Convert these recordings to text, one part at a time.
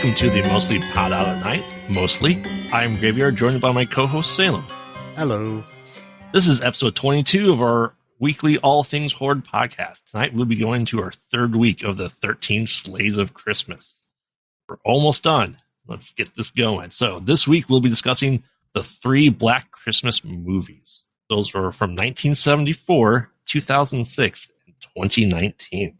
welcome to the Mostly Pod Out at Night. Mostly, I'm Graveyard, joined by my co-host Salem. Hello. This is episode 22 of our weekly All Things Horde podcast. Tonight we'll be going to our third week of the 13 Slays of Chirstmas. We're almost done. Let's get this going. So this week we'll be discussing the 3 Black Christmas movies. Those were from 1974, 2006, and 2019.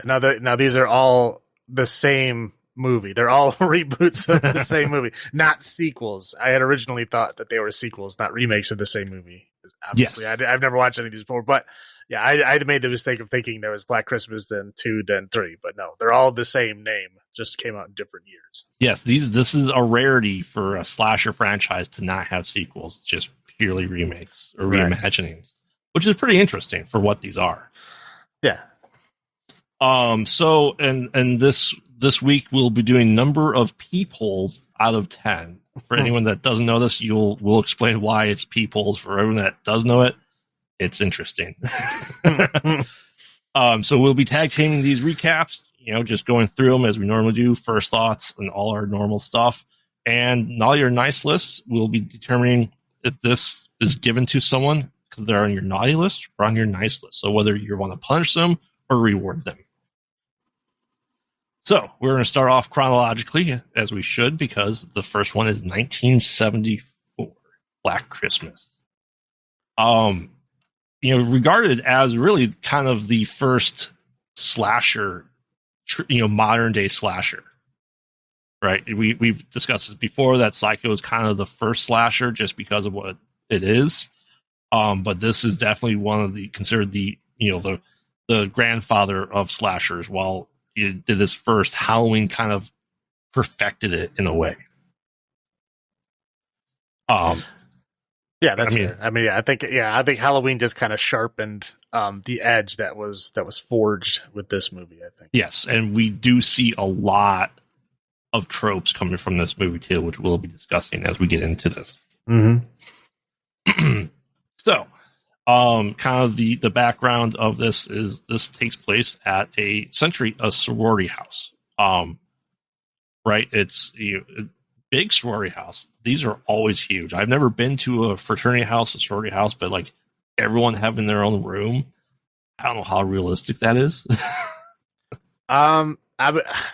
Now these are all the same movie. They're all reboots of the same movie, not sequels. I had originally thought that they were sequels, not remakes of the same movie. Obviously, yes. I've never watched any of these before, but yeah, I made the mistake of thinking there was Black Christmas, then 2, then 3. But no, they're all the same name, just came out in different years. Yes, this is a rarity for a slasher franchise to not have sequels, just purely remakes or reimaginings, which is pretty interesting for what these are. Yeah. So and this week we'll be doing number of peepholes out of 10. For anyone that doesn't know this, we'll explain why it's peepholes. For everyone that does know it, it's interesting. So we'll be tag teaming these recaps, just going through them as we normally do, first thoughts and all our normal stuff. And all your nice lists, we'll be determining if this is given to someone because they're on your naughty list or on your nice list. So whether you want to punish them or reward them. So we're going to start off chronologically, as we should, because the first one is 1974, Black Christmas. Regarded as really kind of the first slasher, modern day slasher. Right? We've discussed this before, that Psycho is kind of the first slasher just because of what it is. But this is definitely considered the grandfather of slashers, while he did this first. Halloween kind of perfected it in a way. Yeah, that's fair. I think Halloween just kind of sharpened the edge that was forged with this movie, I think. Yes, and we do see a lot of tropes coming from this movie too, which we'll be discussing as we get into this. Mm-hmm. So, kind of the background of this is this takes place at a sorority house. Right? It's a big sorority house. These are always huge. I've never been to a fraternity house, a sorority house, but like everyone having their own room. I don't know how realistic that is. I've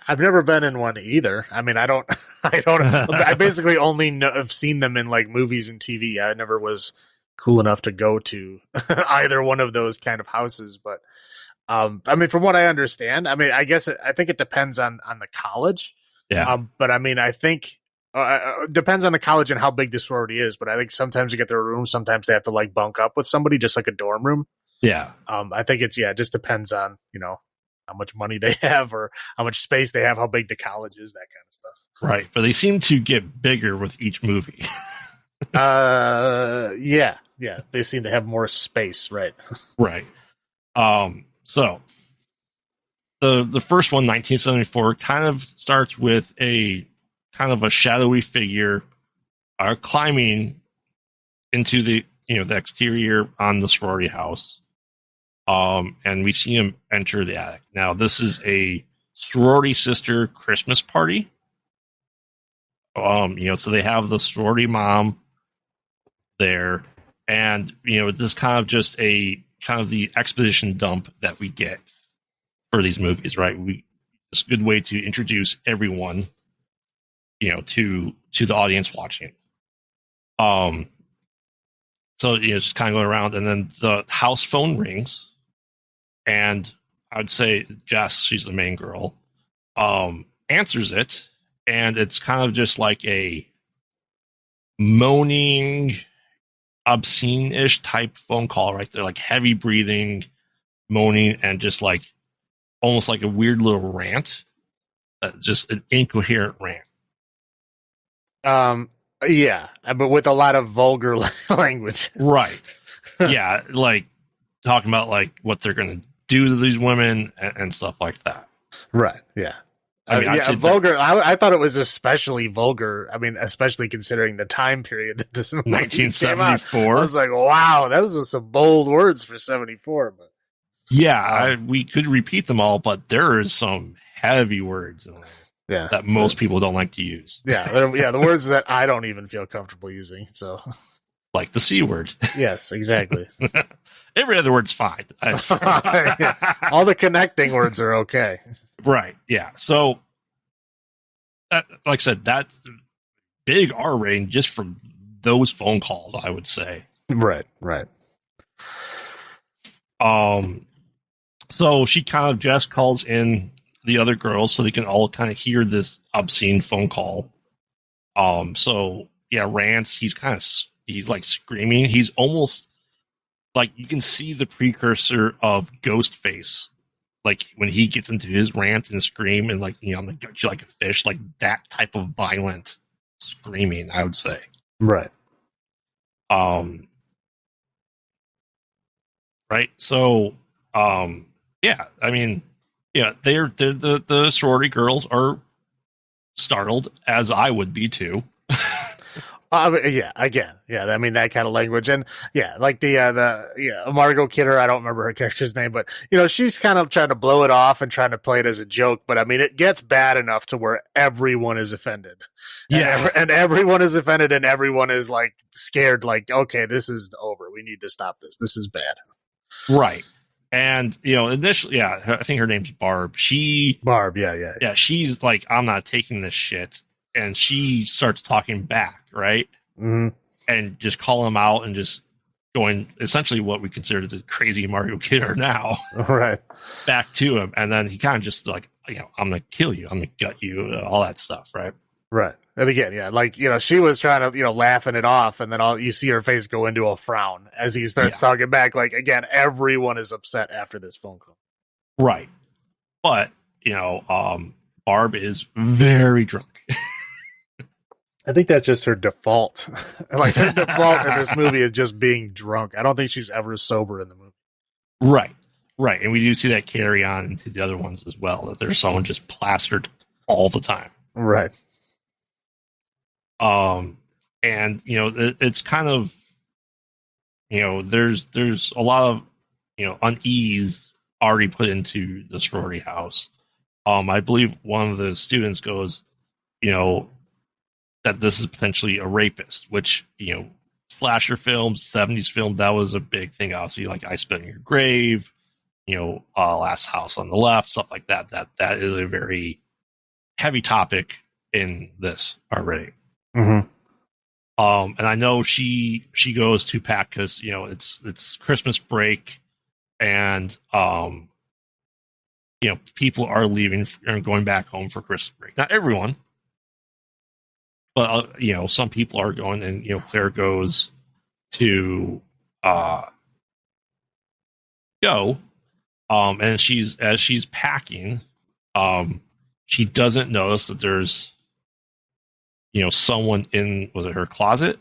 never been in one either. I mean, I basically only have seen them in like movies and TV. I never was cool enough to go to either one of those kind of houses. But I mean, from what I understand, I mean, I think it depends on the college. Yeah. But I mean, I think depends on the college and how big the sorority is. But I think sometimes you get their room. Sometimes they have to like bunk up with somebody, just like a dorm room. Yeah. I think it just depends on, how much money they have or how much space they have, how big the college is, that kind of stuff. Right. But they seem to get bigger with each movie. Yeah. They seem to have more space. Right. Right. So the first one, 1974, kind of starts with a kind of a shadowy figure climbing into the exterior on the sorority house. And we see him enter the attic. Now, this is a sorority sister Christmas party. So they have the sorority mom there, and this is kind of just a kind of the exposition dump that we get for these movies, right? It's a good way to introduce everyone, to the audience watching. So it's just kind of going around, and then the house phone rings. And I'd say Jess, she's the main girl, answers it, and it's kind of just like a moaning, obscene-ish type phone call, right? They're like heavy breathing, moaning, and just like almost like a weird little rant, just an incoherent rant. Yeah, but with a lot of vulgar language, right? Yeah, like talking about like what they're going to do to these women and stuff like that. Right. Yeah. I mean, vulgar. I thought it was especially vulgar. I mean, especially considering the time period that this movie 1974. I was like, wow, those are some bold words for 74. But yeah, we could repeat them all, but there is some heavy words in there. Yeah. that most people don't like to use. Yeah, the words that I don't even feel comfortable using. So, like the C word. Yes, exactly. Every other word's fine. All the connecting words are okay. Right. Yeah. So, like I said, that's big R rating just from those phone calls, I would say. Right. So she kind of just calls in the other girls so they can all kind of hear this obscene phone call. So yeah, Rance, he's like screaming. He's almost like you can see the precursor of Ghostface. Like when he gets into his rant and scream and like, you know, I'm gonna gut you like a fish, like that type of violent screaming, I would say. Right. Right. So, yeah, I mean, yeah, they're the sorority girls are startled, as I would be too. Yeah, again, yeah. I mean that kind of language, and yeah, like the Margot Kidder. I don't remember her character's name, but you know, she's kind of trying to blow it off and trying to play it as a joke. But I mean, it gets bad enough to where everyone is offended. Yeah, and everyone is offended, and everyone is like scared. Like, okay, this is over. We need to stop this. This is bad. Right. And you know, initially, yeah, I think her name's Barb. Yeah. She's like, I'm not taking this shit. And she starts talking back, right? Mm-hmm. And just calling him out and just going essentially what we consider the crazy Mario Kidder now. Right. Back to him. And then he kind of just like, you know, I'm going to kill you. I'm going to gut you, all that stuff, right? Right. And again, yeah, like, you know, she was trying to, you know, laughing it off. And then you see her face go into a frown as he starts talking back. Like, again, everyone is upset after this phone call. Right. But, you know, Barb is very drunk. I think that's just her default. Like her default in this movie is just being drunk. I don't think she's ever sober in the movie. Right. And we do see that carry on into the other ones as well, that there's someone just plastered all the time. Right. And you know, it's kind of, you know, there's a lot of, you know, unease already put into the sorority house. I believe one of the students goes, you know, that this is potentially a rapist, which, you know, slasher films, 70s film, that was a big thing. Obviously, like I Spit on Your Grave, you know, Last House on the Left, stuff like that. That is a very heavy topic in this already. Mm-hmm. And I know she goes to pack because, you know, it's Christmas break, and you know, people are leaving and going back home for Christmas break. Not everyone, but you know, some people are going, and you know, Claire goes to go, and as she's packing, she doesn't notice that there's, you know, someone in, was it her closet?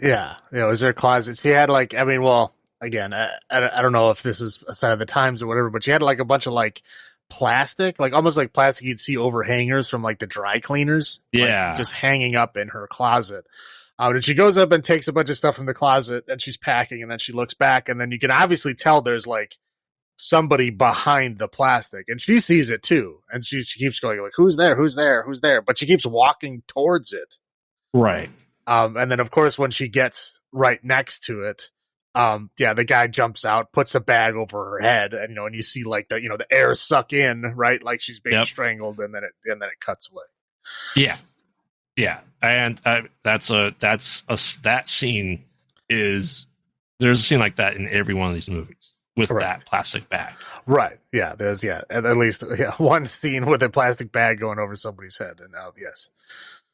Yeah, you know, it was her closet. She had like, I mean, well, again, I don't know if this is a sign of the times or whatever, but she had like a bunch of like plastic, like almost like plastic you'd see overhangers from like the dry cleaners. Yeah. Like, just hanging up in her closet. And she goes up and takes a bunch of stuff from the closet, and she's packing, and then she looks back, and then you can obviously tell there's like somebody behind the plastic, and she sees it too. And she keeps going like, who's there? But she keeps walking towards it. Right. And then of course, when she gets right next to it, the guy jumps out, puts a bag over her head, and you know, and you see like the, you know, the air suck in, right? Like she's being strangled, and then it cuts away. Yeah. And that scene is, there's a scene like that in every one of these movies with that plastic bag. Right. Yeah. There's at least one scene with a plastic bag going over somebody's head, and yes.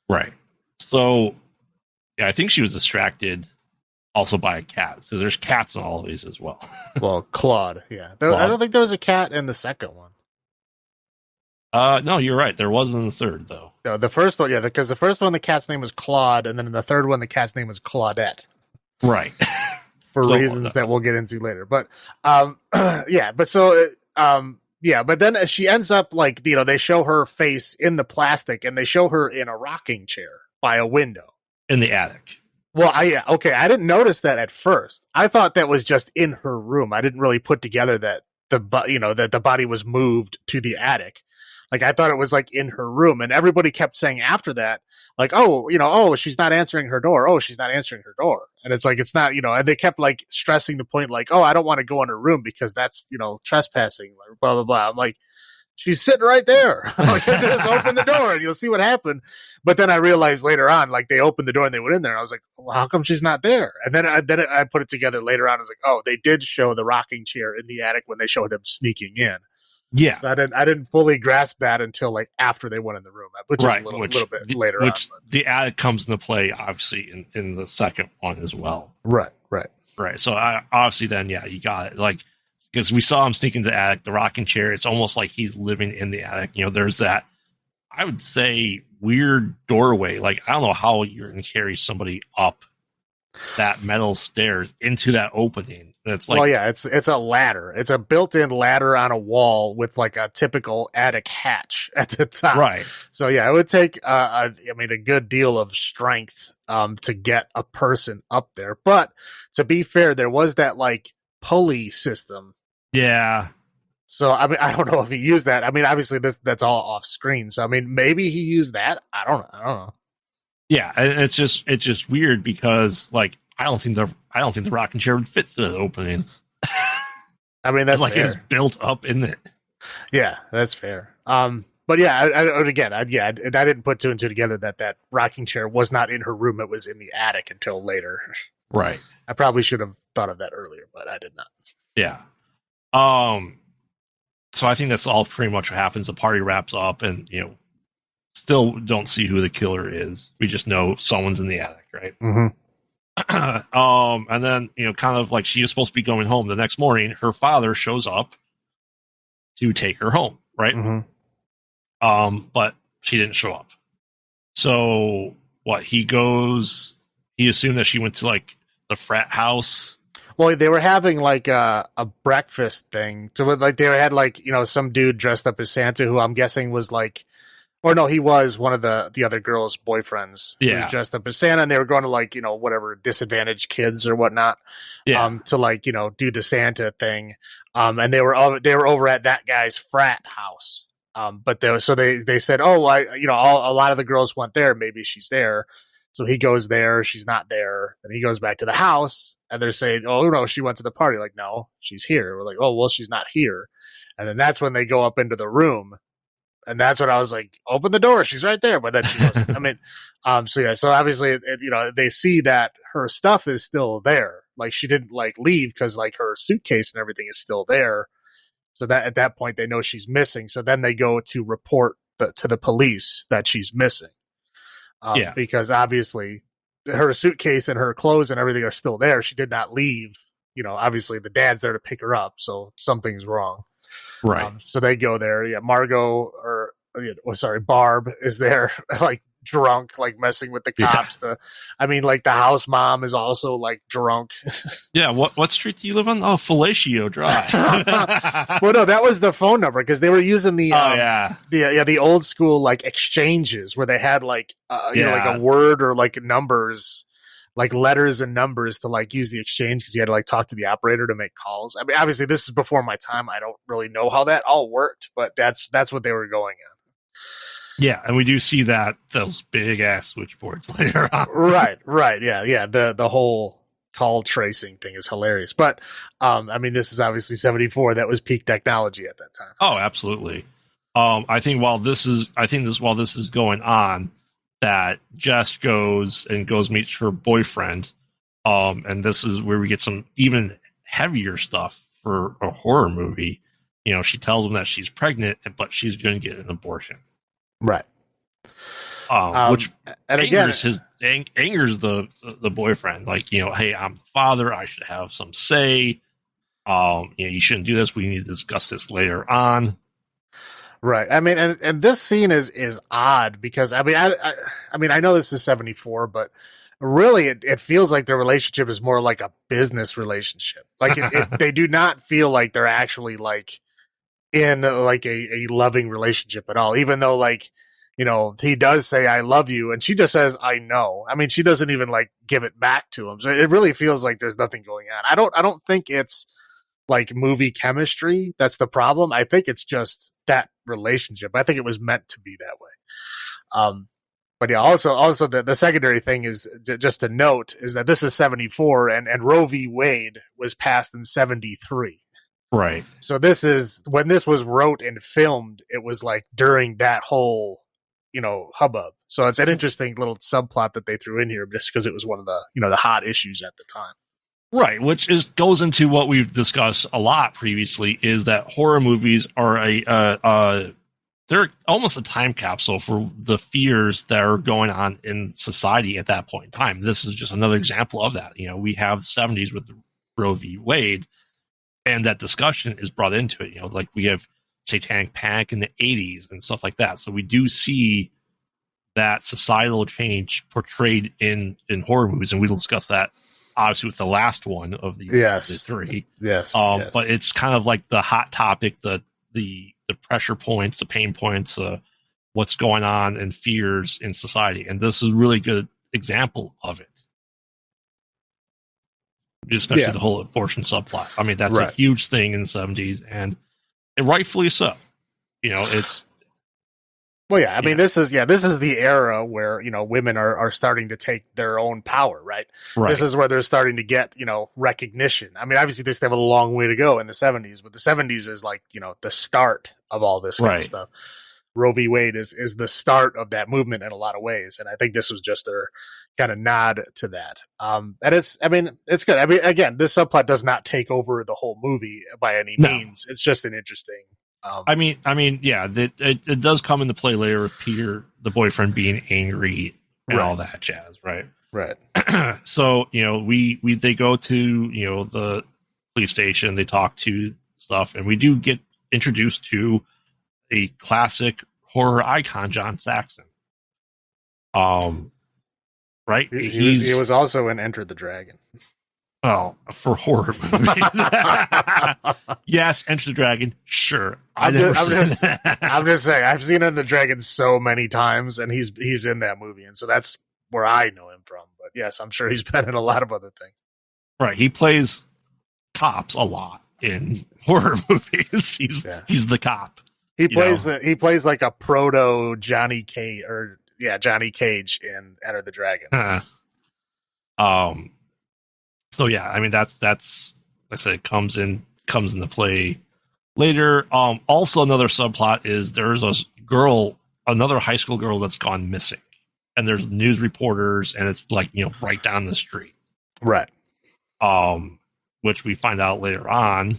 Right. So yeah, I think she was distracted also by a cat. So there's cats in all of these as well. Well, Claude, yeah. Claude. I don't think there was a cat in the second one. No, you're right. There was in the third, though. No, the first one, yeah, because the first one, the cat's name was Claude, and then in the third one, the cat's name was Claudette. Right. For reasons that we'll get into later. But, but then she ends up like, you know, they show her face in the plastic, and they show her in a rocking chair by a window. In the attic. Well, I didn't notice that at first. I thought that was just in her room. I didn't really put together that the body was moved to the attic. Like I thought it was like in her room, and everybody kept saying after that, like, oh, she's not answering her door. Oh, she's not answering her door. And it's like, it's not, and they kept like stressing the point, like, oh, I don't want to go in her room because that's, trespassing, blah, blah, blah. I'm like, she's sitting right there. Like, just open the door and you'll see what happened. But then I realized later on, like they opened the door and they went in there. And I was like, well, how come she's not there? And then I put it together later on. I was like, oh, they did show the rocking chair in the attic when they showed him sneaking in. Yeah. So I didn't fully grasp that until like after they went in the room, which is a little bit later on. The attic comes into play, obviously, in the second one as well. Right. So obviously then, yeah, you got it. Like, because we saw him sneak into the attic, the rocking chair. It's almost like he's living in the attic. There's that, I would say, weird doorway. Like, I don't know how you're going to carry somebody up that metal stairs into that opening. It's like, well, yeah, it's a ladder. It's a built-in ladder on a wall with like a typical attic hatch at the top. Right. So yeah, it would take a good deal of strength to get a person up there. But to be fair, there was that like pulley system. Yeah. So I mean, I don't know if he used that. I mean, obviously that's all off screen. So I mean, maybe he used that. I don't know. Yeah, and it's just weird because like I don't think the rocking chair would fit the opening. I mean, that's like fair. It's built up in it. Yeah, that's fair. But yeah, I didn't put two and two together that rocking chair was not in her room. It was in the attic until later. Right. I probably should have thought of that earlier, but I did not. Yeah. So I think that's all pretty much what happens. The party wraps up and, still don't see who the killer is. We just know someone's in the attic, right? Mm-hmm. And then, kind of like she is supposed to be going home the next morning. Her father shows up to take her home, right? Mm-hmm. But she didn't show up. So what? He assumed that she went to like the frat house. Well, they were having like a breakfast thing. So like they had like, some dude dressed up as Santa who I'm guessing was like, or no, he was one of the other girls' boyfriends. Yeah. Who was dressed up as Santa, and they were going to like, whatever, disadvantaged kids or whatnot. Yeah. To like, do the Santa thing. And they were over at that guy's frat house. But they said, oh, a lot of the girls went there. Maybe she's there. So he goes there. She's not there. Then he goes back to the house and they're saying, oh, no, she went to the party. Like, no, she's here. We're like, oh, well, she's not here. And then that's when they go up into the room. And that's when I was like, open the door. She's right there. But then she wasn't. I mean, so yeah. So obviously, they see that her stuff is still there. Like she didn't like leave because like her suitcase and everything is still there. So that at that point they know she's missing. So then they go to report to the police that she's missing. Because obviously her suitcase and her clothes and everything are still there. She did not leave. Obviously the dad's there to pick her up. So something's wrong. Right. So they go there. Yeah. Barb is there, like drunk, like messing with the cops. Yeah. The house mom is also like drunk. Yeah. What street do you live on? Oh, Fellatio Drive. Well, no, that was the phone number because they were using the the old school like exchanges where they had like like a word or like numbers, like letters and numbers to like use the exchange because you had to like talk to the operator to make calls. I mean, obviously this is before my time. I don't really know how that all worked, but that's what they were going on. Yeah, and we do see those big ass switchboards later on. Right. Yeah. The whole call tracing thing is hilarious. But this is obviously 74. That was peak technology at that time. Oh, absolutely. I think while this is going on, that Jess goes meets her boyfriend. And this is where we get some even heavier stuff for a horror movie. She tells him that she's pregnant, but she's going to get an abortion. Right. Which angers the boyfriend. Like, hey, I'm the father. I should have some say. You shouldn't do this. We need to discuss this later on. Right. I mean, and this scene is odd because I know this is 74, but really it feels like their relationship is more like a business relationship. Like they do not feel like they're actually like in like a loving relationship at all, even though like, he does say, I love you. And she just says, I know. I mean, she doesn't even like give it back to him. So it really feels like there's nothing going on. I don't think it's like movie chemistry. That's the problem. I think it's just that relationship. I think it was meant to be that way. But yeah, also the secondary thing is just to note is that this is 74 and Roe v. Wade was passed in 73. Right. So this is when this was wrote and filmed, it was like during that whole, hubbub. So it's an interesting little subplot that they threw in here just because it was one of the, the hot issues at the time. Right, which goes into what we've discussed a lot previously, is that horror movies are they're almost a time capsule for the fears that are going on in society at that point in time. This is just another example of that. We have the 70s with Roe v. Wade, and that discussion is brought into it. Like we have satanic panic in the 80s and stuff like that. So we do see that societal change portrayed in horror movies, and we'll discuss that obviously with the last one of the three. Yes. But it's kind of like the hot topic, the pressure points, the pain points, what's going on and fears in society. And this is a really good example of it. Especially the whole abortion subplot. I mean, that's a huge thing in the 70s, and rightfully so. It's... Well, yeah, I mean, this is the era where, women are starting to take their own power, right? This is where they're starting to get, recognition. I mean, obviously they still have a long way to go in the 70s, but the 70s is like, the start of all this kind of stuff. Roe v. Wade is the start of that movement in a lot of ways. And I think this was just their kind of nod to that. And it's good. I mean, again, this subplot does not take over the whole movie by any means. It's just an interesting... it does come into play later with Peter, the boyfriend, being angry and all that jazz, right? Right. So, they go to, the police station, they talk to stuff, and we do get introduced to a classic horror icon, John Saxon. Right? He was also in Enter the Dragon. Oh, for horror movies. Yes, Enter the Dragon, sure. I'm just saying, I've seen Enter the Dragon so many times, and he's in that movie, and so that's where I know him from. But yes, I'm sure he's been in a lot of other things. Right, he plays cops a lot in horror movies. He's the cop. He plays like a proto Johnny Cage in Enter the Dragon. So yeah, I mean that's like I said, comes into play later. Also another subplot is there's another high school girl that's gone missing, and there's news reporters, and it's like right down the street, right? Which we find out later on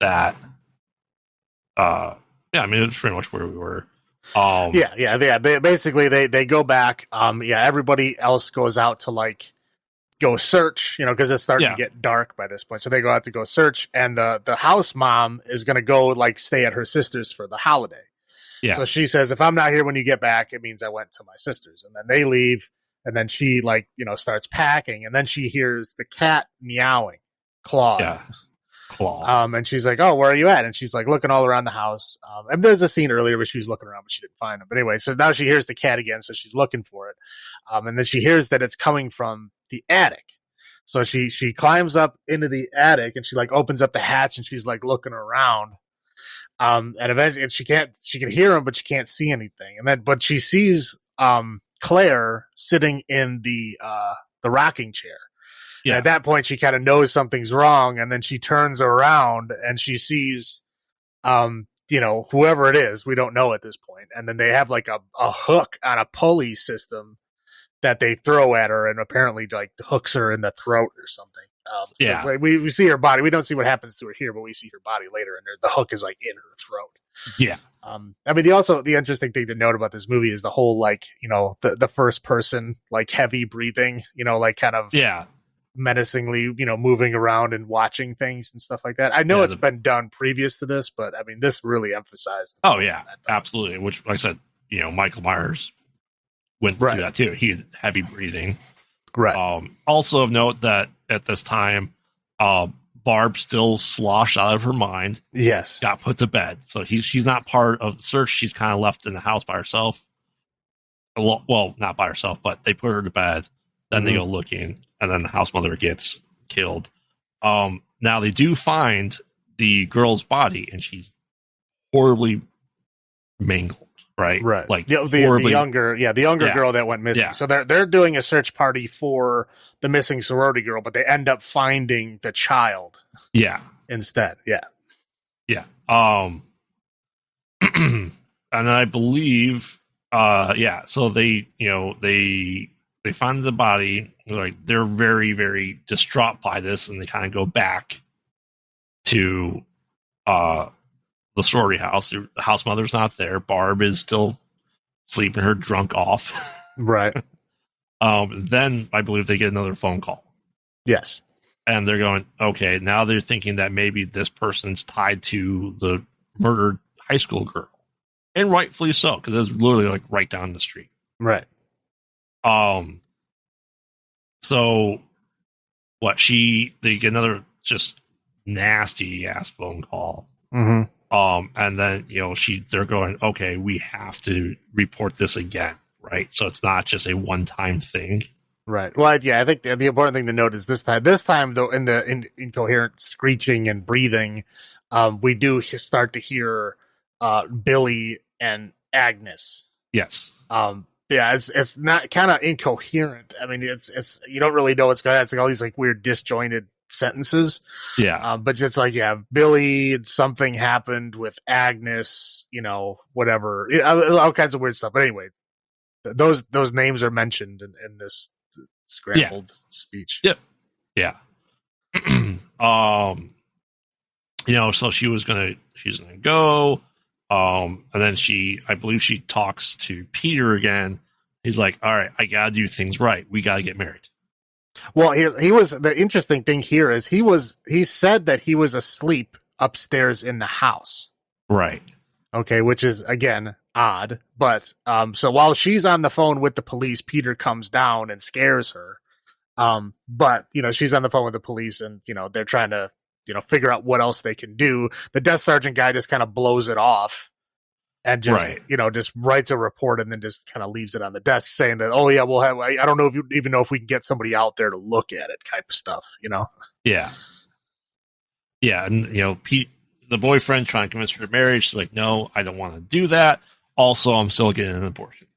that it's pretty much where we were. They go back. Everybody else goes out to go search, because it's starting to get dark by this point. So they go out to go search, and the house mom is going to go stay at her sister's for the holiday. Yeah. So she says, if I'm not here when you get back, it means I went to my sister's. And then they leave, and then she starts packing, and then she hears the cat meowing, Claw. Yeah. Claw. And she's like, oh, where are you at? And she's looking all around the house. And there's a scene earlier where she was looking around, but she didn't find him. But anyway, so now she hears the cat again, so she's looking for it. And then she hears that it's coming from the attic. So she climbs up into the attic, and she opens up the hatch, and she's looking around. And eventually she can hear him, but she can't see anything. But she sees Claire sitting in the rocking chair. Yeah. At that point, she kind of knows something's wrong, and then she turns around and she sees, whoever it is. We don't know at this point. And then they have a hook on a pulley system that they throw at her, and apparently hooks her in the throat or something. We see her body. We don't see what happens to her here, but we see her body later, and the hook is in her throat. Yeah. The interesting thing to note about this movie is the whole the first person heavy breathing, kind of menacingly, moving around and watching things and stuff like that. I know it's been done previous to this, but this really emphasized. Absolutely. Which, like I said, Michael Myers went through that too. He had heavy breathing. Right. Also of note that at this time, Barb still sloshed out of her mind. Yes. Got put to bed. So she's not part of the search. She's kind of left in the house by herself. Well, not by herself, but they put her to bed. Then they go looking, and then the house mother gets killed. Now they do find the girl's body, and she's horribly mangled, right? Right. Like The younger girl that went missing. Yeah. So they're doing a search party for the missing sorority girl, but they end up finding the child. Yeah. Instead. Yeah. Yeah. And I believe, so they find the body. Like, they're very, very distraught by this, and they kind of go back to the sorority house. The house mother's not there. Barb is still sleeping her drunk off. Right. Then I believe they get another phone call. Yes. And they're going, okay, now they're thinking that maybe this person's tied to the murdered high school girl. And rightfully so, because it's literally like right down the street. Right. So they get another just nasty ass phone call. Mm-hmm. And then, they're going, okay, we have to report this again. Right. So it's not just a one-time thing. Right. Well, yeah, I think the important thing to note is this time though, in the incoherent screeching and breathing, we do start to hear Billy and Agnes. Yes. Yeah, it's not kind of incoherent. I mean, it's you don't really know what's going on. It's like all these like weird disjointed sentences. Yeah. But it's like, yeah, Billy, something happened with Agnes, whatever, all kinds of weird stuff. But anyway, those names are mentioned in this scrambled speech. Yep. Yeah. So she's gonna go. And then I believe she talks to Peter again. He's like, all right, I gotta do things right. We gotta get married. Well, he was, the interesting thing here is he said that he was asleep upstairs in the house. Right. Okay. Which is, again, odd. But, so while she's on the phone with the police, Peter comes down and scares her. But, she's on the phone with the police and, they're trying to, figure out what else they can do. The desk sergeant guy just kind of blows it off and just, just writes a report and then just kind of leaves it on the desk saying that, oh yeah, we'll have, I don't know if you even know if we can get somebody out there to look at it type of stuff, Yeah. Yeah. And, Pete, the boyfriend trying to convince her to marry, she's like, no, I don't want to do that. Also, I'm still getting an abortion.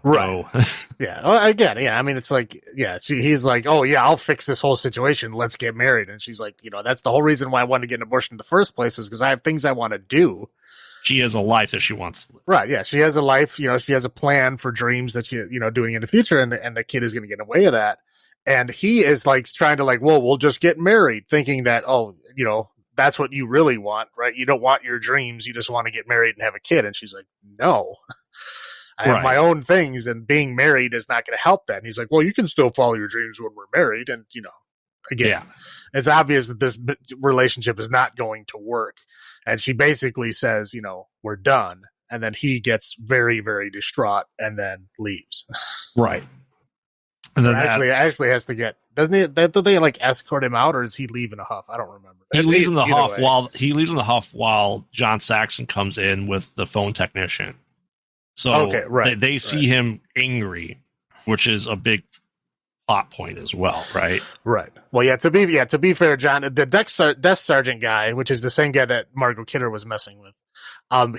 Right. So. Yeah. Well, again, yeah. I mean, it's like, yeah, he's like, oh yeah, I'll fix this whole situation. Let's get married. And she's like, that's the whole reason why I wanted to get an abortion in the first place is because I have things I want to do. She has a life that she wants to live. Right. Yeah. She has a life, she has a plan for dreams that she, doing in the future. And the kid is going to get in the way of that. And he is like trying to like, well, we'll just get married thinking that, oh, that's what you really want, right? You don't want your dreams. You just want to get married and have a kid. And she's like, no. I have my own things, and being married is not going to help that. And he's like, well, you can still follow your dreams when we're married. And, again, it's obvious that this relationship is not going to work. And she basically says, we're done. And then he gets very, very distraught and then leaves. Right. And then actually has to get, doesn't he, do they like escort him out or does he leave in a huff? I don't remember. He leaves in the huff while John Saxon comes in with the phone technician. So they see him angry, which is a big plot point as well, right? Right. Well, to be fair, John, the desk sergeant guy, which is the same guy that Margot Kidder was messing with,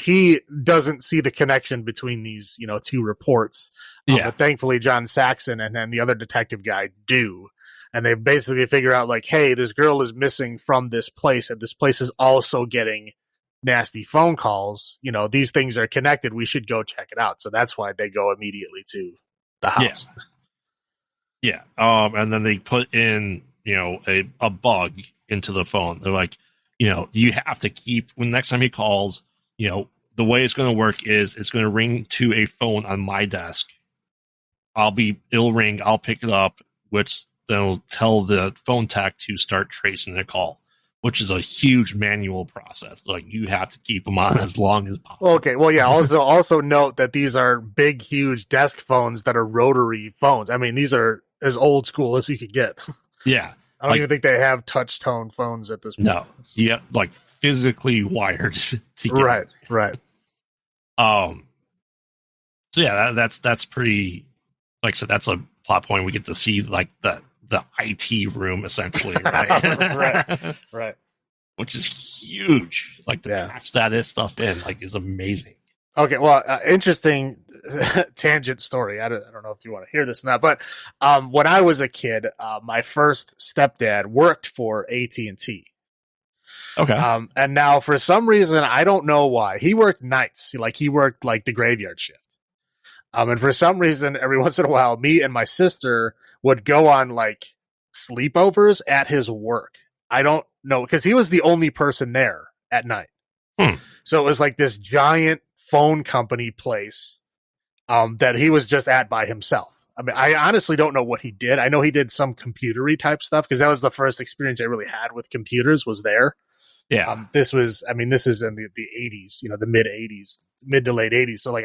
he doesn't see the connection between these, two reports. But thankfully, John Saxon and then the other detective guy do. And they basically figure out like, hey, this girl is missing from this place, and this place is also getting nasty phone calls. These things are connected. We should go check it out. So that's why they go immediately to the house. Yeah. And then they put in, a bug into the phone. They're like, you have to keep, when next time he calls, the way it's going to work is it's going to ring to a phone on my desk. It'll ring. I'll pick it up, which they'll tell the phone tech to start tracing the call, which is a huge manual process. Like, you have to keep them on as long as possible. Okay. Well, yeah. Also note that these are big, huge desk phones that are rotary phones. I mean, these are as old school as you could get. Yeah. I don't even think they have touch tone phones at this point. No. Yeah. Like physically wired together. Right. So yeah, that's pretty, like I said, that's a plot point. We get to see like the IT room essentially, right? right. Which is huge. Like the patch that is stuff in, like, is amazing. Okay, well, interesting tangent story. I don't know if you want to hear this or not, but when I was a kid, my first stepdad worked for AT&T. Okay. And now for some reason, I don't know why, he worked nights. He worked like the graveyard shift. And for some reason, every once in a while, me and my sister would go on like sleepovers at his work. I don't know, because he was the only person there at night. So it was like this giant phone company place that he was just at by himself. I mean, I honestly don't know what he did. I know he did some computery type stuff, because that was the first experience I really had with computers was there. Yeah. This is in the 80s, the mid to late 80s. So like,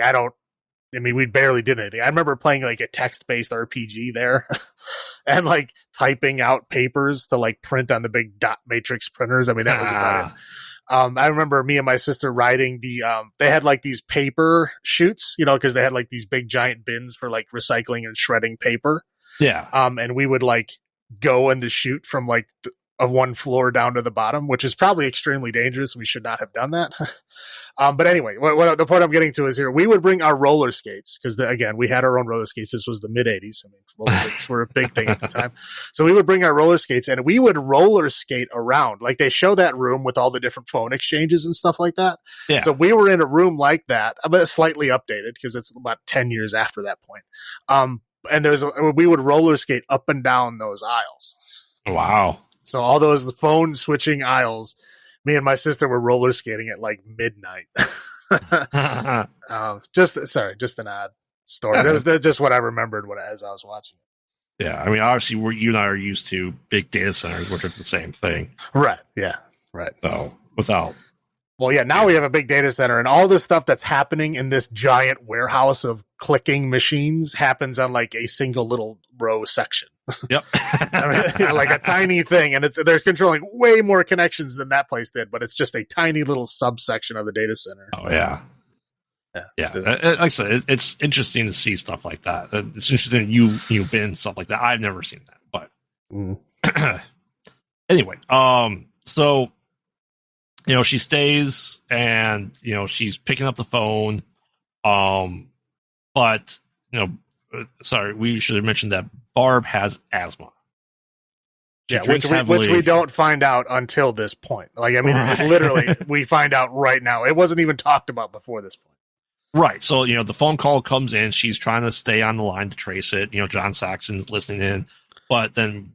we barely did anything. I remember playing like a text-based RPG there and like typing out papers to like print on the big dot matrix printers. I mean, that was about it. I remember me and my sister riding they had like these paper chutes, because they had like these big giant bins for like recycling and shredding paper. Yeah. And we would like go in the chute from like of one floor down to the bottom, which is probably extremely dangerous. We should not have done that. But anyway, what the point I'm getting to is here, we would bring our roller skates because again, we had our own roller skates. This was the mid 80s. I mean, roller skates were a big thing at the time. So we would bring our roller skates and we would roller skate around. Like they show that room with all the different phone exchanges and stuff like that. Yeah. So we were in a room like that, but slightly updated because it's about 10 years after that point. And we would roller skate up and down those aisles. Wow. So all those phone switching aisles, me and my sister were roller skating at like midnight. Just an odd story. That was just what I remembered as I was watching it. Yeah, I mean, obviously, you and I are used to big data centers, which are the same thing. Right. Yeah. Right. So without. Well, yeah. Now we have a big data center, and all the stuff that's happening in this giant warehouse of clicking machines happens on like a single little row section. Yep. I mean, like a tiny thing, and they're controlling way more connections than that place did, but it's just a tiny little subsection of the data center. Oh yeah. Yeah. Like I said, it's interesting to see stuff like that. It's interesting you've been stuff like that. I've never seen that, but anyway, so she stays and she's picking up the phone, but sorry, we should have mentioned that Barb has asthma. Which we don't find out until this point. Like, I mean, literally, we find out right now. It wasn't even talked about before this point. Right. So, the phone call comes in. She's trying to stay on the line to trace it. John Saxon's listening in. But then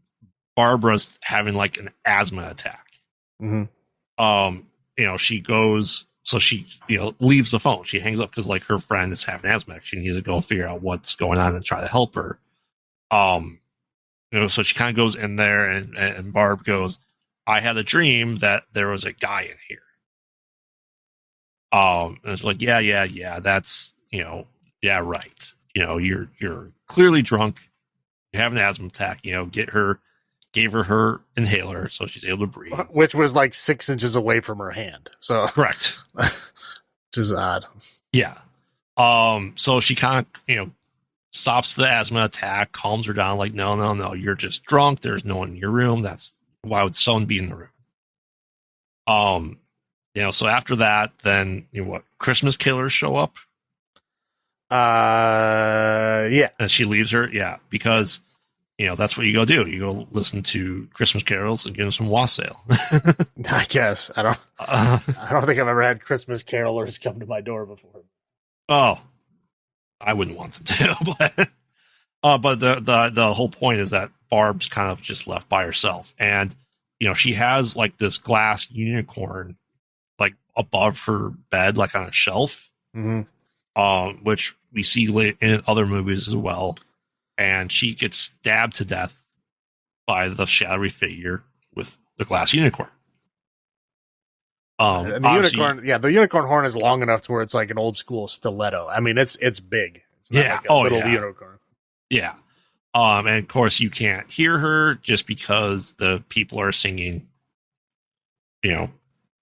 Barbara's having like an asthma attack. Mm-hmm. She goes, so she, leaves the phone. She hangs up because like her friend is having asthma. She needs to go figure out what's going on and try to help her. So she kind of goes in there and Barb goes, I had a dream that there was a guy in here. And it's like, yeah, that's, yeah, right. You're clearly drunk. You have an asthma attack, gave her her inhaler so she's able to breathe. Which was like 6 inches away from her hand. So correct. Which is odd. Yeah. So she kind of, stops the asthma attack, calms her down, like, no, you're just drunk. There's no one in your room. That's why would someone be in the room? So after that, then Christmas killers show up. Yeah. And she leaves her, yeah, because that's what you go do. You go listen to Christmas carols and give them some wassail. I guess I don't think I've ever had Christmas carolers come to my door before. Oh, I wouldn't want them to, but the whole point is that Barb's kind of just left by herself, and she has like this glass unicorn like above her bed, like on a shelf, which we see in other movies as well. And she gets stabbed to death by the shadowy figure with the glass unicorn. And the unicorn horn is long enough to where it's like an old school stiletto. I mean, it's big. It's not like a little unicorn. Yeah. And of course you can't hear her just because the people are singing,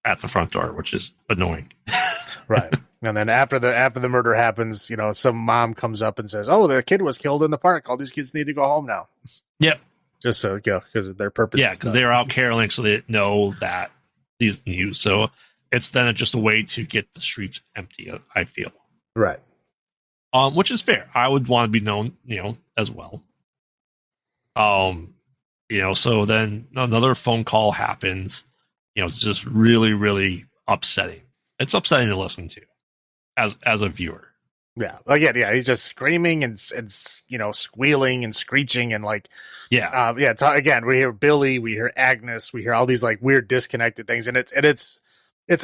at the front door, which is annoying. Right. And then after the murder happens, some mom comes up and says, "Oh, the kid was killed in the park. All these kids need to go home now." Yep. Just so because of their purpose. Yeah, because they're out caroling, so they know that these news. So it's then just a way to get the streets empty, I feel. Right. Which is fair. I would want to be known, as well. So then another phone call happens. It's just really, really upsetting. It's upsetting to listen to as a viewer. Yeah. Again, yeah, he's just screaming and squealing and screeching and like, yeah. Again, we hear Billy, we hear Agnes, we hear all these like weird disconnected things, and it's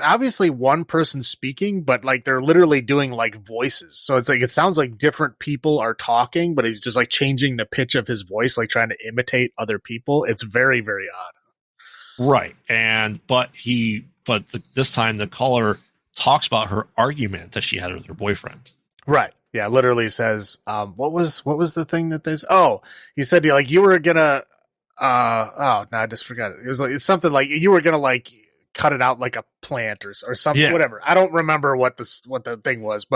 obviously one person speaking, but like they're literally doing like voices. So it's like it sounds like different people are talking, but he's just like changing the pitch of his voice, like trying to imitate other people. It's very, very odd. Right. This time the caller talks about her argument that she had with her boyfriend. Right. Yeah, literally says, what was the thing that he said like you were gonna I just forgot it. It was like it's something like you were gonna like cut it out like a plant or something, whatever. I don't remember what the thing was,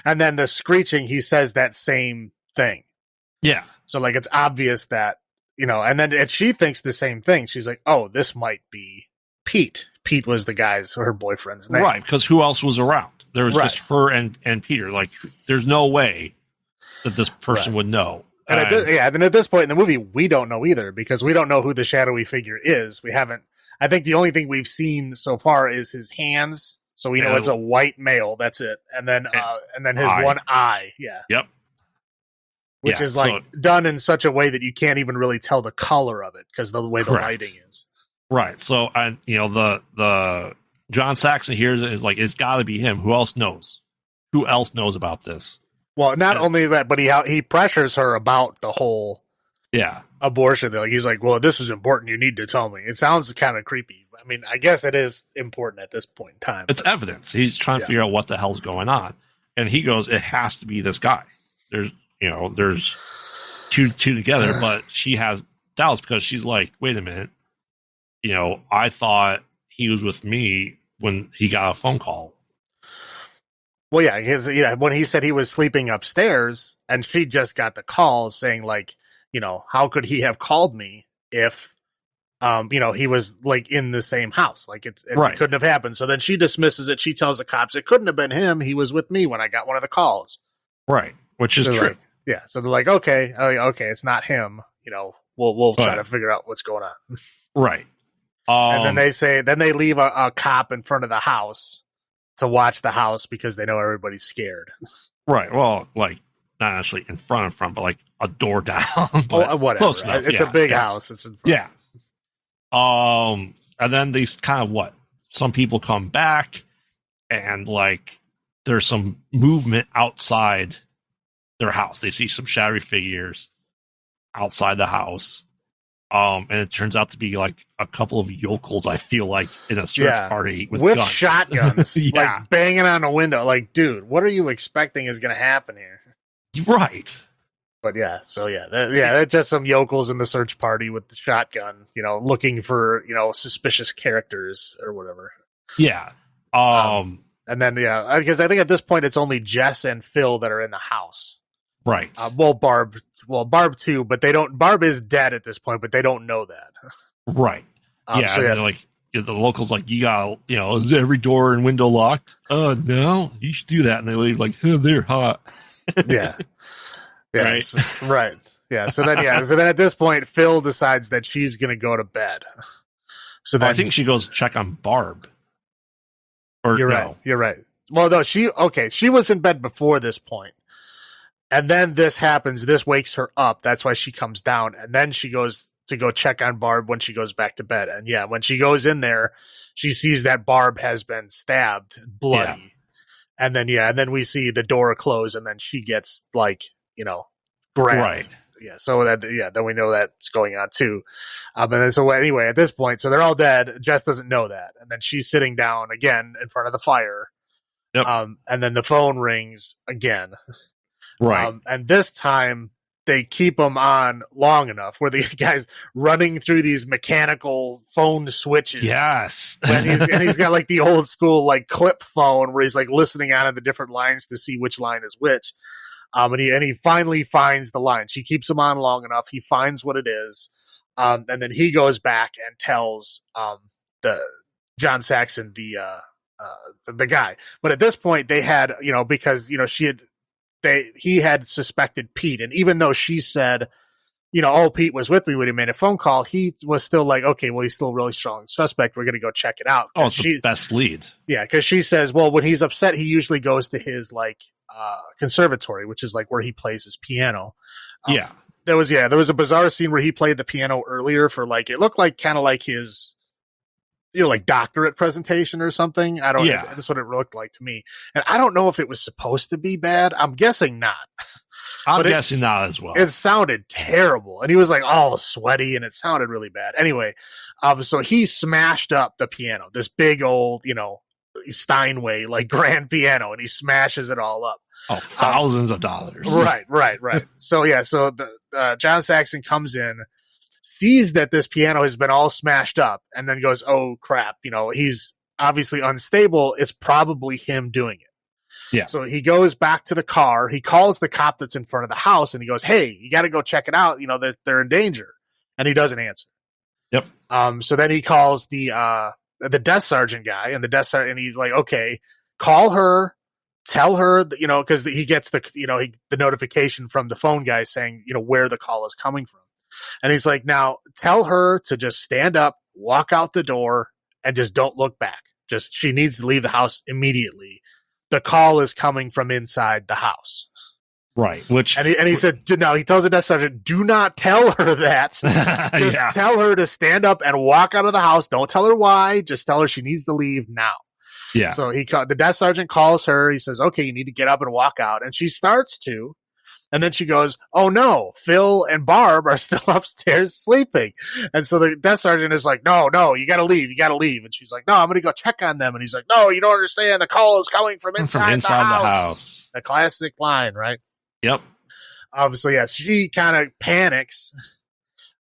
and then the screeching, he says that same thing. Yeah. So like it's obvious that, and then she thinks the same thing. She's like, oh, this might be Pete. Pete was her boyfriend's name. Right, because who else was around? There was just her and Peter. Like, there's no way that this person would know. And then at this point in the movie, we don't know either, because we don't know who the shadowy figure is. We haven't. I think the only thing we've seen so far is his hands, so we know it's a white male. That's it, and then his one eye. Yeah. Yep. Which is like done in such a way that you can't even really tell the color of it because the way the lighting is. Right. So, the John Saxon here is like, it's got to be him. Who else knows? Who else knows about this? Well, not only that, but he pressures her about the whole abortion thing. Like, he's like, well, this is important. You need to tell me. It sounds kind of creepy. I mean, I guess it is important at this point in time. It's evidence. He's trying to figure out what the hell's going on. And he goes, it has to be this guy. There's two together, but she has doubts because she's like, wait a minute. I thought he was with me when he got a phone call. Well, when he said he was sleeping upstairs and she just got the call saying like, how could he have called me if, he was like in the same house? Like it couldn't have happened. So then she dismisses it. She tells the cops it couldn't have been him. He was with me when I got one of the calls. Right. Which is true. Like, so they're like, okay, it's not him. We'll try to figure out what's going on. Right. And then they leave a cop in front of the house to watch the house because they know everybody's scared. Right. Well, like not actually in front, but like a door down. But whatever. Close enough. It's a big house. It's in front. Yeah. And then these kind of some people come back and like there's some movement outside their house. They see some shadowy figures outside the house. And it turns out to be like a couple of yokels, I feel like, in a search party with guns. Shotguns, like banging on a window. Like, dude, what are you expecting is going to happen here? Right. But that's just some yokels in the search party with the shotgun, looking for, suspicious characters or whatever. Yeah. And then, because I think at this point it's only Jess and Phil that are in the house. Right. Barb too, but they don't. Barb is dead at this point, but they don't know that. Right. Like the locals, like, you got, is every door and window locked? Oh no, you should do that, and they leave like, oh, they're hot. Yeah. Right. Yeah. So then at this point, Phil decides that she's gonna go to bed. So then I think she goes check on Barb. Or you're right. You're right. Well, no, she was in bed before this point. And then this happens. This wakes her up. That's why she comes down. And then she goes to go check on Barb when she goes back to bed. And when she goes in there, she sees that Barb has been stabbed, bloody. Yeah. And then we see the door close, and then she gets like, grabbed. Right. Yeah. So then we know that's going on too. And then so anyway, at this point, so they're all dead. Jess doesn't know that. And then she's sitting down again in front of the fire. Yep. And then the phone rings again. Right. And this time they keep him on long enough where the guy's running through these mechanical phone switches. Yes. and he's got like the old school like clip phone where he's like listening out of the different lines to see which line is which. And he finally finds the line. She keeps him on long enough. He finds what it is. And then he goes back and tells the John Saxon the the guy. But at this point, they had, because he had suspected Pete, and even though she said, oh, Pete was with me when he made a phone call, he was still like, okay, well, he's still a really strong suspect. We're going to go check it out. Oh, it's the best lead. Yeah, because she says, well, when he's upset, he usually goes to his conservatory, which is like where he plays his piano. Yeah. There was a bizarre scene where he played the piano earlier for it looked like kind of like his, like doctorate presentation or something. I don't know. That's what it looked like to me. And I don't know if it was supposed to be bad. I'm guessing not. I'm guessing not as well. It sounded terrible. And he was like all sweaty and it sounded really bad. Anyway, so he smashed up the piano, this big old, Steinway, like grand piano, and he smashes it all up. Oh, thousands of dollars. Right. So the John Saxon comes in, sees that this piano has been all smashed up, and then goes, oh crap, he's obviously unstable. It's probably him doing it. Yeah. So he goes back to the car. He calls the cop that's in front of the house, and he goes, hey, you got to go check it out. They're in danger. And he doesn't answer. Yep. So then he calls the desk sergeant guy, and the desk sergeant, and he's like, okay, call her, tell her, because he gets the notification from the phone guy saying, where the call is coming from. And he's like, now tell her to just stand up, walk out the door, and just don't look back. She needs to leave the house immediately. The call is coming from inside the house. Right. And he said, no, he tells the desk sergeant, do not tell her that. Just tell her to stand up and walk out of the house. Don't tell her why. Just tell her she needs to leave now. Yeah. So the desk sergeant calls her. He says, okay, you need to get up and walk out. And she starts to. And then she goes, oh no, Phil and Barb are still upstairs sleeping. And so the desk sergeant is like, no, you gotta leave. And she's like, no, I'm going to go check on them. And he's like, no, you don't understand. The call is coming from inside the house. A classic line, right? Yep. So yeah, she kind of panics,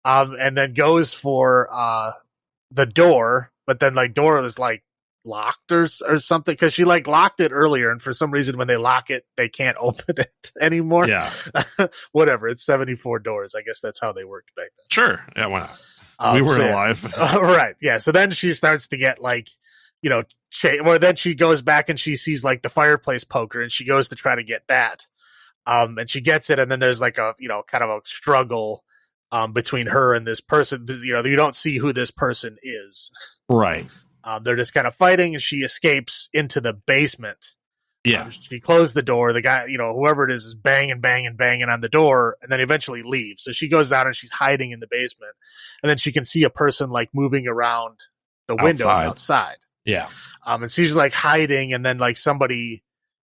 and then goes for, the door, but then door is locked or something, because she locked it earlier, and for some reason when they lock it they can't open it anymore. Yeah. Whatever, it's 74 doors. I guess that's how they worked back then. Sure. Yeah, why not? We weren't alive. Right. Yeah. So then she starts to get then she goes back and she sees the fireplace poker, and she goes to try to get that, and she gets it, and then there's a kind of a struggle between her and this person. You don't see who this person is. Right. They're just kind of fighting, and she escapes into the basement. Yeah. She closed the door. The guy, whoever it is banging on the door, and then eventually leaves. So she goes out and she's hiding in the basement, and then she can see a person moving around the windows outside. Yeah. And she's hiding, and then somebody,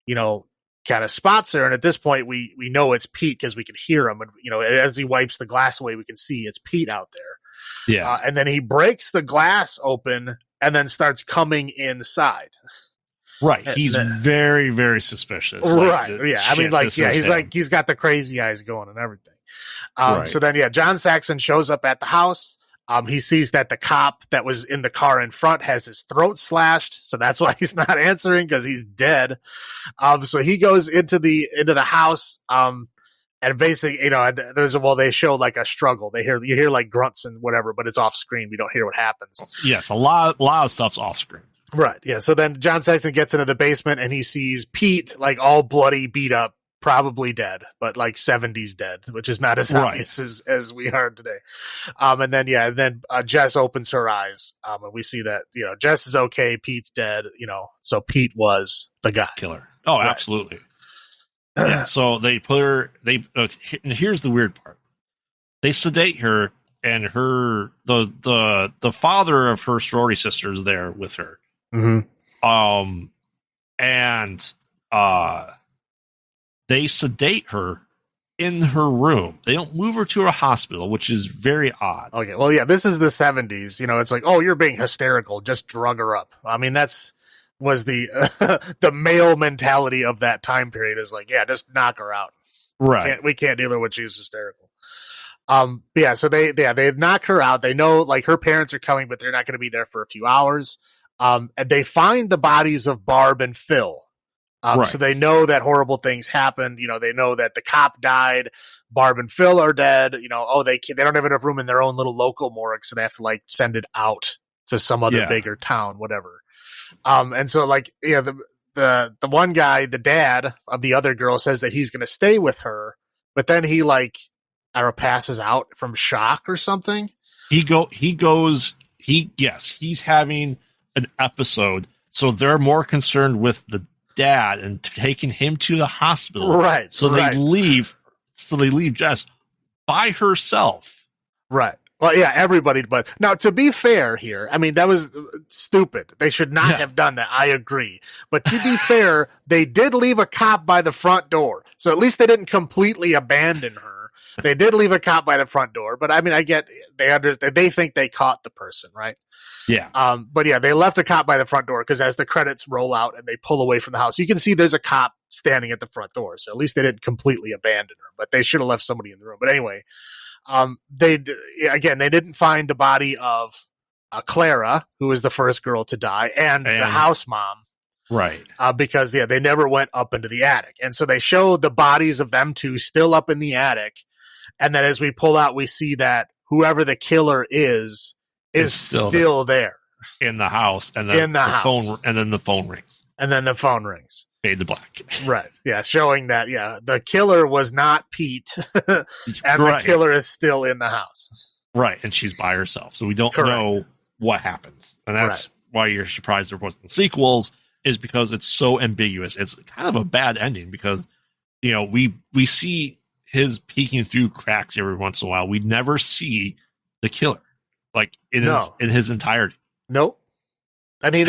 kind of spots her. And at this point, we know it's Pete because we can hear him. And, as he wipes the glass away, we can see it's Pete out there. Yeah. And then he breaks the glass open and then starts coming inside. Right. He's very, very suspicious. Right. Yeah. I mean, he's got the crazy eyes going and everything. Right. So then, John Saxon shows up at the house. He sees that the cop that was in the car in front has his throat slashed, so that's why he's not answering, because he's dead. So he goes into the house, and basically, they show a struggle. You hear grunts and whatever, but it's off screen. We don't hear what happens. Yes, a lot of stuff's off screen. Right. Yeah. So then John Saxon gets into the basement, and he sees Pete all bloody, beat up, probably dead, but 70s dead, which is not as obvious as we heard today. And then Jess opens her eyes, and we see that Jess is okay, Pete's dead, so Pete was the guy killer. Oh, right. Absolutely. Yeah, so they put her. And here's the weird part: they sedate her, and the father of her sorority sister is there with her. Mm-hmm. They sedate her in her room. They don't move her to a hospital, which is very odd. Okay, well, yeah, this is the 70s. It's oh, you're being hysterical. Just drug her up. I mean, was the the male mentality of that time period is yeah, just knock her out. Right. We can't deal with when she's hysterical. Yeah, so they knock her out. They know her parents are coming, but they're not going to be there for a few hours. And they find the bodies of Barb and Phil. Right. So they know that horrible things happened. They know that the cop died. Barb and Phil are dead. They don't have enough room in their own little local morgue, so they have to send it out to some other bigger town, whatever. And so like, yeah, the one guy, the dad of the other girl, says that he's going to stay with her, but then he like, I don't know, passes out from shock or something. He's having an episode. So they're more concerned with the dad and taking him to the hospital. Right. So they leave Jess by herself. Right. Well, yeah, everybody. But now, to be fair here, I mean, that was stupid. They should not have done that. I agree. But to be fair, they did leave a cop by the front door. So at least they didn't completely abandon her. They did leave a cop by the front door. But I mean, I get they think they caught the person, right? Yeah. But yeah, they left a cop by the front door because as the credits roll out and they pull away from the house, you can see there's a cop standing at the front door. So at least they didn't completely abandon her, but they should have left somebody in the room. But anyway, they didn't find the body of Clara, who was the first girl to die, and the house mom. Right. Because they never went up into the attic. And so they show the bodies of them two still up in the attic. And then as we pull out, we see that whoever the killer is still there in the house, and then the phone rings. And then the phone rings. Fade to black. Right. Yeah, showing that the killer was not Pete, and the killer is still in the house. Right, and she's by herself, so we don't know what happens, and that's why you're surprised there wasn't sequels. Is because it's so ambiguous. It's kind of a bad ending because we see his peeking through cracks every once in a while. We never see the killer. Like in his entirety. Nope. And he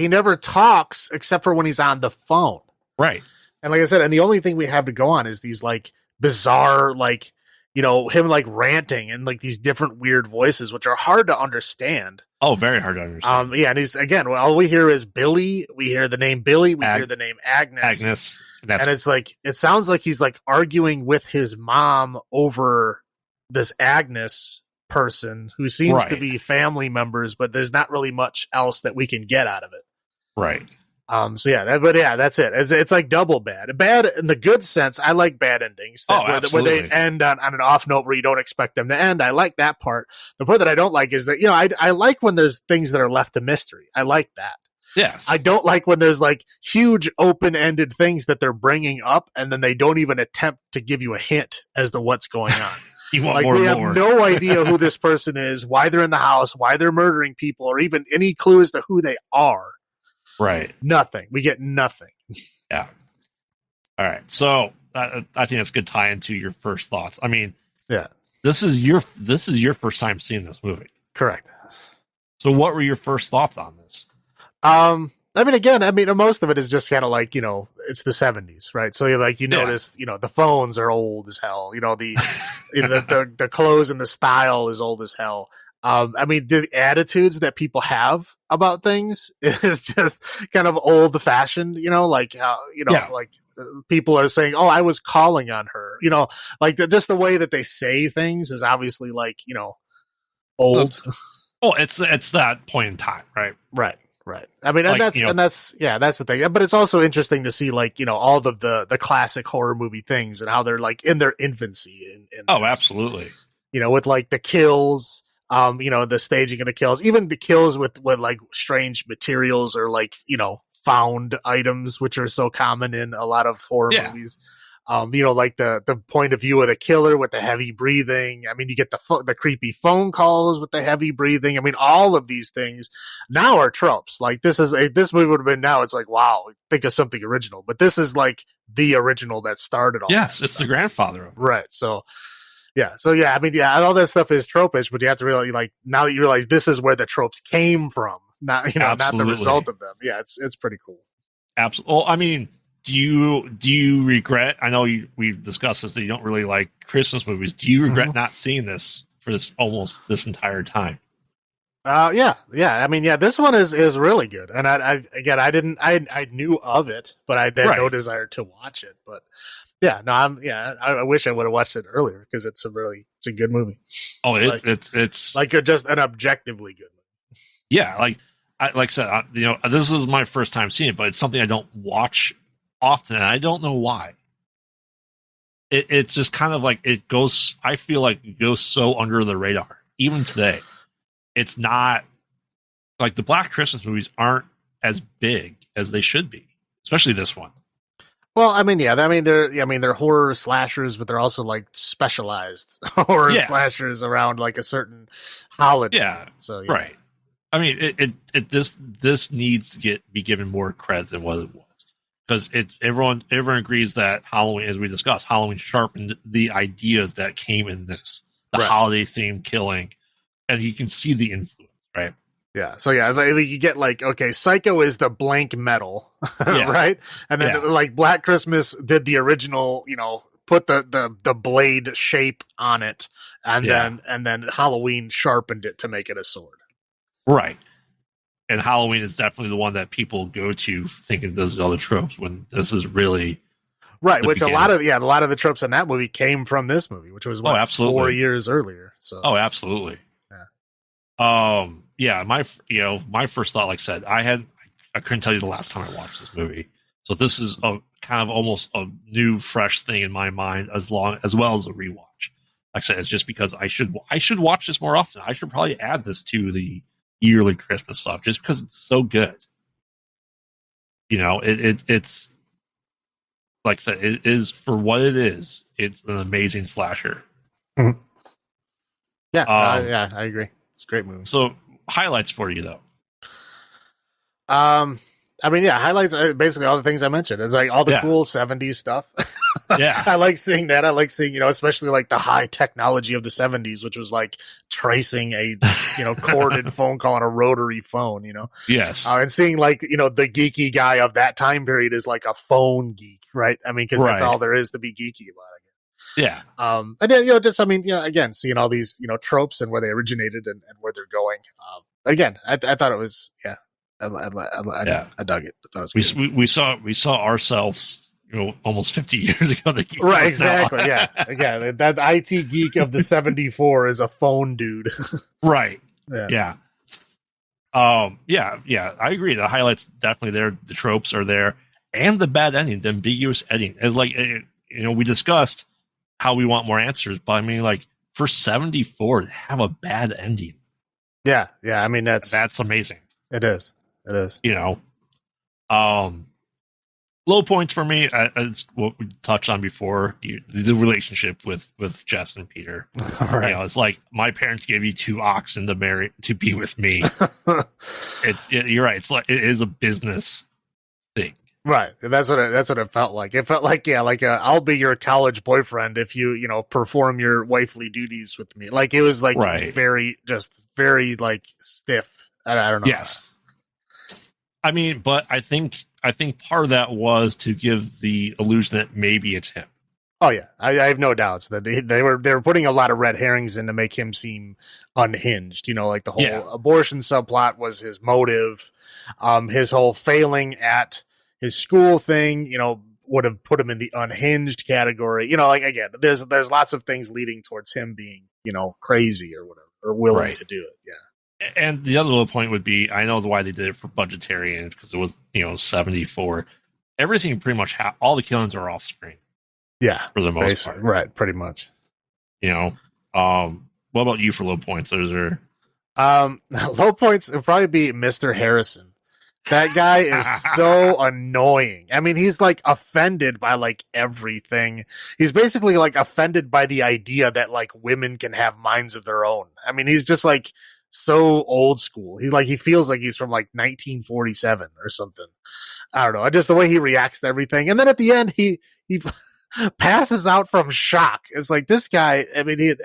never talks except for when he's on the phone. Right. And like I said, and the only thing we have to go on is these like bizarre, like, him like ranting and like these different weird voices, which are hard to understand. Oh, very hard to understand. And he's, again, all we hear is Billy. We hear the name Billy. We hear the name Agnes. And it's like, it sounds like he's like arguing with his mom over this Agnes person who seems to be family members, but there's not really much else that we can get out of it. Right. So that's it. It's like double bad. Bad in the good sense. I like bad endings. Where they end on an off note where you don't expect them to end. I like that part. The part that I don't like is that, I like when there's things that are left to mystery. I like that. Yes. I don't like when there's like huge open-ended things that they're bringing up and then they don't even attempt to give you a hint as to what's going on. You want like more we and have more. no idea who this person is, why they're in the house, why they're murdering people, or even any clue as to who they are. Right. Nothing. We get nothing. Yeah. All right. So I think that's a good tie into your first thoughts. I mean, yeah, this is your first time seeing this movie. Correct. So what were your first thoughts on this? Most of it is just kind of like, it's the 70s, right? So you notice, the phones are old as hell. The clothes and the style is old as hell. The attitudes that people have about things is just kind of old fashioned, like people are saying, oh, I was calling on her, just the way that they say things is obviously like, old. Oh, it's that point in time, right? Right. I mean, that's the thing. But it's also interesting to see, like, all of the classic horror movie things and how they're like in their infancy. Absolutely. With like the kills, the staging of the kills, even the kills with like strange materials or like, found items, which are so common in a lot of horror movies. Like the point of view of the killer with the heavy breathing. I mean, you get the creepy phone calls with the heavy breathing. I mean, all of these things now are tropes. Like this movie would have been now. It's like, wow, think of something original. But this is like the original that started all. Yes, it's the grandfather of it. Right. So all that stuff is tropish, but you have to realize, like, now that you realize this is where the tropes came from, not not the result of them. Yeah, it's pretty cool. Absolutely. Well, I mean, do you regret? I know we've discussed this that you don't really like Christmas movies. Do you regret not seeing this for almost this entire time? Yeah. I mean, this one is really good, and I knew of it, but I had no desire to watch it. But I wish I would have watched it earlier because it's a good movie. Oh, it's like just an objectively good movie. Yeah, like I said, this was my first time seeing it, but it's something I don't watch often, and I don't know why. It's just kind of like it goes. I feel like it goes so under the radar, even today. It's not like the Black Christmas movies aren't as big as they should be, especially this one. Well, I mean, yeah, they're horror slashers, but they're also like specialized horror slashers around like a certain holiday. Yeah, so right. I mean, this needs to be given more credit than what it was, because everyone agrees that Halloween, as we discussed, Halloween sharpened the ideas that came in this, the holiday theme killing, and you can see the influence, right? Yeah. So you get like, okay, Psycho is the blank metal, right? And then like Black Christmas did the original, put the blade shape on it, and then Halloween sharpened it to make it a sword. Right. And Halloween is definitely the one that people go to thinking those other tropes, when this is really right. Which beginning. a lot of the tropes in that movie came from this movie, which was 4 years earlier. So absolutely. Yeah. My first thought, like I said, I couldn't tell you the last time I watched this movie. So this is a kind of almost a new, fresh thing in my mind, as well as a rewatch. Like I said, it's just because I should watch this more often. I should probably add this to the yearly Christmas stuff, just because it's so good. It's like I said, it is, for what it is, it's an amazing slasher. Mm-hmm. Yeah, I agree. It's a great movie. So, highlights for you, though. Highlights are basically all the things I mentioned. It's like all the cool 70s stuff. Yeah. I like seeing that. I like seeing, especially like the high technology of the 70s, which was like tracing a, corded phone call on a rotary phone, Yes. And seeing like, the geeky guy of that time period is like a phone geek, right? I mean, because that's all there is to be geeky about. Yeah. And then, again, seeing all these, tropes and where they originated and where they're going. Again, I thought it was, I dug it. I thought it was we saw ourselves, almost 50 years ago. Right. Exactly. Yeah. Again, that IT geek of the 74 is a phone dude. Right. Yeah. I agree. The highlights definitely there. The tropes are there, and the bad ending, the ambiguous ending. It's like, we discussed how we want more answers, but I mean, like, for 74 to have a bad ending. Yeah. I mean, that's amazing. It is. Low points for me, it's what we touched on before, the relationship with Jess and Peter. Right. It's like, my parents gave you 2 oxen to be with me. You're right. It's like, it is a business thing. Right. That's what it felt like. It felt like, I'll be your college boyfriend if you, perform your wifely duties with me. Like, it was like very like stiff. I don't know. Yes. I mean, but I think part of that was to give the illusion that maybe it's him. Oh yeah, I have no doubts that they were putting a lot of red herrings in to make him seem unhinged. Like the whole abortion subplot was his motive. His whole failing at his school thing, would have put him in the unhinged category. Like, again, there's lots of things leading towards him being, crazy or whatever, or willing to do it. Yeah. And the other little point would be, I know why they did it for budgetary, and because it was, 74. Everything pretty much, all the killings are off screen. Yeah. For the most part. Right. Pretty much. What about you for low points? Low points would probably be Mr. Harrison. That guy is so annoying. I mean, he's like offended by like everything. He's basically like offended by the idea that like women can have minds of their own. I mean, he's just like so old school. He feels like he's from like 1947 or something. I don't know. Just the way he reacts to everything. And then at the end, he passes out from shock. It's like, this guy, I mean, he's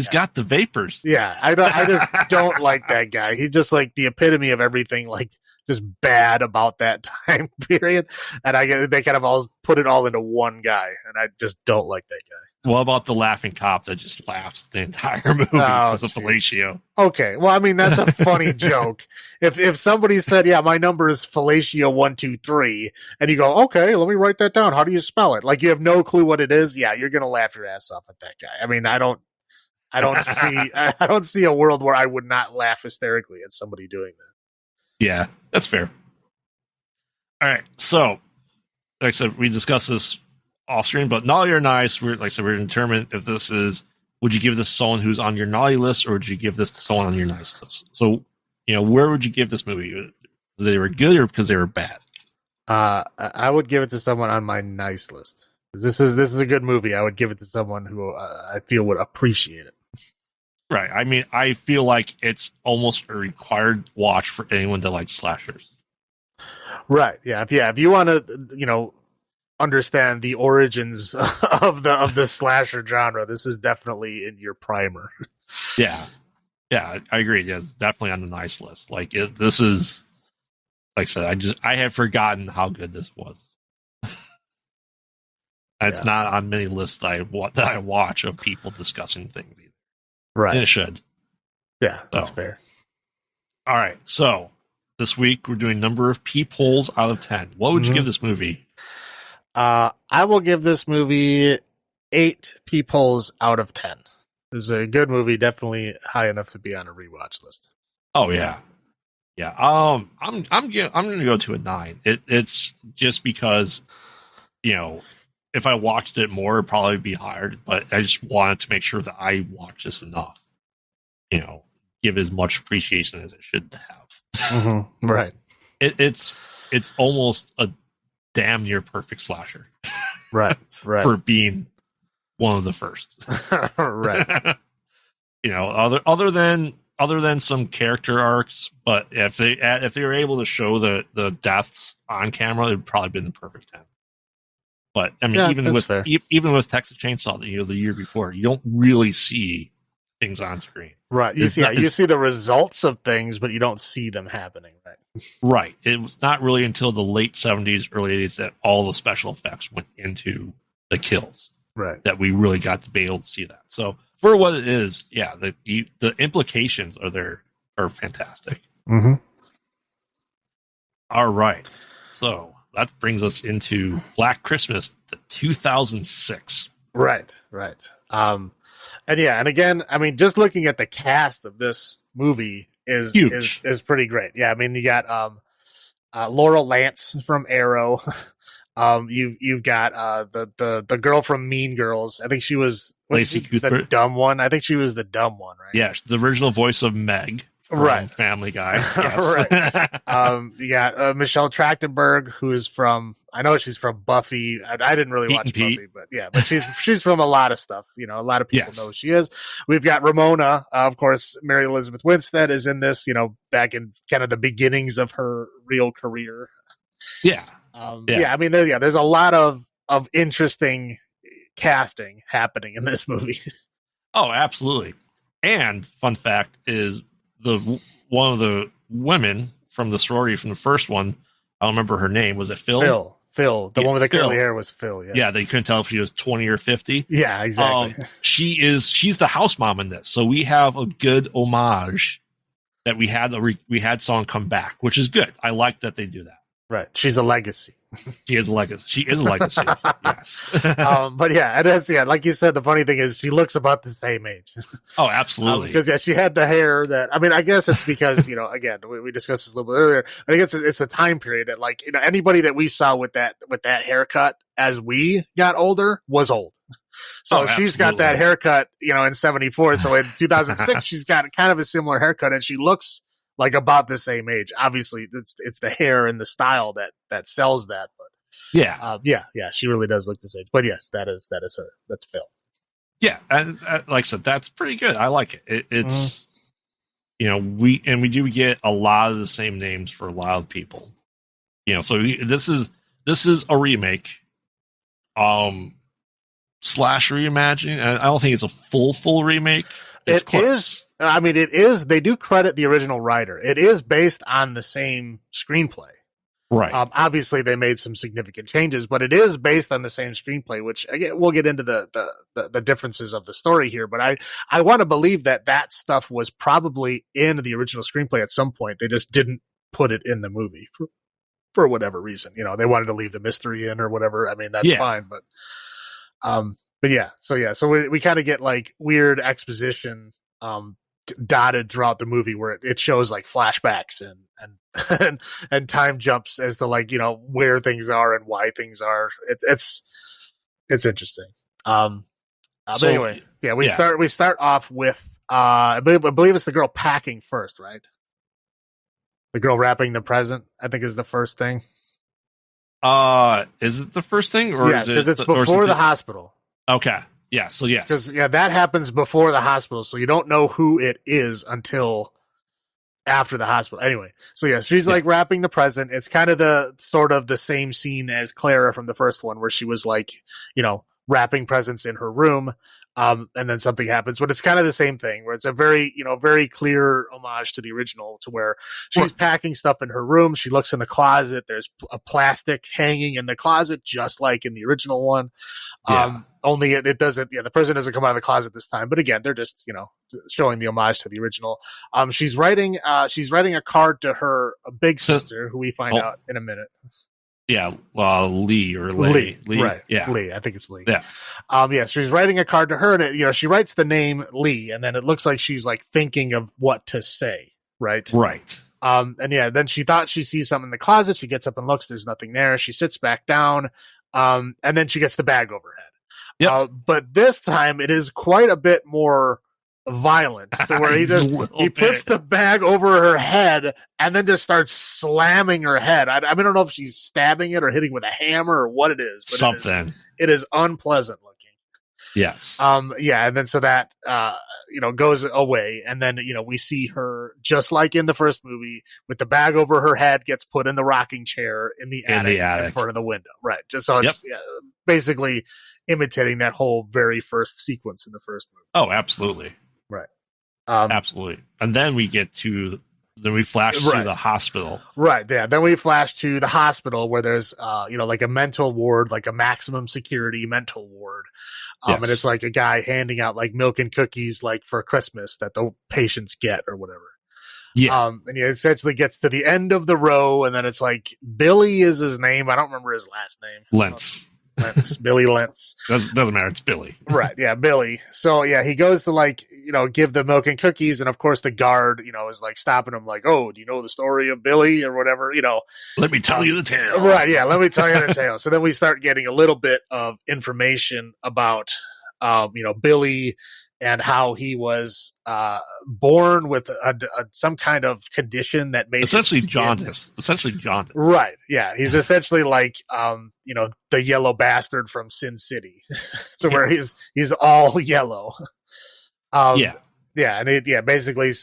got the vapors. Yeah. I just don't like that guy. He's just like the epitome of everything, like just bad about that time period. And they kind of all put it all into one guy. And I just don't like that guy. What about the laughing cop that just laughs the entire movie because of fellatio? Okay, well, I mean, that's a funny joke. If somebody said, "Yeah, my number is fellatio 123," and you go, "Okay, let me write that down. How do you spell it?" Like, you have no clue what it is. Yeah, you're gonna laugh your ass off at that guy. I mean, I don't see a world where I would not laugh hysterically at somebody doing that. Yeah, that's fair. All right, so like I said, we discussed this off screen, but Naughty or Nice, we're determined if this is, would you give this to someone who's on your naughty list, or would you give this to someone on your nice list? So, where would you give this movie? Because they were good or because they were bad? I would give it to someone on my nice list. This is a good movie. I would give it to someone who I feel would appreciate it. Right. I mean, I feel like it's almost a required watch for anyone that likes slashers. Right. Yeah. If you want to, understand the origins of the slasher genre, this is definitely in your primer. Yeah. Yeah, I agree. Yeah, it's definitely on the nice list. Like this is, like I said, I had forgotten how good this was. It's not on many lists that I watch of people discussing things either. Right. And it should. Yeah, that's fair. All right. So this week we're doing number of peepholes out of 10. What would you give this movie? I will give this movie 8 peepholes out of 10. It's a good movie, definitely high enough to be on a rewatch list. Oh yeah. Yeah. I'm going to go to a 9. It's just because, if I watched it more, it'd probably be higher, but I just wanted to make sure that I watched this enough. Give as much appreciation as it should have. Right. It's almost a damn near perfect slasher. Right. For being one of the first. Right. Other than some character arcs, but if they were able to show the deaths on camera, it would probably been the perfect 10. But I mean, even with Texas Chainsaw, the year before, you don't really see things on screen. Right. You see the results of things, but you don't see them happening. Right. Right. It was not really until the late 70s, early 80s that all the special effects went into the kills. Right. That we really got to be able to see that. So for what it is, yeah, the implications are fantastic. All right. So that brings us into Black Christmas, the 2006. Right. And again, I mean, just looking at the cast of this movie is pretty great. Yeah, I mean, you got Laurel Lance from Arrow. You've got the girl from Mean Girls. I think she was Lacey Cuthbert, the dumb one. I think she was the dumb one, right? Yeah, the original voice of Meg. Right. Family Guy. Yes. Right. You got Michelle Trachtenberg, who is from, I know she's from Buffy. I didn't really watch Buffy, but she's from a lot of stuff. A lot of people know who she is. We've got Ramona, of course. Mary Elizabeth Winstead is in this, back in kind of the beginnings of her real career. Yeah. I mean, there's a lot of interesting casting happening in this movie. Oh, absolutely. And fun fact is, one of the women from the story from the first one, I don't remember her name. Was it Phil? Phil. The one with the curly hair was Phil. Yeah. Yeah, they couldn't tell if she was 20 or 50. Yeah, exactly. She's the house mom in this. So we have a good homage that we had song come back, which is good. I like that they do that. Right. She's a legacy. She is a legacy. Yes. But yeah, and that's, like you said, the funny thing is she looks about the same age. Oh, absolutely. Because she had the hair that, I mean, I guess it's because, again, we discussed this a little bit earlier. I think it's a time period that anybody that we saw with that haircut as we got older was old. So she's got that haircut, in 74. So in 2006, she's got kind of a similar haircut and she looks like about the same age. Obviously, it's the hair and the style that sells that. But she really does look this age. But yes, that is her. That's Phil. Yeah, and like I said, that's pretty good. I like it. It's we do get a lot of the same names for a lot of people. So this is a remake, slash reimagining. I don't think it's a full remake. It is. I mean, it is. They do credit the original writer. It is based on the same screenplay. Right. Obviously, they made some significant changes, but it is based on the same screenplay, which again, we'll get into the differences of the story here. But I want to believe that stuff was probably in the original screenplay at some point. They just didn't put it in the movie for whatever reason. They wanted to leave the mystery in or whatever. I mean, that's fine. But yeah. So we kind of get like weird exposition dotted throughout the movie where it shows like flashbacks and time jumps as to like where things are and why things are. It's interesting. But anyway, we start off with I believe it's the girl packing first, right? The girl wrapping the present, I think, is the first thing. Is it the first thing, or yeah, because it's before the hospital. Okay, yeah, so yes, because that happens before the hospital, so you don't know who it is until after the hospital. Anyway, so yes, she's like wrapping the present. It's kind of the same scene as Clara from the first one, where she was like, wrapping presents in her room. And then something happens, but it's kind of the same thing where it's a very clear homage to the original, to where she's packing stuff in her room. She looks in the closet. There's a plastic hanging in the closet, just like in the original one. Only it doesn't, the person doesn't come out of the closet this time, but again, they're just, showing the homage to the original. She's writing a card to her big sister, who we find out in a minute. Yeah, Lee or Lee. Right? Yeah, Lee. I think it's Lee. Yeah. She's writing a card to her, and she writes the name Lee, and then it looks like she's like thinking of what to say. Right. Right. And then she thought she sees something in the closet. She gets up and looks. There's nothing there. She sits back down. And then she gets the bag over her head. Yep. But this time it is quite a bit more violent, to where he puts the bag over her head and then just starts slamming her head. I don't know if she's stabbing it or hitting with a hammer or what it is, but something. It is unpleasant looking. Yes. And then so that goes away, and then we see her just like in the first movie, with the bag over her head, gets put in the rocking chair in the attic in front of the window. Right. Just so it's basically imitating that whole very first sequence in the first movie. Oh, absolutely. Right. Absolutely. And then we flash to the hospital. Right. Yeah. Then we flash to the hospital, where there's, like a mental ward, like a maximum security mental ward. And it's like a guy handing out like milk and cookies, like for Christmas, that the patients get or whatever. Yeah. And he essentially gets to the end of the row, and then it's like Billy is his name. I don't remember his last name. Lentz. Billy Lentz. Doesn't matter. It's Billy. Right. Yeah. Billy. So yeah, he goes to give the milk and cookies. And of course the guard, is like stopping him, like, "Oh, do you know the story of Billy or whatever?" Let me tell you the tale. Right. Yeah. Let me tell you the tale. So then we start getting a little bit of information about, Billy, and how he was born with some kind of condition that made essentially jaundice. Right. Yeah. He's essentially like the yellow bastard from Sin City, so where he's all yellow. Yeah. And basically,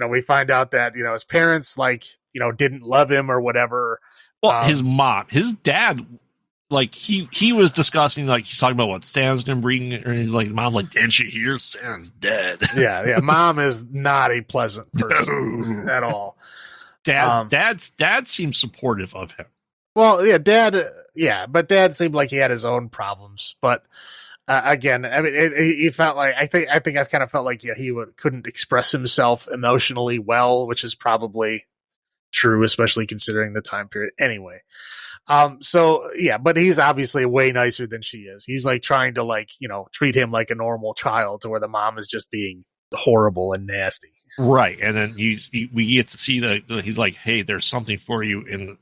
we find out that his parents didn't love him or whatever. Well, his dad. Like he was discussing, like he's talking about what Stan's gonna bring, and he's like, "Mom, like, didn't you hear Stan's dead?" Yeah. Mom is not a pleasant person at all. Dad seems supportive of him. Well, but Dad seemed like he had his own problems. But again, I mean, he felt like I think I kind of felt like he couldn't express himself emotionally well, which is probably true, especially considering the time period. Anyway. But he's obviously way nicer than she is. He's like trying to treat him like a normal child, to where the mom is just being horrible and nasty. Right. And then we get to see he's like, "Hey, there's something for you in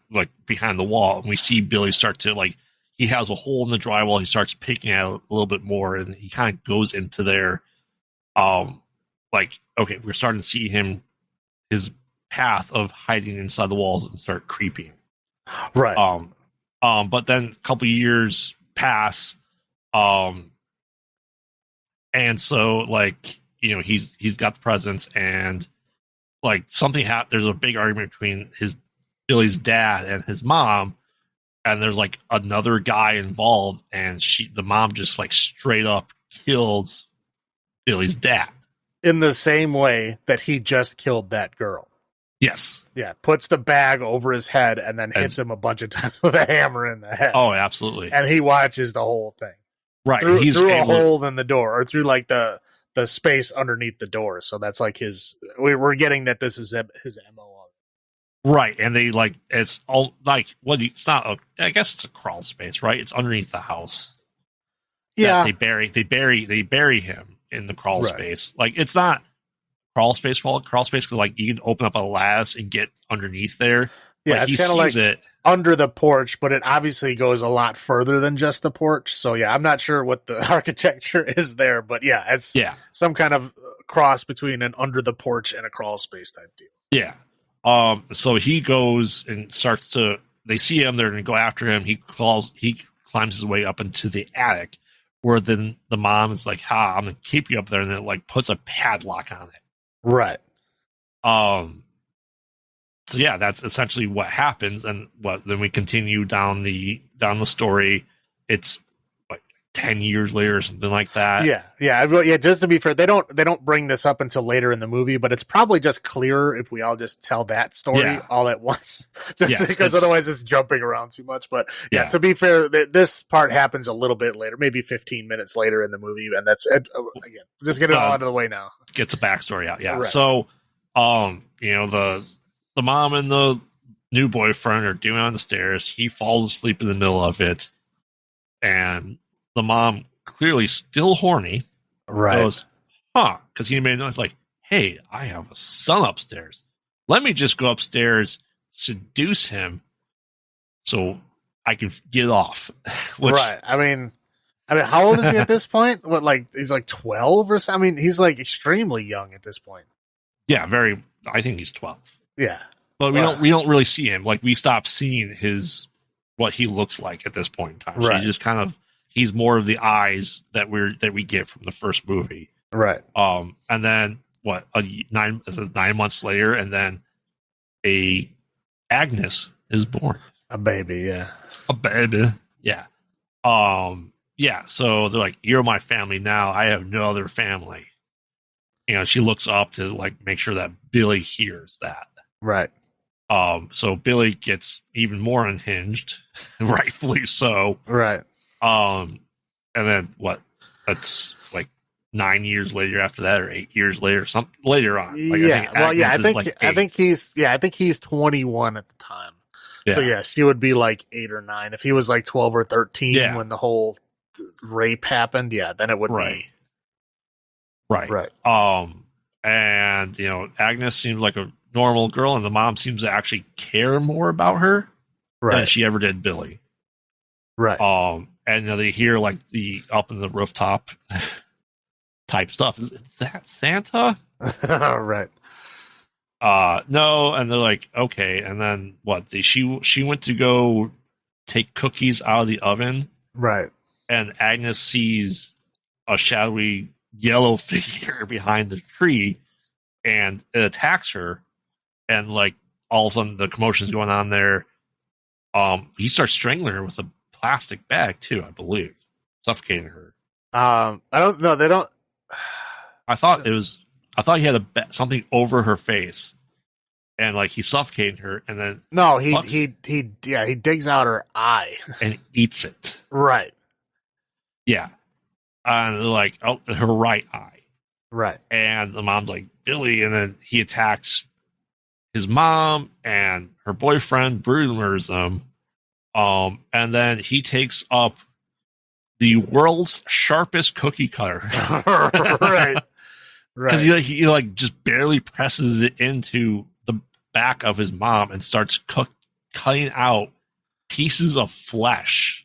behind the wall." And we see Billy start to he has a hole in the drywall. He starts picking at it a little bit more, and he kind of goes into there. Okay, we're starting to see his path of hiding inside the walls and start creeping. Right. But then a couple of years pass, and so he's got the presents, and something happened. There's a big argument between Billy's dad and his mom, and there's another guy involved, and the mom just straight up kills Billy's dad in the same way that he just killed that girl. Yes. Yeah. Puts the bag over his head and then hits him a bunch of times with a hammer in the head. Oh, absolutely. And he watches the wwhole thing. Right. Through a hole in the door, or through the space underneath the door. So that's we're getting that this is his MO. Right. And they it's all it's not I guess it's a crawl space, right? It's underneath the house. Yeah. They bury him in the crawl space. It's not crawl space because you can open up a lattice and get underneath there. Yeah, it's kind of under the porch, but it obviously goes a lot further than just the porch. So yeah, I'm not sure what the architecture is there, but yeah, it's some kind of cross between an under the porch and a crawl space type deal. Yeah. So he goes and starts to. They see him. They're going to go after him. He climbs his way up into the attic, where then the mom is like, I'm going to keep you up there, and then like puts a padlock on it. Right. So yeah, that's essentially what happens, and then we continue down the story. It's like 10 years later or something like that. Yeah. Just to be fair, they don't bring this up until later in the movie, but it's probably just clearer if we all just tell that story all at once, because otherwise it's jumping around too much. But to be fair, this part happens a little bit later, maybe 15 minutes later in the movie, and that's again, just get it all out of the way now. Gets a backstory out, Right. So, the mom and the new boyfriend are doing on the stairs. He falls asleep in the middle of it, and the mom, clearly still horny, goes, because he made a noise like, hey, I have a son upstairs. Let me just go upstairs, seduce him, so I can get off. Right. I mean, how old is he at this point? What, like, he's like 12 or something? I mean, he's like extremely young at this point. Yeah, I think he's 12. Yeah. But we don't really see him. Like, we stop seeing what he looks like at this point in time. So he's just he's more of the eyes that we get from the first movie. Right. And then it says 9 months later, and then Agnes is born. A baby, yeah. A baby. Yeah. So they're like, you're my family now. I have no other family. She looks up to like make sure that Billy hears that. Right. So Billy gets even more unhinged, rightfully so. Right. And then that's like 9 years later after that, or 8 years later, something later on. Like, I think he's 21 at the time. Yeah. So yeah, she would be like 8 or 9. If he was like 12 or 13 when the whole rape happened, then it would be. Right. And Agnes seems like a normal girl, and the mom seems to actually care more about her than she ever did Billy. Right. And they hear like the up in the rooftop type stuff. Is that Santa? Right. No, and they're like, okay. And then she went to go take cookies out of the oven. Right. And Agnes sees a shadowy yellow figure behind the tree, and it attacks her. And like all of a sudden the commotion's going on there. He starts strangling her with a plastic bag too, I believe, suffocating her. I don't know. They don't. I thought he had something over her face, and like he suffocated her, and then he digs out her eye and eats it. Right. Yeah. And they're like, oh, her right eye. Right. And the mom's like, Billy, and then he attacks his mom and her boyfriend, brutally murders them. And then he takes up the world's sharpest cookie cutter. Right. Because he like just barely presses it into the back of his mom and starts cutting out pieces of flesh.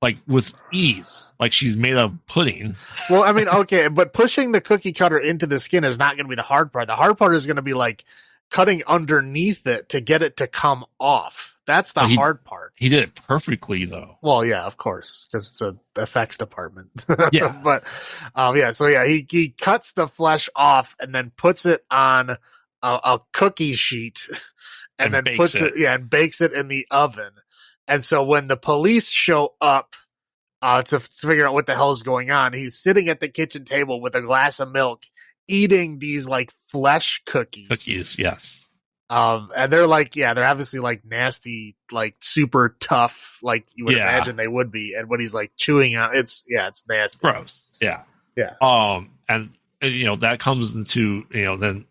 Like with ease, like she's made of pudding. Well, I mean, okay, but pushing the cookie cutter into the skin is not going to be the hard part. The hard part is going to be like cutting underneath it to get it to come off. That's the hard part. He did it perfectly, though. Well, yeah, of course, because it's an effects department. Yeah, but he cuts the flesh off and then puts it on a cookie sheet, and then puts it and bakes it in the oven. And so when the police show up to figure out what the hell is going on, he's sitting at the kitchen table with a glass of milk, eating these like flesh cookies. Cookies, yes. And they're like, they're obviously like nasty, like super tough, like you would imagine they would be. And what he's like chewing on, it's nasty, gross. Yeah. And that comes into then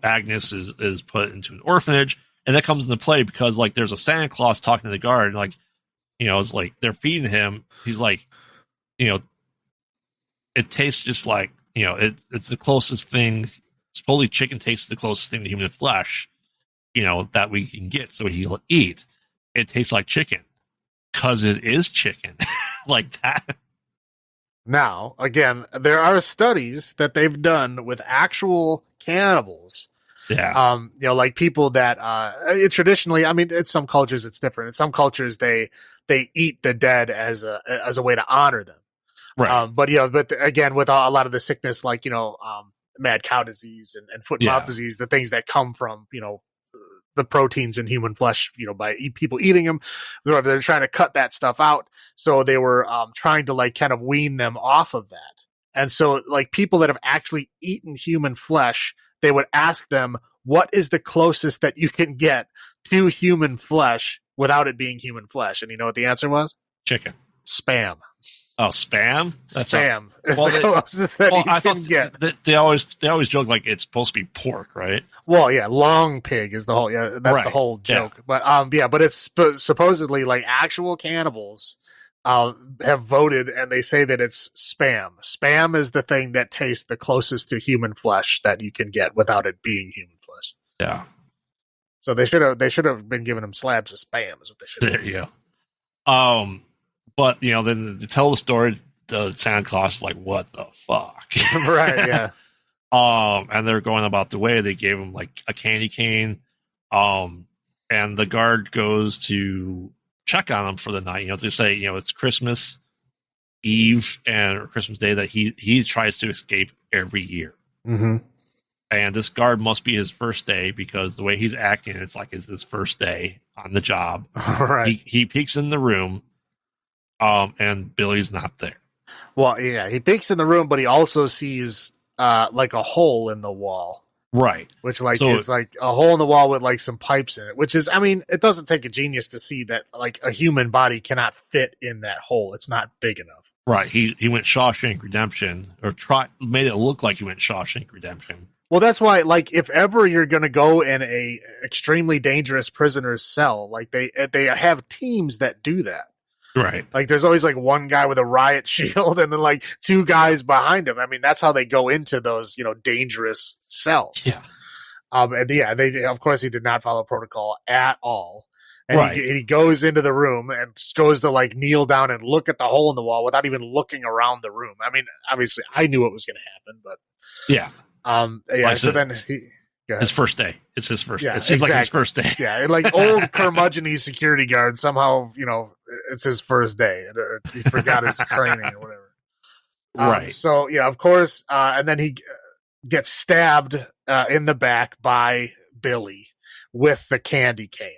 Agnes is put into an orphanage. And that comes into play because, like, there's a Santa Claus talking to the guard, and, like, it's like they're feeding him. He's like, it tastes just like, it's the closest thing. Supposedly chicken tastes the closest thing to human flesh, that we can get. So he'll eat. It tastes like chicken because it is chicken. Like that. Now, again, there are studies that they've done with actual cannibals Yeah. Like people that traditionally, I mean, in some cultures it's different. In some cultures they eat the dead as a way to honor them. Right. But again, with a lot of the sickness, like mad cow disease and foot and mouth disease, the things that come from the proteins in human flesh, by people eating them, they're trying to cut that stuff out. So they were trying to like kind of wean them off of that. And so like people that have actually eaten human flesh, they would ask them, what is the closest that you can get to human flesh without it being human flesh? And you know what the answer was? Chicken. Spam. Oh, spam? Spam is the closest that you can get. They always joke like it's supposed to be pork, right? Well, yeah, long pig is the whole the whole joke. Yeah. But it's supposedly like actual cannibals have voted and they say that it's spam. Spam is the thing that tastes the closest to human flesh that you can get without it being human flesh. Yeah. So they should have been giving them slabs of spam is what they should have. There you go. But then to tell the story, the Santa Claus is like, "What the fuck?" Right? Yeah. And they're going about the way. They gave him like a candy cane. And the guard goes to check on him for the night. They say, it's Christmas Eve or Christmas Day that he tries to escape every year. Mm-hmm. And this guard must be his first day because the way he's acting, it's like it's his first day on the job. Right. He peeks in the room. And Billy's not there. Well, yeah, he peeks in the room, but he also sees like a hole in the wall. Right. Which is like a hole in the wall with like some pipes in it, which is, I mean, it doesn't take a genius to see that like a human body cannot fit in that hole. It's not big enough. Right. He went Shawshank Redemption or made it look like he went Shawshank Redemption. Well, that's why, like, if ever you're going to go in a extremely dangerous prisoner's cell, like they have teams that do that. Right. Like there's always like one guy with a riot shield and then like two guys behind him. I mean, that's how they go into those, dangerous cells. Yeah. They, of course he did not follow protocol at all. And right. he goes into the room and goes to like kneel down and look at the hole in the wall without even looking around the room. I mean, obviously I knew what was going to happen, but yeah. Right, so then his first day. It's his first. Yeah, it seems like his first day. Yeah, like old curmudgeon security guard. Somehow, it's his first day, or he forgot his training or whatever. Right. So of course, and then he gets stabbed in the back by Billy with the candy cane.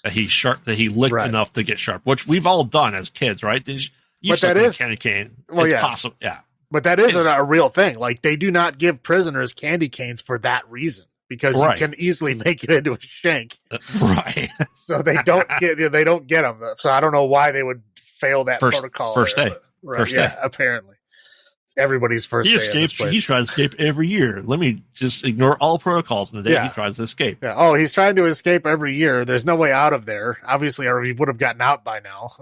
That he licked enough to get sharp, which we've all done as kids, right? But that is candy cane. Well, it's yeah, possible. Yeah. But that is a real thing. Like they do not give prisoners candy canes for that reason. Because you can easily make it into a shank, right? So they don't get them. So I don't know why they would fail that protocol. First day, first day. Apparently, it's everybody's first day. He tries to escape every year. Let me just ignore all protocols in the day he tries to escape. Yeah. Oh, he's trying to escape every year. There's no way out of there. Obviously, or he would have gotten out by now.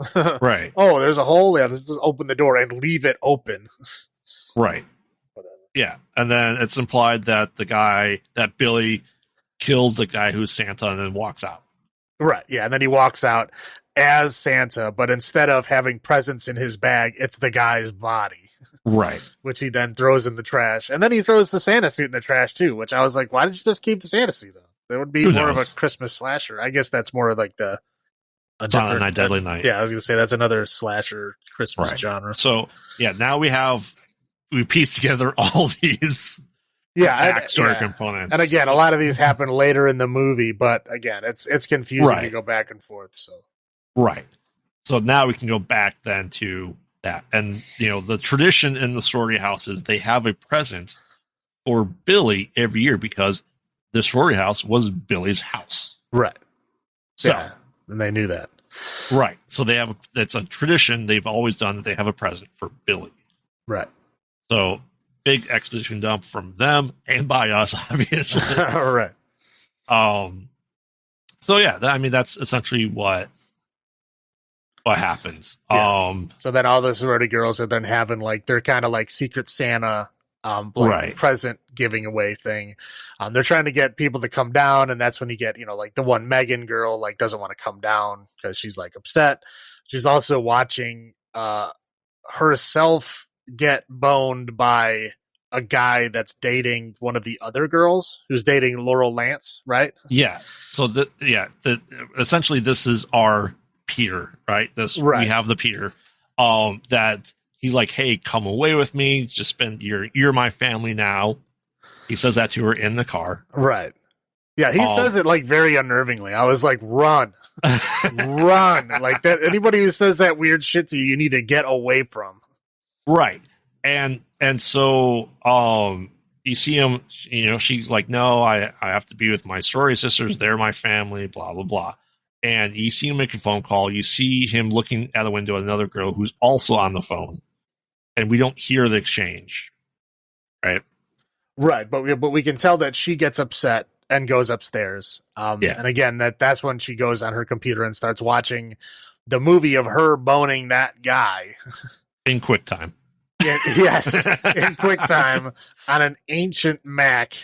Right. Oh, there's a hole. Yeah, let's just open the door and leave it open. Right. Yeah, and then it's implied that that Billy kills the guy who's Santa and then walks out. Right, yeah, and then he walks out as Santa, but instead of having presents in his bag, it's the guy's body. Right. Which he then throws in the trash. And then he throws the Santa suit in the trash, too, which I was like, why did you just keep the Santa suit on? That would be more of a Christmas slasher. I guess that's more like Silent Night, Deadly Night. Yeah, I was going to say that's another slasher Christmas genre. So, now we piece together all these backstory components. And again, a lot of these happen later in the movie, but again, it's confusing to go back and forth. So right. So now we can go back then to that. And the tradition in the sorority house is they have a present for Billy every year because the sorority house was Billy's house. Right. So and they knew that. Right. So that's a tradition they've always done that they have a present for Billy. Right. So big exposition dump from them and by us, obviously. All right. So that's essentially what happens. Yeah. So then all the sorority girls are then having like they're kind of like Secret Santa, present giving away thing. They're trying to get people to come down, and that's when you get like the one Megan girl like doesn't want to come down because she's like upset. She's also watching herself get boned by a guy that's dating one of the other girls who's dating Laurel Lance, right? Yeah. So essentially this is our Peter, right? Right. We have the Peter that he's like, hey, come away with me. Just spend you're my family now. He says that to her in the car. Right. Yeah, he says it like very unnervingly. I was like, run. Run. Like that anybody who says that weird shit to you, you need to get away from. Right. And so you see him, she's like, no, I have to be with my sorority sisters. They're my family, blah, blah, blah. And you see him make a phone call. You see him looking out the window at another girl who's also on the phone. And we don't hear the exchange. Right. Right. But we can tell that she gets upset and goes upstairs. And again, that's when she goes on her computer and starts watching the movie of her boning that guy. In QuickTime. Yes, in QuickTime on an ancient Mac.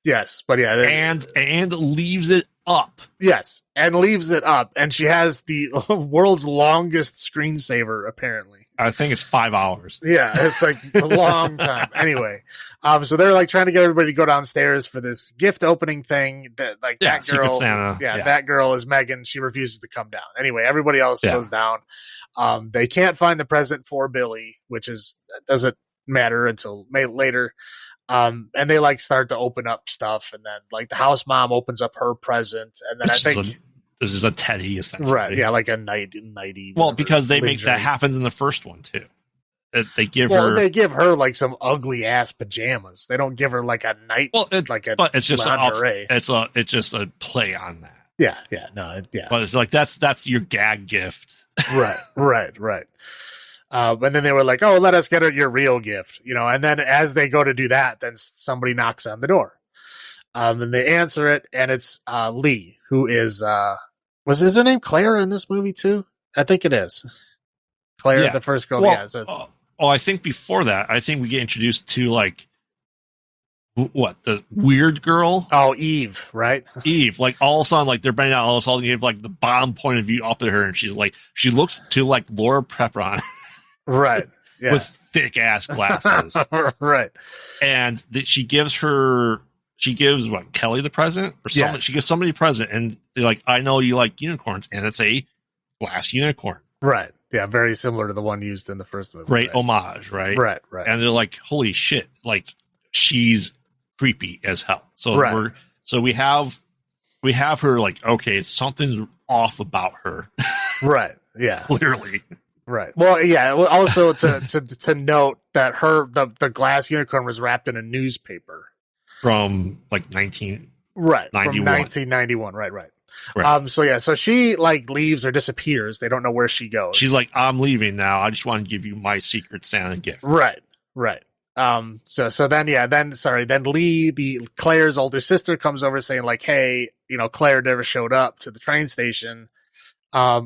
Yes, but yeah, and leaves it up. Yes, and leaves it up, and she has the world's longest screensaver. Apparently, I think it's 5 hours. Yeah, it's like a long time. Anyway, so they're like trying to get everybody to go downstairs for this gift opening thing. That girl, that girl is Megan. She refuses to come down. Anyway, everybody else goes down. They can't find the present for Billy, which doesn't matter until later. And they like start to open up stuff, and then like the house mom opens up her present, and then I think this is a teddy, essentially. Right? Yeah, like a nighty. Well, because they make that happens in the first one too. They give her like some ugly ass pajamas. They don't give her like a night. But it's just lingerie. It's just a play on that. Yeah. But it's like that's your gag gift. Right. And then they were like, "Oh, let us get her your real gift," And then as they go to do that, then somebody knocks on the door, and they answer it, and it's Lee, who is was his name Claire in this movie too? I think it is Claire, the first girl. Well, I think before that, I think we get introduced to like the weird girl. Oh, Eve, right? Eve, like all of a sudden, like they're banging out. All of a sudden, you have like the bottom point of view up at her, and she's like, she looks to like Laura Prepon. Right. Yeah. With thick ass glasses. Right. And she gives what, Kelly the present? Or something. Yes. She gives somebody a present, and they're like, I know you like unicorns, and it's a glass unicorn. Right. Yeah, very similar to the one used in the first movie. Great homage, right? Right. And they're like, holy shit, like she's creepy as hell. So we have her like, okay, something's off about her. Right. Yeah. Clearly. Right. Well, yeah. Also, to note that the glass unicorn was wrapped in a newspaper from like 1991. Right. From 1991. Right. So she like leaves or disappears. They don't know where she goes. She's like, I'm leaving now. I just want to give you my secret Santa gift. Right. So then Lee, Claire's older sister, comes over saying like, hey, Claire never showed up to the train station. I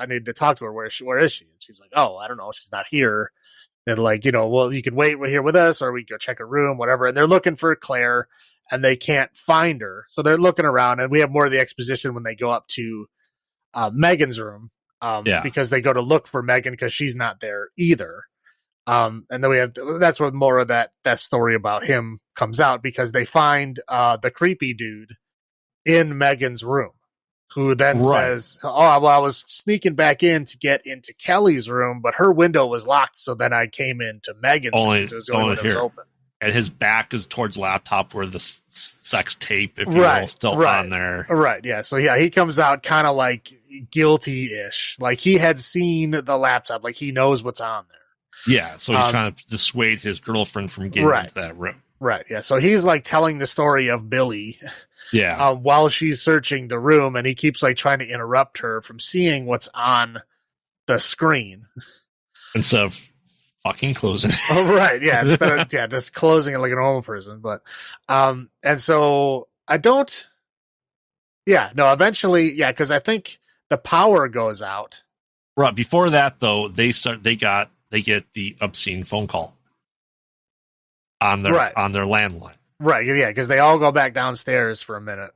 need to talk to her. Where is she? And she's like, oh, I don't know. She's not here. And like, well, you can wait here with us, or we can go check her room, whatever. And they're looking for Claire, and they can't find her. So they're looking around, and we have more of the exposition when they go up to Megan's room, because they go to look for Megan because she's not there either. And then that's where more of that story about him comes out, because they find the creepy dude in Megan's room, who then says, oh, well, I was sneaking back in to get into Kelly's room, but her window was locked, so then I came into Megan's room. So it was the only one that was open. And his back is towards laptop where the sex tape, if you will, still on there. Right, yeah. So, yeah, he comes out kind of like guilty-ish. Like he had seen the laptop. Like he knows what's on there. Yeah, so he's trying to dissuade his girlfriend from getting into that room. Right, yeah. So he's like telling the story of Billy. Yeah. While she's searching the room, and he keeps like trying to interrupt her from seeing what's on the screen instead of fucking closing it. Oh, right. Yeah. Instead of just closing it like a normal person. But, and so I don't, eventually, because I think the power goes out. Right. Before that though, they get the obscene phone call on their landline. Right, yeah, because they all go back downstairs for a minute.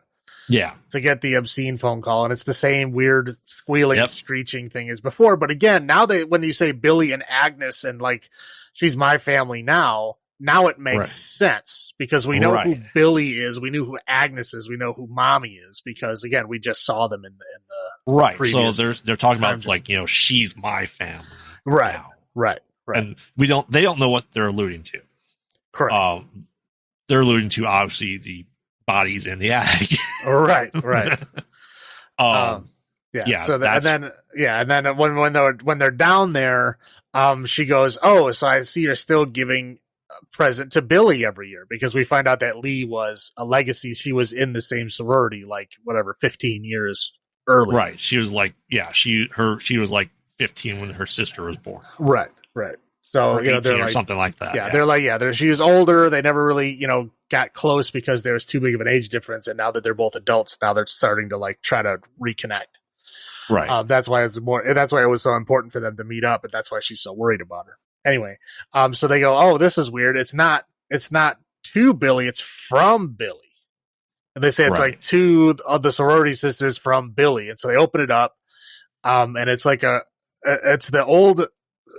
Yeah. to get the obscene phone call, and it's the same weird squealing, screeching thing as before. But again, now when you say Billy and Agnes and like she's my family now it makes sense because we know who Billy is, we knew who Agnes is, we know who Mommy is because again we just saw them in the previous So they're talking about like she's my family, now. right, and they don't know what they're alluding to. Correct. They're alluding to obviously the bodies in the attic. right. Yeah. So and then when they're down there, she goes, "Oh, so I see you're still giving a present to Billy every year," because we find out that Lee was a legacy. She was in the same sorority, like 15 years earlier. Right. She was like, she was like 15 when her sister was born. Right. So they're like something like that. Yeah, they're like, she was older. They never really got close because there was too big of an age difference, and now that they're both adults, now they're starting to like try to reconnect. Right. That's why that's why it was so important for them to meet up, and that's why she's so worried about her. Anyway, so they go, "Oh, this is weird. It's not to Billy, it's from Billy." And they say it's like two of the sorority sisters from Billy. And so they open it up. And it's like it's the old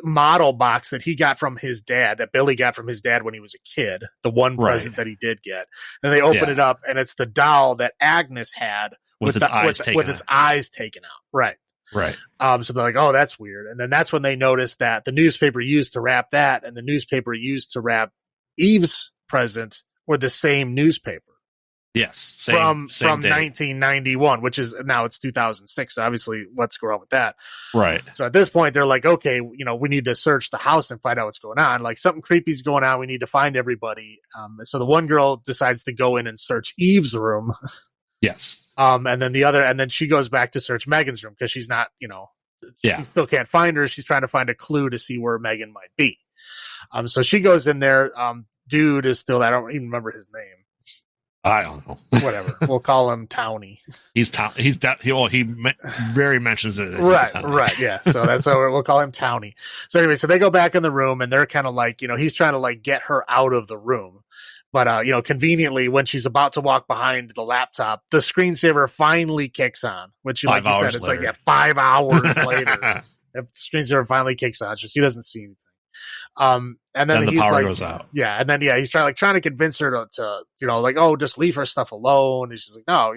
model box that he got from his dad, that Billy got from his dad when he was a kid, the one present that he did get. And they open it up and it's the doll that Agnes had with its eyes taken out. Right. So they're like, "Oh, that's weird." And then that's when they notice that the newspaper used to wrap that and the newspaper used to wrap Eve's present were the same newspaper. Yes, from same 1991, which is now it's 2006. So obviously, let's go on with that. Right. So at this point, they're like, "Okay, we need to search the house and find out what's going on. Like something creepy's going on. We need to find everybody." So the one girl decides to go in and search Eve's room. Yes. And then she goes back to search Megan's room because she's not, she still can't find her. She's trying to find a clue to see where Megan might be. So she goes in there. Dude is still, I don't even remember his name. I don't know. Whatever. We'll call him Townie. He very mentions it. Right. Yeah. So that's why we'll call him Townie. So anyway, so they go back in the room and they're kind of like, he's trying to like get her out of the room. But, conveniently when she's about to walk behind the laptop, the screensaver finally kicks on, which like you said, it's later. 5 hours later. If the screensaver finally kicks on, she doesn't see anything. And then the he's power like, goes out. Yeah. And then, he's trying to convince her to like, "Oh, just leave her stuff alone." And she's like, "No,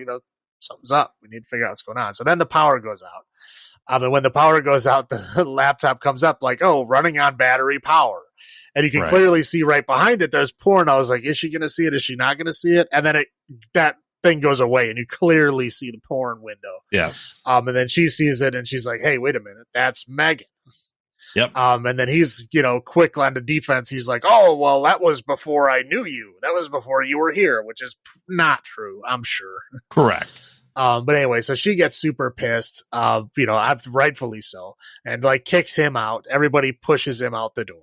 something's up. We need to figure out what's going on." So then the power goes out. And when the power goes out, the laptop comes up like, "Oh, running on battery power." And you can clearly see right behind it, there's porn. I was like, is she going to see it? Is she not going to see it? And then that thing goes away and you clearly see the porn window. Yes. And then she sees it and she's like, "Hey, wait a minute. That's Megan." Yep. And then he's, quick on the defense. He's like, "Oh, well, that was before I knew you. That was before you were here," which is not true, I'm sure. Correct. But anyway, so she gets super pissed, rightfully so, and like kicks him out. Everybody pushes him out the door.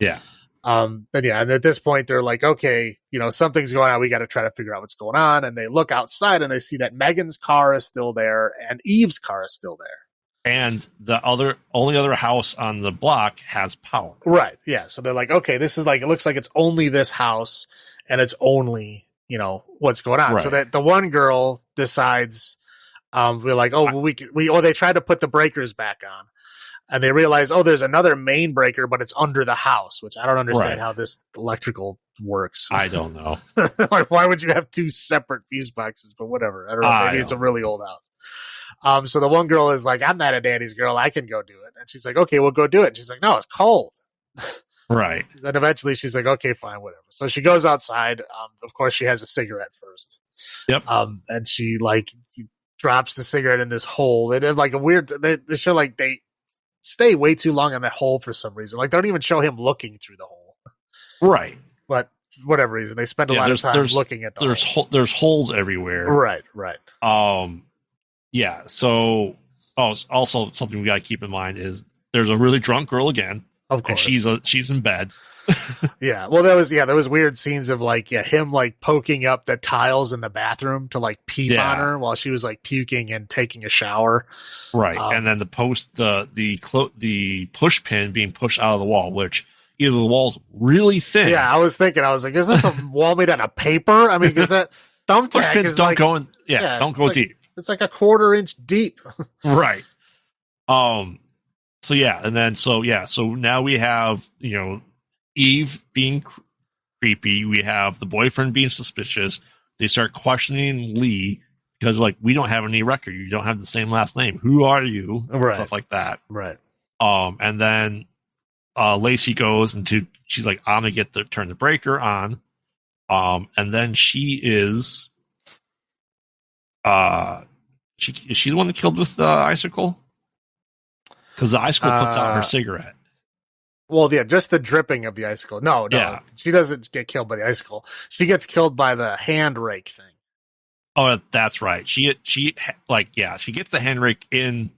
Yeah. And at this point they're like, "Okay, something's going on. We got to try to figure out what's going on." And they look outside and they see that Megan's car is still there and Eve's car is still there. And the only other house on the block has power. Right. Yeah. So they're like, "Okay, this is like, it looks like it's only this house and it's only, what's going on." Right. So that the one girl decides, we're like, "Oh, well, they tried to put the breakers back on and they realize, oh, there's another main breaker, but it's under the house," which I don't understand how this electrical works. I don't know. Like, why would you have two separate fuse boxes? But whatever. I don't know. Maybe it's a really old house. So the one girl is like, "I'm not a daddy's girl. I can go do it." And she's like, "Okay, we'll go do it." And she's like, "No, it's cold." Right. Then eventually she's like, "Okay, fine, whatever." So she goes outside. Of course, she has a cigarette first. Yep. And she like drops the cigarette in this hole. It is like a weird. They show like they stay way too long on that hole for some reason. Like they don't even show him looking through the hole. Right. But whatever reason, they spend a lot of time looking at the hole. There's holes everywhere. Right. Yeah. So, also something we got to keep in mind is there's a really drunk girl again. Of course, and she's in bed. Yeah. Well, there was weird scenes of like him like poking up the tiles in the bathroom to like peep on her while she was like puking and taking a shower. Right. And then the push pin being pushed out of the wall, which either the wall's really thin. Yeah, I was like, is this a wall made out of paper? I mean, is that thumbtack pins is don't like, go in. Yeah, don't go deep. It's like a 1/4 inch deep. Right. So yeah, and then so now we have, Eve being creepy. We have the boyfriend being suspicious. They start questioning Lee because we don't have any record. You don't have the same last name. Who are you? Right. Stuff like that. Right. And then Lacey goes into, she's like, I'm gonna turn the breaker on. And then she is is she the one that killed with the icicle? Because the icicle puts out her cigarette. Well, yeah, just the dripping of the icicle. No, Yeah. She doesn't get killed by the icicle. She gets killed by the hand rake thing. Oh, that's right. She gets the hand rake in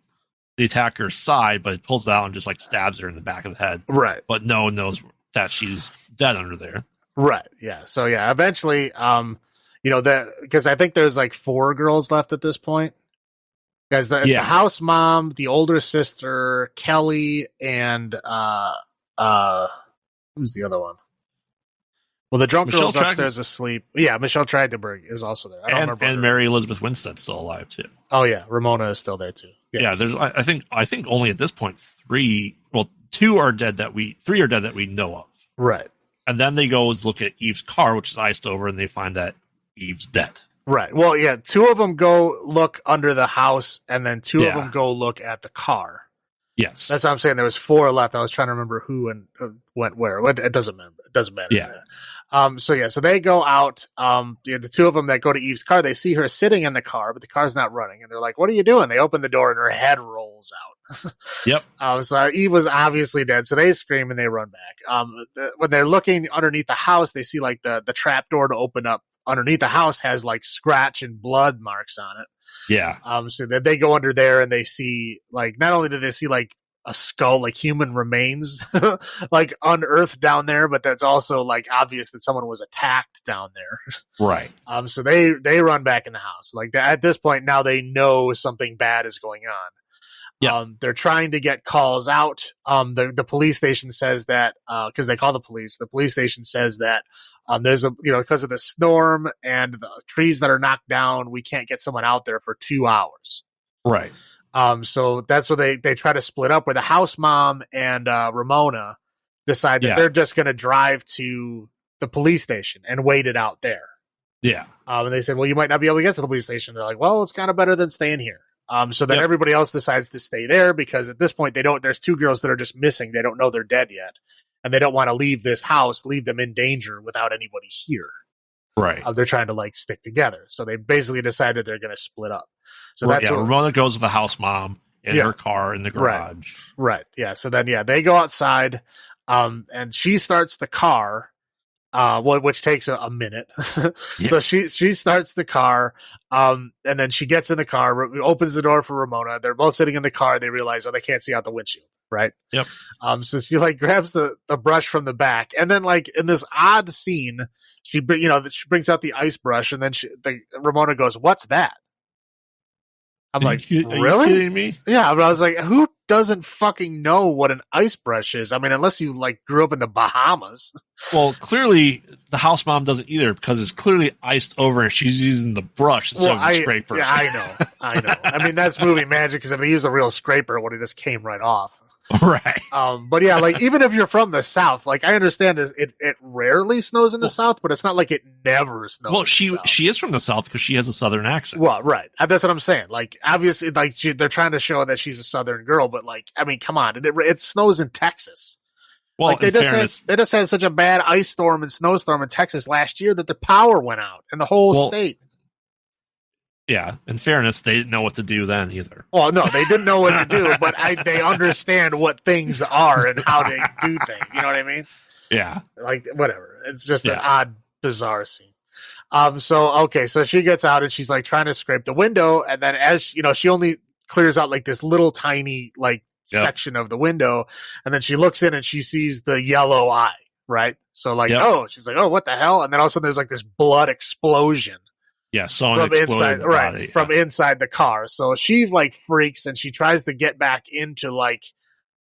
the attacker's side, but it pulls it out and just stabs her in the back of the head. Right. But no one knows that she's dead under there. Right. Yeah. So yeah, eventually, that because I think there's 4 girls left at this point. Guys, the house mom, the older sister, Kelly, and who's the other one? Well, the drunk girl's upstairs asleep. Yeah, Michelle Trachtenberg is also there. I don't remember. And Mary Elizabeth Winstead's still alive too. Oh yeah, Ramona is still there too. Yes. Yeah, there's I think only at this point 3. Well, 2 are dead 3 are dead that we know of. Right. And then they go look at Eve's car, which is iced over, and they find that Eve's dead. Right. Well, yeah, 2 of them go look under the house, and then 2 of them go look at the car. Yes, that's what I'm saying. There was 4 left. I was trying to remember who and went where. It doesn't matter. It doesn't matter. Yeah. So they go out. The 2 of them that go to Eve's car, they see her sitting in the car, but the car's not running, and they're like, "What are you doing?" They open the door, and her head rolls out. Yep. So Eve was obviously dead. So they scream and they run back. When they're looking underneath the house, they see the trap door to open up underneath the house has scratch and blood marks on it. Yeah. So that they go under there and they see not only do they see a skull, human remains, unearthed down there, but that's also obvious that someone was attacked down there. Right. So they run back in the house. At this point now they know something bad is going on. Yeah. They're trying to get calls out. The police station says that because they call the police station says that there's because of the storm and the trees that are knocked down, we can't get someone out there for 2 hours. Right. So that's what they try to split up, where the house mom and Ramona decide that they're just going to drive to the police station and wait it out there. Yeah. And they said, well, you might not be able to get to the police station. They're like, well, it's kind of better than staying here. So then everybody else decides to stay there because at this point there's 2 girls that are just missing. They don't know they're dead yet. And they don't want to leave this house, leave them in danger without anybody here. Right. They're trying to stick together. So they basically decide that they're going to split up. So that's Ramona goes with the house mom in her car in the garage. Right. Yeah. So then, they go outside, and she starts the car, which takes a minute. So she starts the car, and then she gets in the car, opens the door for Ramona. They're both sitting in the car. They realize, they can't see out the windshield. Right. Yep. So she grabs the brush from the back, and then in this odd scene, she brings out the ice brush, and then Ramona goes, "What's that?" I'm Are like, you really? kidding me? Yeah, but I was like, who doesn't fucking know what an ice brush is? I mean, unless you grew up in the Bahamas. Well, clearly the house mom doesn't either because it's clearly iced over and she's using the brush instead of the scraper. Yeah, I know. I mean, that's movie magic because if they use a real scraper, it would have just came right off. Right. But yeah, even if you're from the South, I understand it rarely snows in the South, but it's not like it never snows. Well, she is from the South because she has a Southern accent. Well, right. That's what I'm saying. Obviously, they're trying to show that she's a Southern girl, but I mean, come on, it snows in Texas. Well, they just had such a bad ice storm and snowstorm in Texas last year that the power went out in the whole state. Yeah, in fairness, they didn't know what to do then either. Well, no, they didn't know what to do, but they understand what things are and how to do things. You know what I mean? Yeah. Whatever. It's just an odd, bizarre scene. So she gets out and she's trying to scrape the window, and then as she only clears out this little tiny section of the window, and then she looks in and she sees the yellow eye, right? So she's like, oh, what the hell? And then all of a sudden there's this blood explosion. Yeah, from inside, right, from inside the car. So she freaks and she tries to get back into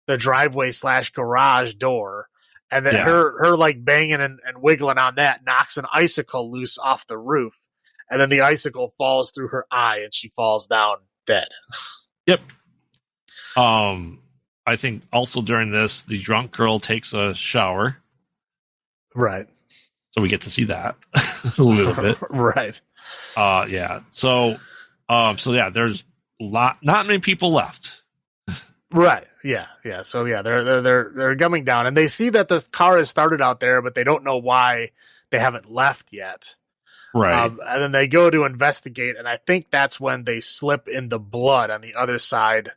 the driveway / garage door, and then her banging and wiggling on that knocks an icicle loose off the roof, and then the icicle falls through her eye, and she falls down dead. Yep. I think also during this, the drunk girl takes a shower. Right. So we get to see that a little bit. Right. Yeah. So yeah, there's not many people left. Right. Yeah. Yeah. So yeah, they're coming down, and they see that the car has started out there, but they don't know why they haven't left yet. Right. And then they go to investigate, and I think that's when they slip in the blood on the other side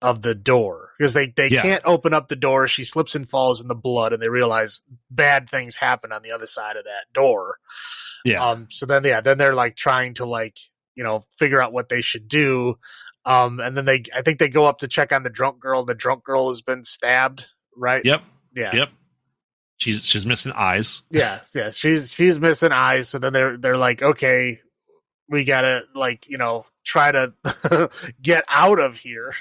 of the door, because they can't open up the door. She slips and falls in the blood, and they realize bad things happen on the other side of that door. Yeah. So then they're like trying to figure out what they should do. And then I think they go up to check on the drunk girl. The drunk girl has been stabbed, right? Yep. Yeah. Yep. She's missing eyes. Yeah. Yeah. She's missing eyes. So then they're like, okay, we gotta try to get out of here.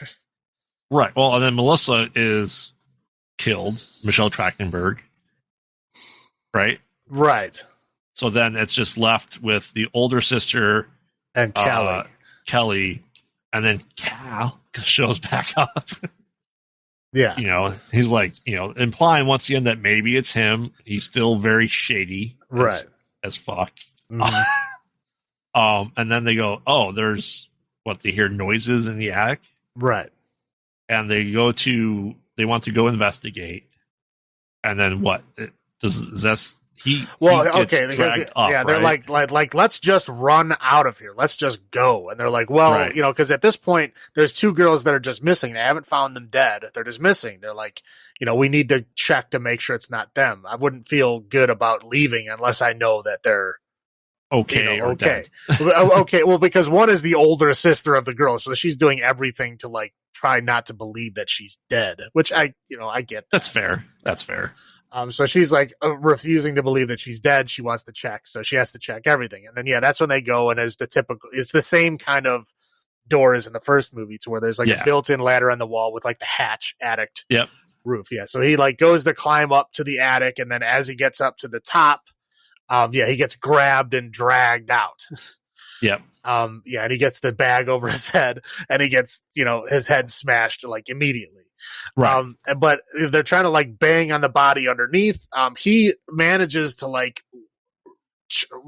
Right. Well, and then Melissa is killed, Michelle Trachtenberg. Right. Right. So then it's just left with the older sister and Kelly, and then Cal shows back up. Yeah. He's like, implying once again that maybe it's him. He's still very shady. Right. As fuck. Mm-hmm. And then they go, oh, there's they hear noises in the attic. Right. And they want to go investigate. And then what? Okay, because they're right? like, let's just run out of here. Let's just go. And they're like, well, right. Because at this point, there's two girls that are just missing. They haven't found them dead. They're just missing. They're like, we need to check to make sure it's not them. I wouldn't feel good about leaving unless I know that they're okay. Okay. Okay. Well, because one is the older sister of the girl, so she's doing everything to try not to believe that she's dead, which I get. That's fair. That's fair. So she's refusing to believe that she's dead. She wants to check, so she has to check everything. And then that's when they go, and it's the same kind of door as in the first movie, to where there's a built-in ladder on the wall with the hatch attic roof. Yeah. So he goes to climb up to the attic, and then as he gets up to the top, he gets grabbed and dragged out. Yep. And he gets the bag over his head, and he gets his head smashed immediately. Right. But they're trying to bang on the body underneath. He manages to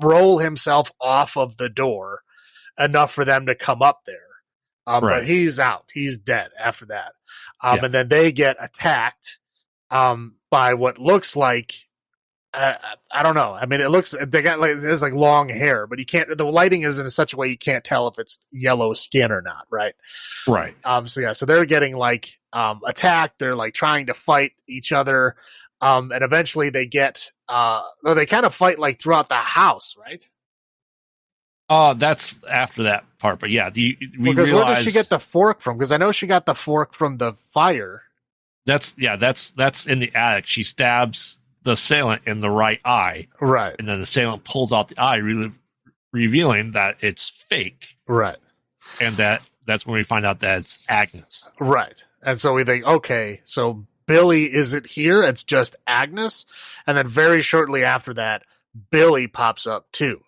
roll himself off of the door enough for them to come up there. Right. But he's out. He's dead after that. And then they get attacked by what looks like I don't know. I mean, it looks they got there's long hair, but you can't. The lighting is in such a way you can't tell if it's yellow skin or not, right? Right. So they're getting attacked. They're trying to fight each other, and eventually they get they kind of fight throughout the house, right? That's after that part, but yeah, where does she get the fork from? Because I know she got the fork from the fire. That's in the attic. She stabs the assailant in the right eye, right, and then the assailant pulls out the eye, revealing that it's fake, right, and that's when we find out that it's Agnes, right. And so we think, okay, so Billy isn't here; it's just Agnes. And then very shortly after that, Billy pops up too,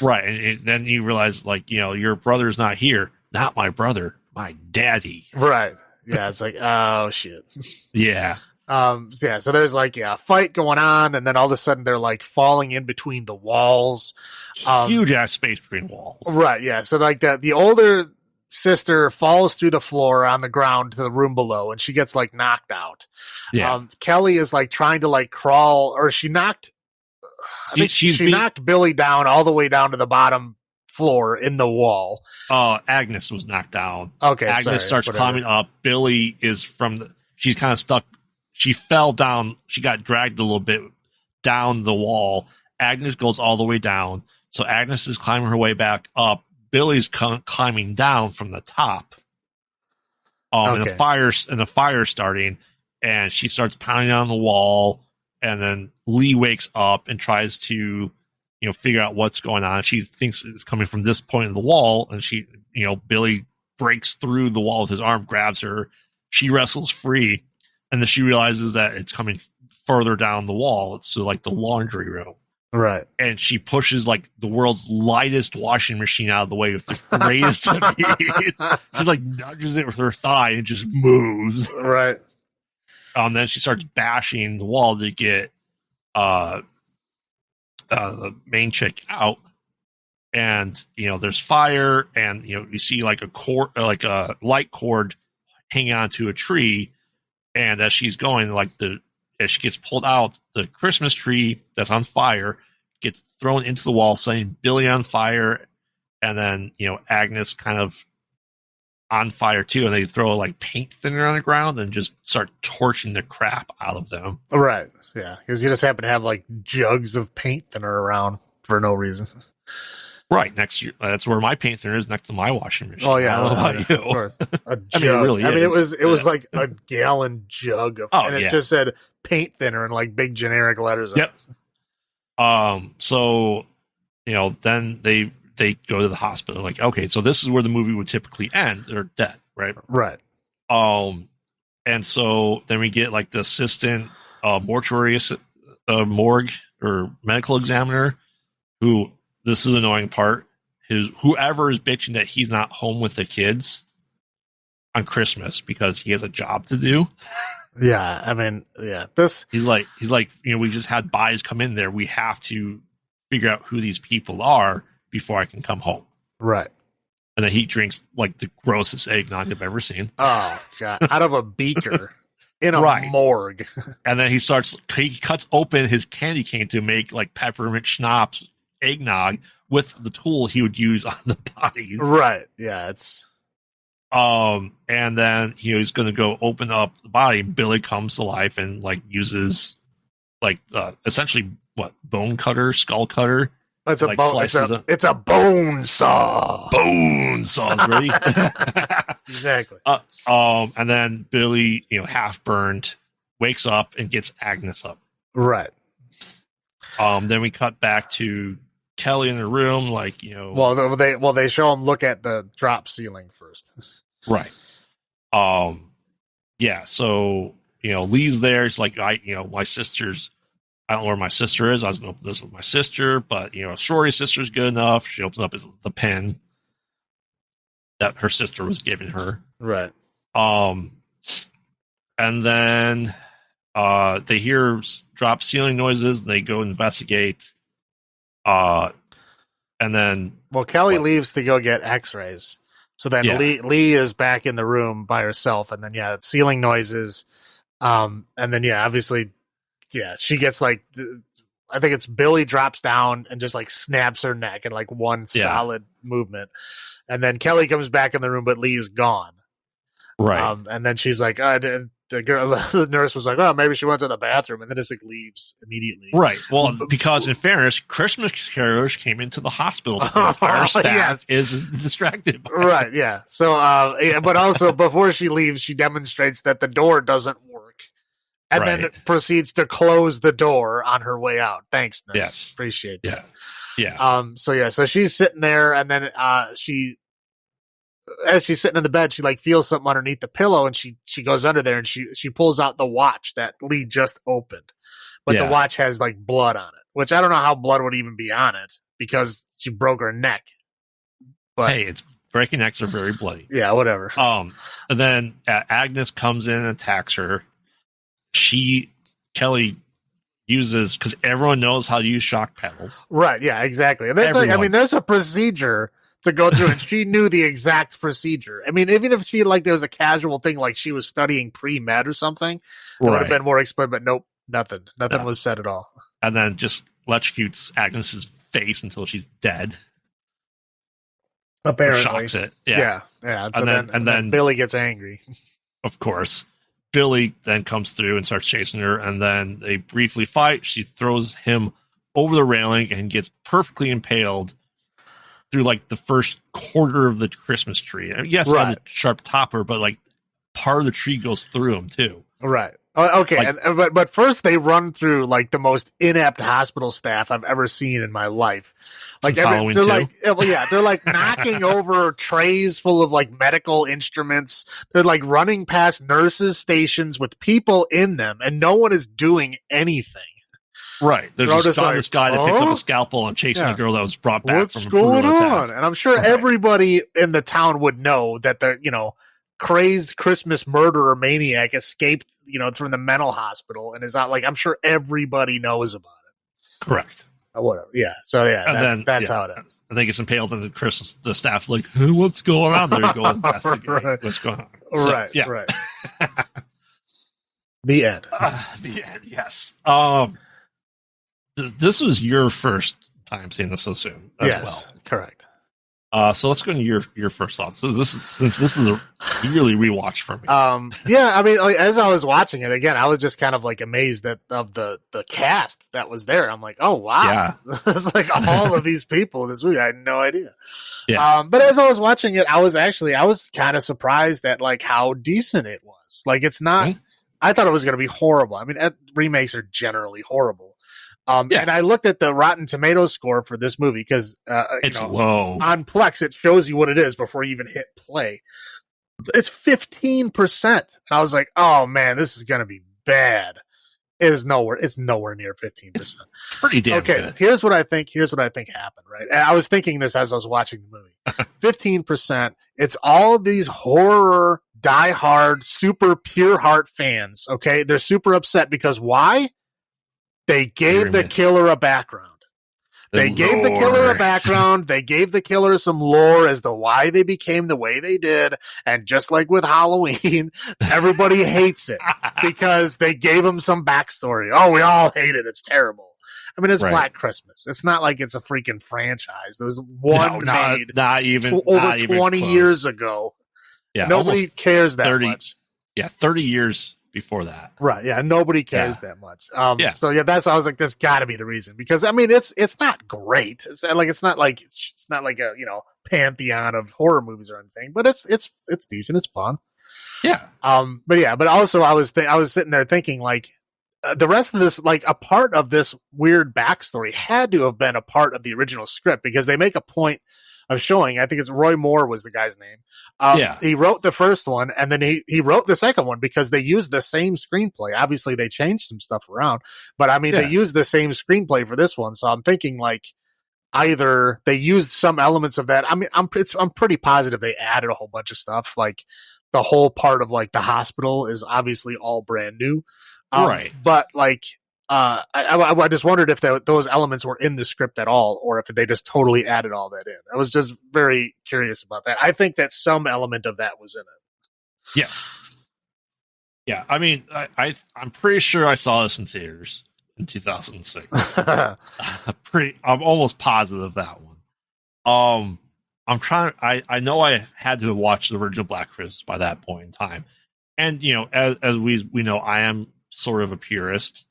right? And then you realize, your brother's not here, not my brother, my daddy, right? Yeah, it's oh shit, yeah. So there's a fight going on, and then all of a sudden they're falling in between the walls. Huge ass space between walls. Right, yeah. So the older sister falls through the floor on the ground to the room below, and she gets knocked out. Yeah. Kelly is trying to crawl, or she knocked she knocked Billy down all the way down to the bottom floor in the wall. Agnes was knocked down. Okay. Agnes starts climbing up. Billy is she's kind of stuck. She fell down. She got dragged a little bit down the wall. Agnes goes all the way down. So Agnes is climbing her way back up. Billy's climbing down from the top. And the fire's starting, and she starts pounding on the wall. And then Lee wakes up and tries to, figure out what's going on. She thinks it's coming from this point of the wall, and Billy breaks through the wall with his arm, grabs her. She wrestles free. And then she realizes that it's coming further down the wall. It's the laundry room. Right. And she pushes like the world's lightest washing machine out of the way with the greatest of ease. She like nudges it with her thigh and just moves. Right. Then she starts bashing the wall to get the main chick out. And there's fire, and you see like a cord, like a light cord hanging onto a tree. And as she's going, as she gets pulled out, the Christmas tree that's on fire gets thrown into the wall, setting Billy on fire. And then, Agnes kind of on fire too. And they throw like paint thinner on the ground and just start torching the crap out of them. Right. Yeah. Because you just happen to have like jugs of paint thinner around for no reason. Right. That's where my paint thinner is, next to my washing machine. Oh yeah. I don't know about you. Of course. A jug. I mean, it really is. It was like a gallon jug of, and it just said paint thinner in like big generic letters. Yep. So, then they go to the hospital. Like, okay, so this is where the movie would typically end. They're dead, right? Right. And so then we get like the assistant mortuary morgue or medical examiner, who, this is an annoying part, whoever is bitching that he's not home with the kids on Christmas because he has a job to do. Yeah, I mean, yeah. He's like, we just had bodies come in there. We have to figure out who these people are before I can come home. Right. And then he drinks like the grossest eggnog I've ever seen. Oh God! Out of a beaker in a morgue. And then he cuts open his candy cane to make like peppermint schnapps eggnog with the tool he would use on the bodies. Right. Yeah. And then he's going to go open up the body. Billy comes to life and like uses like essentially bone cutter, skull cutter. It's it's a bone saw. Bone saw's ready. Exactly. And then Billy, half burned, wakes up and gets Agnes up. Right. Then we cut back to Kelly in the room, like, Well, they show him look at the drop ceiling first. Right. Yeah. So Lee's there. It's like my sister's. I don't know where my sister is. I was going to open this with my sister, but Shorty's sister's good enough. She opens up the pen that her sister was giving her. Right. And then they hear drop ceiling noises. And they go investigate. And then Kelly leaves to go get X-rays. So then Lee is back in the room by herself, and then it's ceiling noises. And then obviously. Yeah, she gets like, I think it's Billy drops down and just like snaps her neck in like one solid movement. And then Kelly comes back in the room, but Lee's gone. Right. And then she's like, the nurse was like, oh, maybe she went to the bathroom. And then just like leaves immediately. Right. Well, because in fairness, Christmas carolers came into the hospital. So the entire staff is distracted. Right. Yeah. So, but also before she leaves, she demonstrates that the door doesn't work. And then it proceeds to close the door on her way out. Thanks, nurse. Yes. Appreciate that. Yeah. So she's sitting there, and then as she's sitting in the bed, she like feels something underneath the pillow, and she goes under there and she pulls out the watch that Lee just opened. But the watch has like blood on it, which I don't know how blood would even be on it because she broke her neck. But hey, breaking necks are very bloody. Yeah, whatever. And then Agnes comes in and attacks her. Kelly uses, because everyone knows how to use shock paddles. Right, yeah, exactly. And there's a procedure to go through, and she knew the exact procedure. I mean, even if she there was a casual thing, like she was studying pre-med or something, it would have been more explained, but nope, nothing. Nothing was said at all. And then just electrocutes Agnes's face until she's dead. Apparently. Or shocks it. Yeah. So and then Billy gets angry. Of course. Billy then comes through and starts chasing her, and then they briefly fight. She throws him over the railing and gets perfectly impaled through like the first quarter of the Christmas tree. Yes, right. A sharp topper, but like part of the tree goes through him too. Right. Okay. But first they run through like the most inept hospital staff I've ever seen in my life. Like they're like knocking over trays full of like medical instruments. They're like running past nurses' stations with people in them, and no one is doing anything. Right. There's They're all this guy that picks up "Huh? a scalpel and chasing a girl that was brought back What's from a going brutal on?" attack. And I'm sure everybody in the town would know that the, crazed Christmas murderer maniac escaped, from the mental hospital and is not like, I'm sure everybody knows about it. Correct. Whatever. Yeah. So that's how it ends. And they get impaled, and the staff's like, "Hey, what's going on?" They're going investigate Right. what's going on. So, Right. Yeah. Right. The end. The end. Yes. This was your first time seeing this so soon as well. Correct. So let's go into your first thoughts. So this is a yearly rewatch for me. Yeah, I mean, like, as I was watching it again, I was just kind of like amazed of the cast that was there. I'm like, oh wow, Yeah. it's like all of these people in this movie. I had no idea. Yeah. But as I was watching it, I was kind of surprised at like how decent it was. Like, it's not. Mm-hmm. I thought it was going to be horrible. I mean, remakes are generally horrible. Yeah. And I looked at the Rotten Tomatoes score for this movie because it's low on Plex. It shows you what it is before you even hit play. It's 15%. And I was like, oh man, this is going to be bad. It's nowhere near 15%. Pretty damn good. Here's what I think happened, right? And I was thinking this as I was watching the movie. 15%. It's all these horror, diehard, super pure heart fans. Okay. They're super upset because why? They gave the killer a background. They gave the killer a background. They gave the killer some lore as to why they became the way they did. And just like with Halloween, everybody hates it because they gave them some backstory. Oh, we all hate it. It's terrible. I mean, it's Black Christmas. It's not like it's a freaking franchise. There was one made not even over 20 years ago. Yeah, nobody cares that much. Yeah, 30 years before that. Right. Yeah. Nobody cares that much. So that's, I was like, that's gotta be the reason, because I mean, it's not great. It's not like a, pantheon of horror movies or anything, but it's decent. It's fun. Yeah. But also I was sitting there thinking like, the rest of this, like a part of this weird backstory had to have been a part of the original script, because they make a point of showing, I think it's Roy Moore was the guy's name. He wrote the first one, and then he wrote the second one because they used the same screenplay. Obviously they changed some stuff around, but I mean, they used the same screenplay for this one. So I'm thinking like either they used some elements of that. I mean, I'm pretty positive they added a whole bunch of stuff. Like the whole part of like the hospital is obviously all brand new. Right. But like, I just wondered if those elements were in the script at all, or if they just totally added all that in. I was just very curious about that. I think that some element of that was in it. Yes. Yeah. I mean, I'm pretty sure I saw this in theaters in 2006. I'm almost positive of that one. I know I had to have watched the original Black Christmas by that point in time. And, as we know, I am sort of a purist.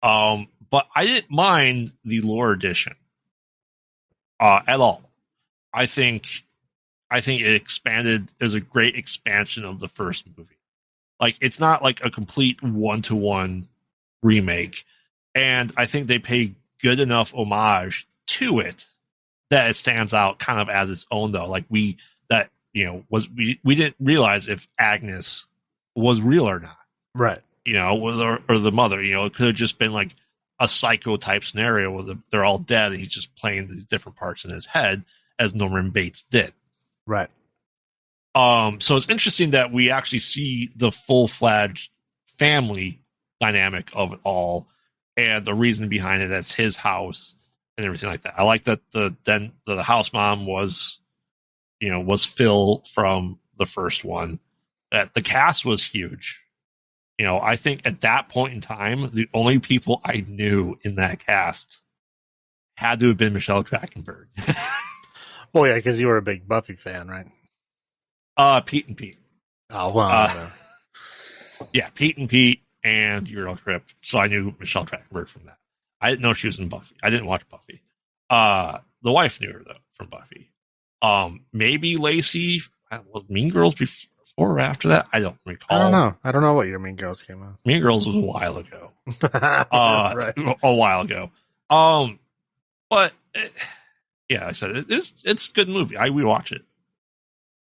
But I didn't mind the lore edition at all. I think it expanded. It was a great expansion of the first movie. Like, it's not like a complete one-to-one remake, and I think they pay good enough homage to it that it stands out kind of as its own. Though, like we didn't realize if Agnes was real or not, right? Or the mother, it could have just been like a psycho type scenario where they're all dead and he's just playing these different parts in his head as Norman Bates did. Right. So it's interesting that we actually see the full-fledged family dynamic of it all and the reason behind it. That's his house and everything like that. I like that the house mom was Phil from the first one. That the cast was huge. I think at that point in time, the only people I knew in that cast had to have been Michelle Trachtenberg. Well, yeah, because you were a big Buffy fan, right? Pete and Pete. Oh, wow. Yeah, Pete and Pete and Euro Trip. So I knew Michelle Trachtenberg from that. I didn't know she was in Buffy. I didn't watch Buffy. The wife knew her, though, from Buffy. Maybe Lacey. Was Mean Girls before or after that? I don't recall. I don't know what year Mean Girls came out. Mean Girls was a while ago. Right. A while ago. But yeah, I said it's a good movie. I rewatch it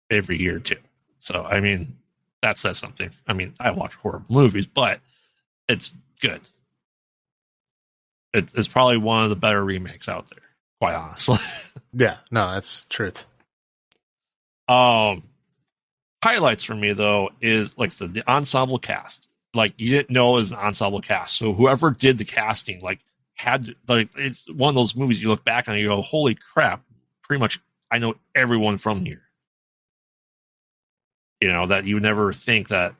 every year too. So I mean, that says something. I mean, I watch horror movies, but it's good. It's probably one of the better remakes out there, quite honestly. Yeah, no, that's truth. Highlights for me though is like the ensemble cast. Like you didn't know it was an ensemble cast, so whoever did the casting like had like it's one of those movies you look back on and you go, holy crap! Pretty much, I know everyone from here. You know that you would never think that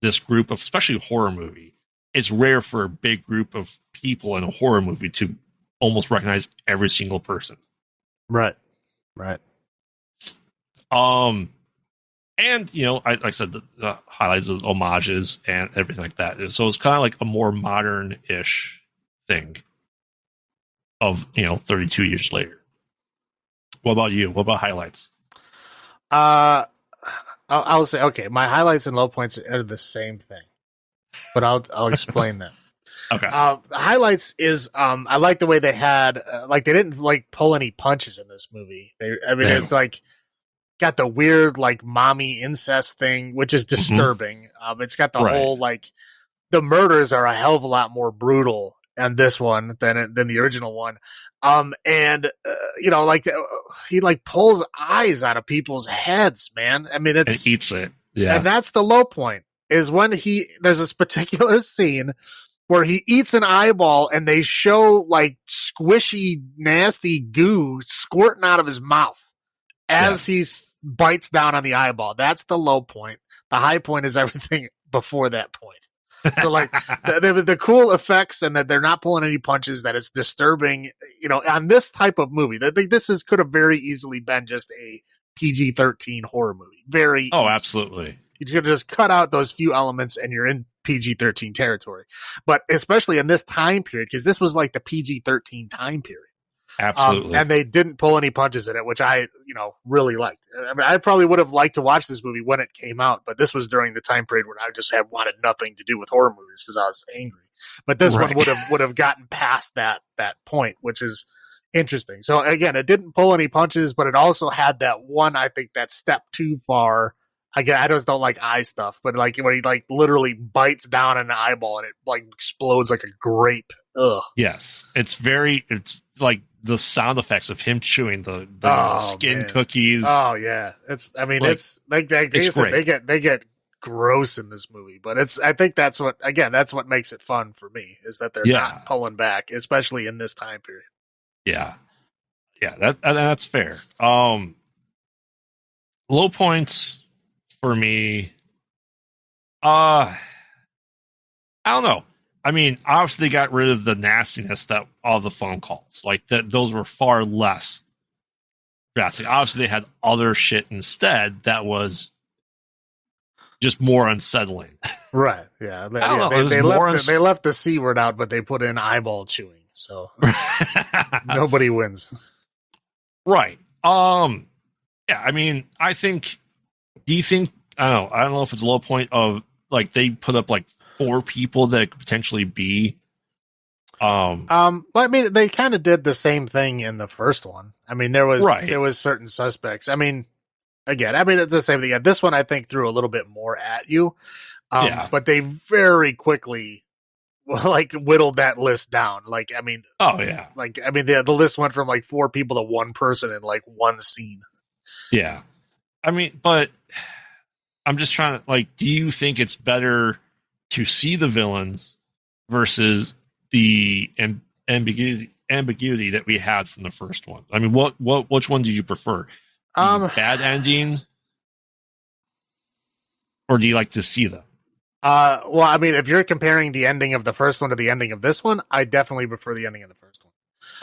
this group of, especially a horror movie, it's rare for a big group of people in a horror movie to almost recognize every single person. Right. And like I said, the highlights of homages and everything like that. So it's kind of like a more modern-ish thing of 32 years later. What about you? What about highlights? I'll say, okay, my highlights and low points are the same thing, but I'll explain them. Okay. The highlights is I like the way they had they didn't like pull any punches in this movie. It's like got the weird like mommy incest thing, which is disturbing. It's got the whole like the murders are a hell of a lot more brutal in this one than the original one. He like pulls eyes out of people's heads, man. I mean, it eats it. Yeah. And that's the low point is when there's this particular scene where he eats an eyeball and they show like squishy, nasty goo squirting out of his mouth as he bites down on the eyeball. That's the low point. The high point is everything before that point. So like the cool effects and that they're not pulling any punches, that it's disturbing, on this type of movie. This could have very easily been just a PG-13 horror movie. Very easy. Absolutely. You could just cut out those few elements and you're in PG-13 territory. But especially in this time period, because this was like the PG-13 time period. Absolutely. And they didn't pull any punches in it, which I, really liked. I mean, I probably would have liked to watch this movie when it came out, but this was during the time period when I just had wanted nothing to do with horror movies because I was angry. But this one would have gotten past that point, which is interesting. So again, it didn't pull any punches, but it also had that one, I think, that step too far. Again, I just don't like eye stuff, but like when he like literally bites down an eyeball and it like explodes like a grape. Ugh. Yes, it's like the sound effects of him chewing the skin cookies. Oh yeah, they get gross in this movie, but I think that's what makes it fun for me is that they're not pulling back, especially in this time period. Yeah, that's fair. Low points for me. I don't know. I mean, obviously they got rid of the nastiness that all the phone calls. Like that, those were far less drastic. Obviously, they had other shit instead that was just more unsettling. Right? Yeah. They left the C word out, but they put in eyeball chewing. So nobody wins. Right. Yeah. I mean, I think. Do you think? I don't know if it's a low point of like they put up like 4 people that could potentially be. I mean, they kind of did the same thing in the first one. I mean, there was certain suspects. I mean, it's the same thing. This one, I think, threw a little bit more at you. But they very quickly like whittled that list down. Like, I mean, the list went from like 4 people to 1 person in like one scene. Yeah. I mean, but I'm just trying to like, do you think it's better to see the villains versus the ambiguity that we had from the first one? I mean, which one did you prefer? Bad ending, or do you like to see them? Well, I mean, if you're comparing the ending of the first one to the ending of this one, I definitely prefer the ending of the first one.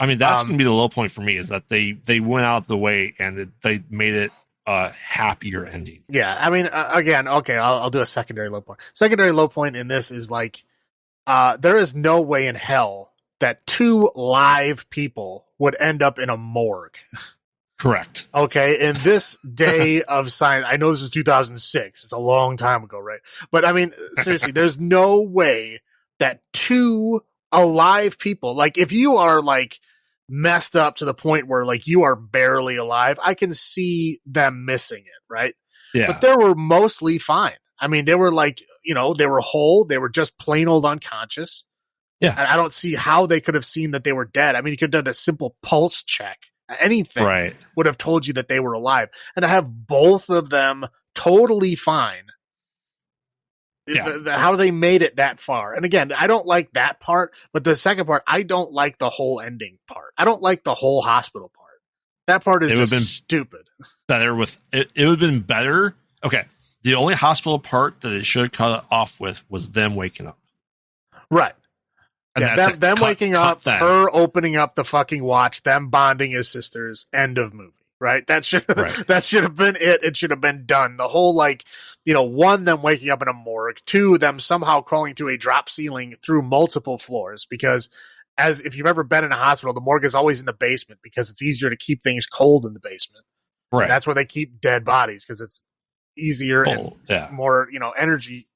I mean, that's going to be the low point for me is that they went out of the way and they made it a happier ending. Yeah, I mean, again, okay, I'll do a secondary low point. Secondary low point in this is like, there is no way in hell that 2 live people would end up in a morgue. Correct. Okay, in this day of science, I know this is 2006. It's a long time ago, right? But I mean, seriously, there's no way that 2 alive people, like if you are like messed up to the point where like you are barely alive, I can see them missing it, right? Yeah. But they were mostly fine. I mean, they were like, they were whole. They were just plain old unconscious. Yeah. And I don't see how they could have seen that they were dead. I mean, you could have done a simple pulse check. Anything would have told you that they were alive. And to have both of them totally fine. Yeah. How they made it that far. And again, I don't like that part, but the second part, I don't like the whole ending part. I don't like the whole hospital part. That part is just stupid. Better with it would have been better. Okay. The only hospital part that it should have cut off with was them waking up. Right. And yeah, them waking up, her opening up the fucking watch, them bonding as sisters, end of movie. Right? That should have been it. It should have been done. The whole, like, you know, one, them waking up in a morgue, two, them somehow crawling through a drop ceiling through multiple floors, because as if you've ever been in a hospital, the morgue is always in the basement because it's easier to keep things cold in the basement. Right. And that's where they keep dead bodies, because it's easier and more, you know, energy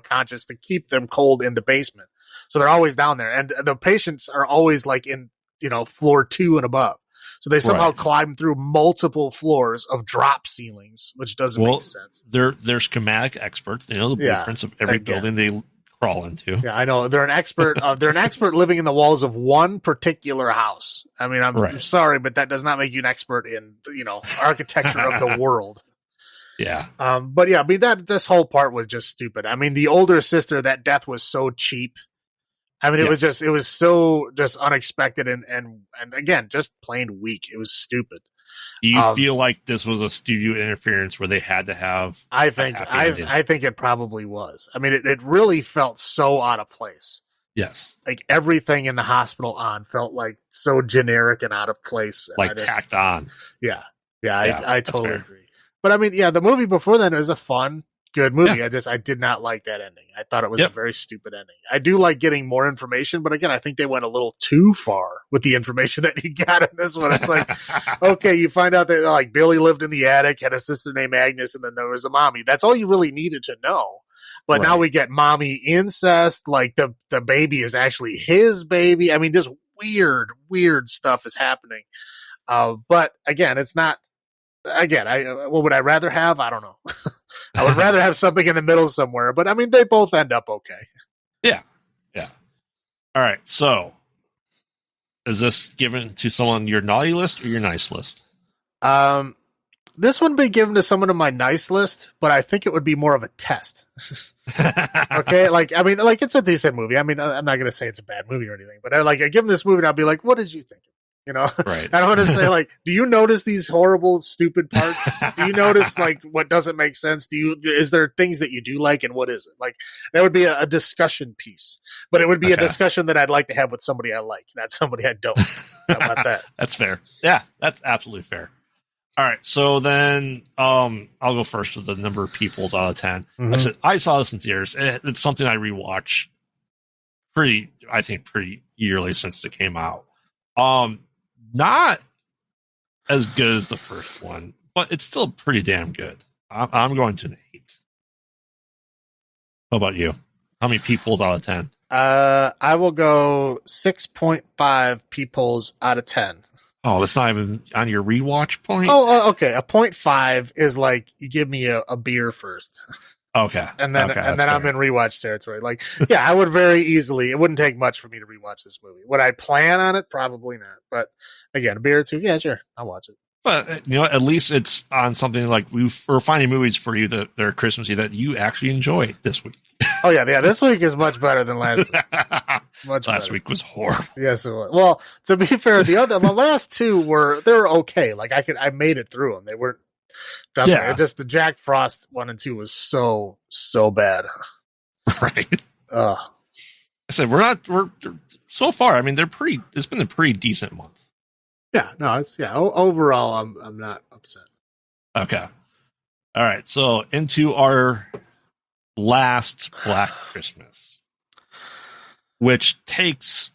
conscious to keep them cold in the basement. So they're always down there. And the patients are always like in, you know, floor 2 and above. So they somehow climb through multiple floors of drop ceilings, which doesn't make sense. They're schematic experts. They know the blueprints of every building they crawl into. Yeah, I know. They're an expert. They're an expert living in the walls of one particular house. I mean, I'm sorry, but that does not make you an expert in, you know, architecture of the world. Yeah. But yeah, I mean, this whole part was just stupid. I mean, the older sister, that death was so cheap. I mean, it was so just unexpected and again, just plain weak. It was stupid. Do you feel like this was a studio interference where they had to have? I think it probably was. I mean, it really felt so out of place. Yes. Like everything in the hospital felt like so generic and out of place. Like tacked on. Yeah. I totally agree. But I mean, yeah, the movie before then is a fun, good movie. Yeah. I did not like that ending. I thought it was a very stupid ending. I do like getting more information, but again, I think they went a little too far with the information that you got in this one. It's like, okay, you find out that like Billy lived in the attic, had a sister named Agnes, and then there was a mommy. That's all you really needed to know. But now we get mommy incest, like the baby is actually his baby. I mean, just weird stuff is happening. But again, it's not. Again, what would I rather have? I don't know. I would rather have something in the middle somewhere, but I mean, they both end up okay. Yeah. All right. So, is this given to someone your naughty list or your nice list? This wouldn't be given to someone on my nice list, but I think it would be more of a test. Okay, like I mean, like it's a decent movie. I mean, I'm not gonna say it's a bad movie or anything, but I give them this movie and I'll be like, "What did you think?" You know, right. I don't want to say like, do you notice these horrible, stupid parts? Do you notice like what doesn't make sense? Is there things that you do like, and what is it? Like that would be a discussion piece, but it would be a discussion that I'd like to have with somebody I like, not somebody I don't. How about that? That's fair. Yeah, that's absolutely fair. All right, so then I'll go first with the number of peoples out of 10. Mm-hmm. I saw this in theaters. It's something I rewatch pretty yearly since it came out. Not as good as the first one, but it's still pretty damn good. I'm going to an 8. How about you? How many peoples out of 10? I will go 6.5 peoples out of 10. Oh, that's not even on your rewatch point? Oh, okay. A 0.5 is like you give me a beer first. Okay. And then I'm in rewatch territory. Like, yeah, I would very easily, it wouldn't take much for me to rewatch this movie. Would I plan on it? Probably not. But again, a beer or two, yeah, sure. I'll watch it. But, you know, at least it's on something like we're finding movies for you that are Christmassy that you actually enjoy this week. Oh, yeah. This week is much better than last week. Last week was horrible. Yes, it was. Well, to be fair, the last two they were okay. Like I made it through them. They weren't. Yeah. Just the Jack Frost 1 and 2 was so bad. Right. I said we're so far. I mean, it's been a pretty decent month. Yeah. No. Overall, I'm not upset. Okay. All right. So into our last Black Christmas, which it's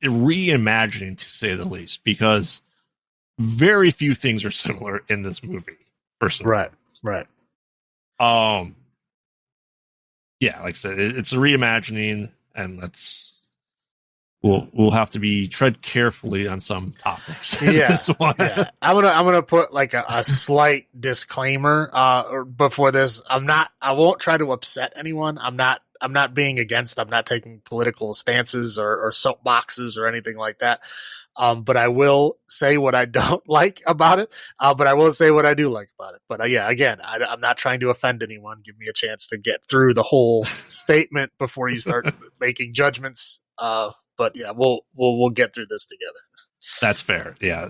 reimagining to say the least, because very few things are similar in this movie, personally. Right. Yeah, like I said, it's a reimagining, and we'll have to tread carefully on some topics. Yeah. I'm gonna put like a slight disclaimer before this. I won't try to upset anyone. I'm not not being against. I'm not taking political stances or soapboxes or anything like that. But I will say what I don't like about it. But I will say what I do like about it. But yeah, again, I'm not trying to offend anyone. Give me a chance to get through the whole statement before you start making judgments. But yeah, we'll get through this together. That's fair. Yeah,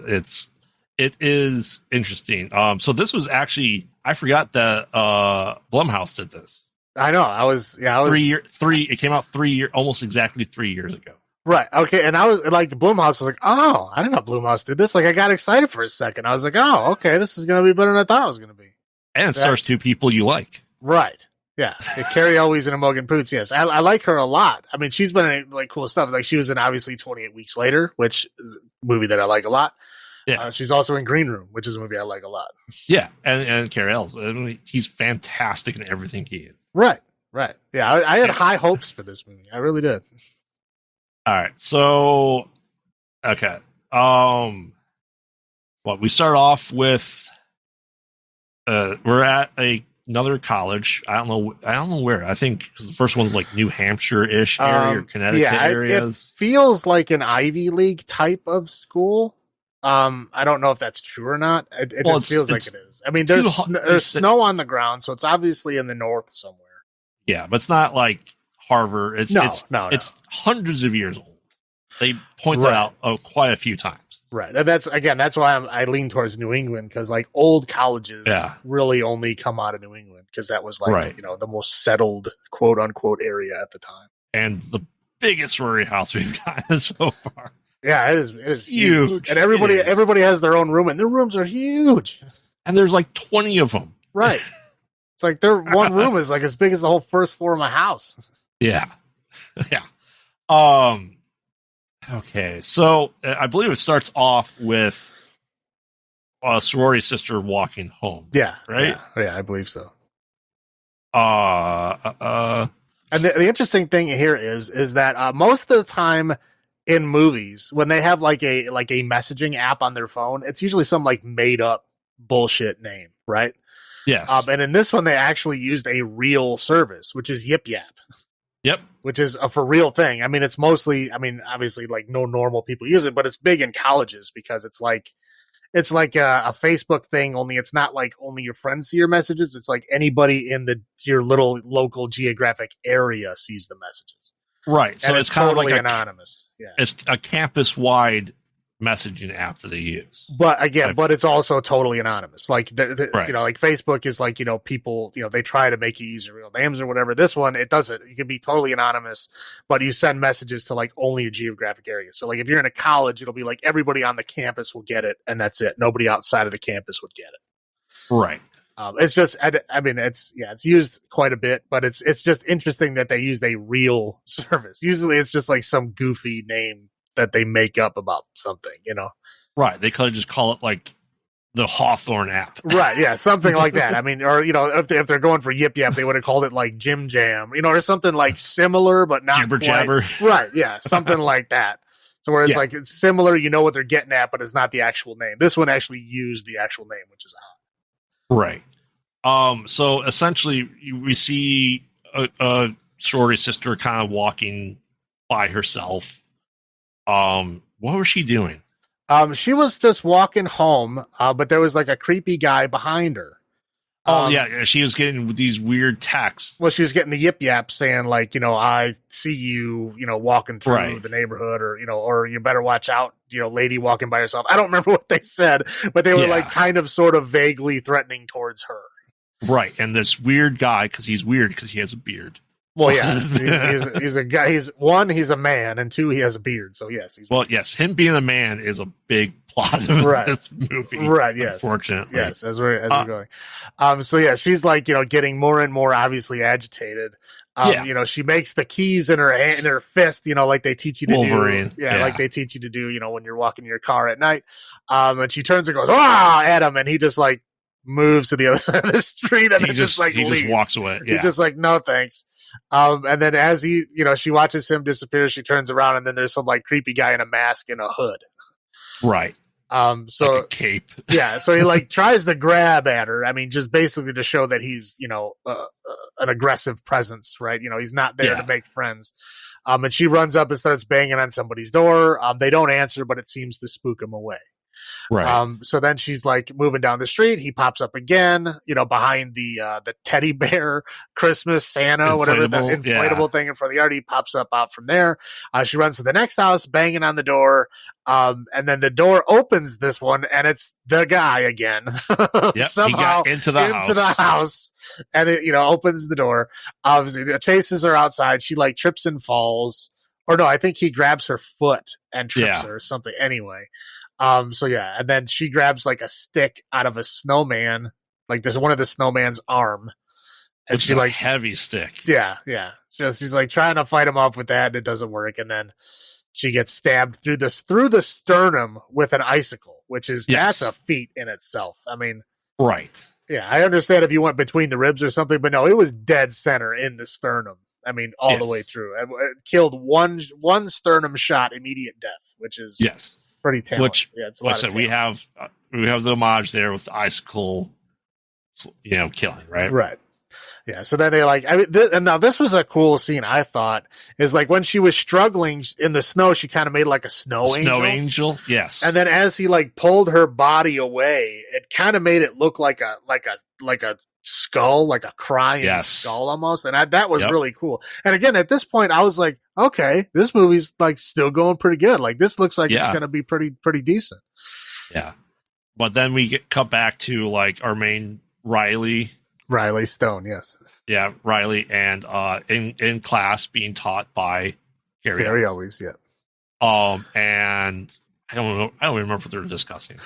it is interesting. So this was actually, I forgot that Blumhouse did this. I know. I was 3 it came out almost exactly 3 years ago. Right. Okay. And I was like, the Blumhouse was like, oh, I didn't know Blumhouse did this. Like, I got excited for a second. I was like, oh, okay, this is going to be better than I thought it was going to be. And it stars two people you like. Right. Yeah. Carrie Elwes and Imogen Poots. Yes. I like her a lot. I mean, she's been in like cool stuff. Like, she was in obviously 28 Weeks Later, which is a movie that I like a lot. Yeah. She's also in Green Room, which is a movie I like a lot. Yeah. And Carrie Elwes. I mean, he's fantastic in everything he is. Right. Right. Yeah. I had high hopes for this movie. I really did. All right. So, okay. Well, we start off with we're at another college. I don't know where. I think because the first one's like New Hampshire-ish area or Connecticut areas. It feels like an Ivy League type of school. I don't know if that's true or not. It just feels like it is. I mean, there's snow on the ground, so it's obviously in the north somewhere. Yeah, but it's not like Harvard. It's hundreds of years old. They point that out quite a few times. Right. And that's why I lean towards New England, because like old colleges really only come out of New England, because that was like the most settled quote unquote area at the time. And the biggest sorority house we've gotten so far. Yeah, it is huge. And everybody has their own room, and their rooms are huge. And there's like 20 of them. Right. It's like their one room is like as big as the whole first floor of my house. Yeah. Yeah. Okay, so I believe it starts off with a sorority sister walking home. Yeah. Right? Yeah, I believe so. And the interesting thing here is that most of the time in movies, when they have like a messaging app on their phone, it's usually some like made up bullshit name, right? Yes. And in this one, they actually used a real service, which is Yip Yap. Yep. Which is a for real thing. I mean, it's mostly, obviously like no normal people use it, but it's big in colleges because it's like a Facebook thing, only it's not like only your friends see your messages. It's like anybody in your little local geographic area sees the messages. Right. So it's kind totally of like anonymous. Yeah. It's a campus wide messaging app that they use. But again, but it's also totally anonymous. Like right. Like Facebook is like, people, they try to make you use your real names or whatever. This one, it doesn't. You can be totally anonymous, but you send messages to like only your geographic area. So like if you're in a college, it'll be like everybody on the campus will get it, and that's it. Nobody outside of the campus would get it. Right. It's just, it's used quite a bit, but it's just interesting that they used a real service. Usually it's just like some goofy name that they make up about something, Right. They could just call it like the Hawthorne app. Right. Yeah. Something like that. I mean, or, if they're going for Yip Yap, they would have called it like Jim Jam, or something like similar, but not Jibber quite. Jabber. Right. Yeah. Something like that. So where it's like, it's similar, what they're getting at, but it's not the actual name. This one actually used the actual name, which is odd. Right. So essentially we see a sorority sister kind of walking by herself. What was she doing? She was just walking home, but there was like a creepy guy behind her. She was getting these weird texts. Well, she was getting the Yip Yap saying like, I see you, walking through the neighborhood, or you better watch out, lady walking by herself. I don't remember what they said, but they were like kind of sort of vaguely threatening towards her. Right. And this weird guy, because he's weird because he has a beard. Well, yeah, he's a guy. He's a man, and two, he has a beard. So yes, yes, him being a man is a big plot of this movie. Right. Yes. Unfortunately. Yes. As we're going. So yeah, she's like, getting more and more obviously agitated. She makes the keys in her fist, like they teach you to Wolverine. do. Yeah, like they teach you to do, when you're walking in your car at night. And she turns and goes, at him, and he just like moves to the other side of the street, and he just walks away. Yeah. He's just like, no, thanks. And then as she watches him disappear, she turns around, and then there's some like creepy guy in a mask and a hood. Right. So like a cape. yeah, so he like tries to grab at her. I mean, just basically to show that he's, an aggressive presence, right? He's not there to make friends. And she runs up and starts banging on somebody's door. They don't answer, but it seems to spook him away. Right. So then she's like moving down the street. He pops up again, behind the teddy bear Christmas Santa, whatever the inflatable thing in front of the yard. He pops up out from there. She runs to the next house, banging on the door. And then the door opens this one, and it's the guy again. Yep, somehow he got into the house, and it opens the door. Chases her outside. She like trips and falls, or no, I think he grabs her foot and trips her or something. Anyway. So yeah, and then she grabs like a stick out of a snowman, like this one of the snowman's arm, and she like heavy stick. Yeah. She's like trying to fight him off with that, and it doesn't work. And then she gets stabbed through the sternum with an icicle, which is that's a feat in itself. I mean, right? Yeah, I understand if you went between the ribs or something, but no, it was dead center in the sternum. I mean, all the way through. It killed one sternum shot, immediate death, which is pretty talented. Which, it's like I said, we have the homage there with the icicle, killing, right? Right. Yeah. So then they and now this was a cool scene. I thought is like when she was struggling in the snow, she kind of made like a snow angel. Yes. And then as he like pulled her body away, it kind of made it look like a skull, like a crying skull almost. And that was really cool. And again, at this point, I was like, okay, this movie's like still going pretty good. Like this looks like it's going to be pretty decent. Yeah. But then we cut back to like our main Riley Stone. Yes. Yeah. Riley and, in class being taught by Carrie Elwes. Yeah. And I don't know. I don't remember what they're discussing.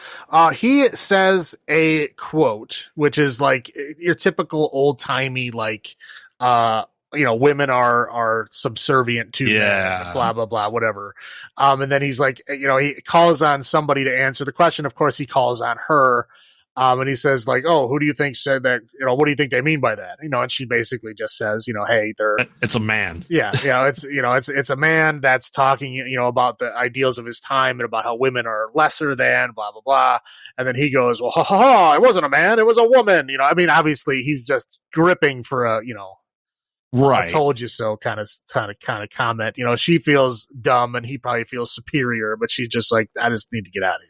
He says a quote, which is like your typical old timey, like, women are subservient to men, blah, blah, blah, whatever. And then he's like, he calls on somebody to answer the question. Of course, he calls on her. And he says like, oh, who do you think said that? What do you think they mean by that? And she basically just says, hey, it's a man. Yeah. It's a man that's talking, about the ideals of his time and about how women are lesser than blah, blah, blah. And then he goes, well, it wasn't a man. It was a woman. Obviously he's just gripping for a, right. I told you so kind of comment. She feels dumb and he probably feels superior, but she's just like, I just need to get out of here.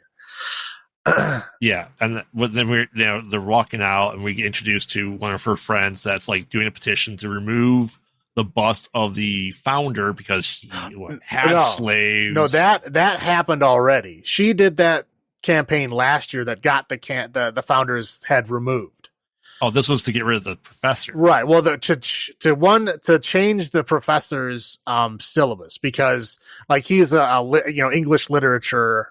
Yeah, and then they're walking out, and we get introduced to one of her friends that's like doing a petition to remove the bust of the founder because he had slaves. No, that happened already. She did that campaign last year that got the founder's head removed. Oh, this was to get rid of the professor, right? Well, to change the professor's syllabus because like he's a English literature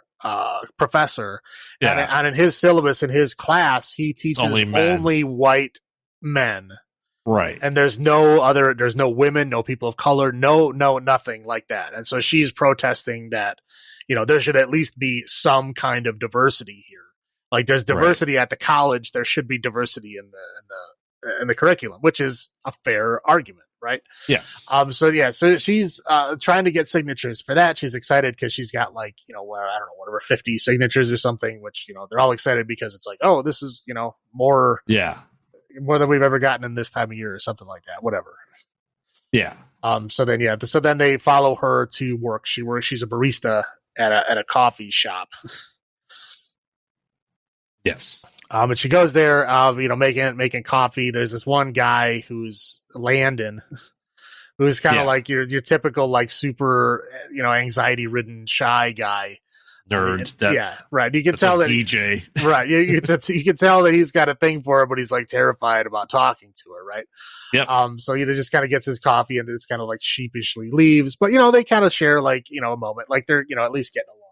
professor, and in his syllabus in his class he teaches only white men, right? And there's no women, no people of color, no nothing like that. And so she's protesting that there should at least be some kind of diversity here. Like there's diversity at the college, there should be diversity in the curriculum, which is a fair argument. Right. Yes. So she's trying to get signatures for that. She's excited because she's got like, I don't know, whatever, 50 signatures or something, which, they're all excited because it's like, oh, this is, more than we've ever gotten in this time of year or something like that. Whatever. Yeah. So then they follow her to work. She's a barista at a coffee shop. Yes. And she goes there, making coffee. There's this one guy who's Landon, who's kind of like your typical, like super, anxiety ridden, shy guy. Nerd. Right. You can tell that DJ. Right. You can tell that he's got a thing for her, but he's like terrified about talking to her. Right. Yeah. So he just kind of gets his coffee and just kind of like sheepishly leaves, but they kind of share like, a moment, like they're, at least getting along.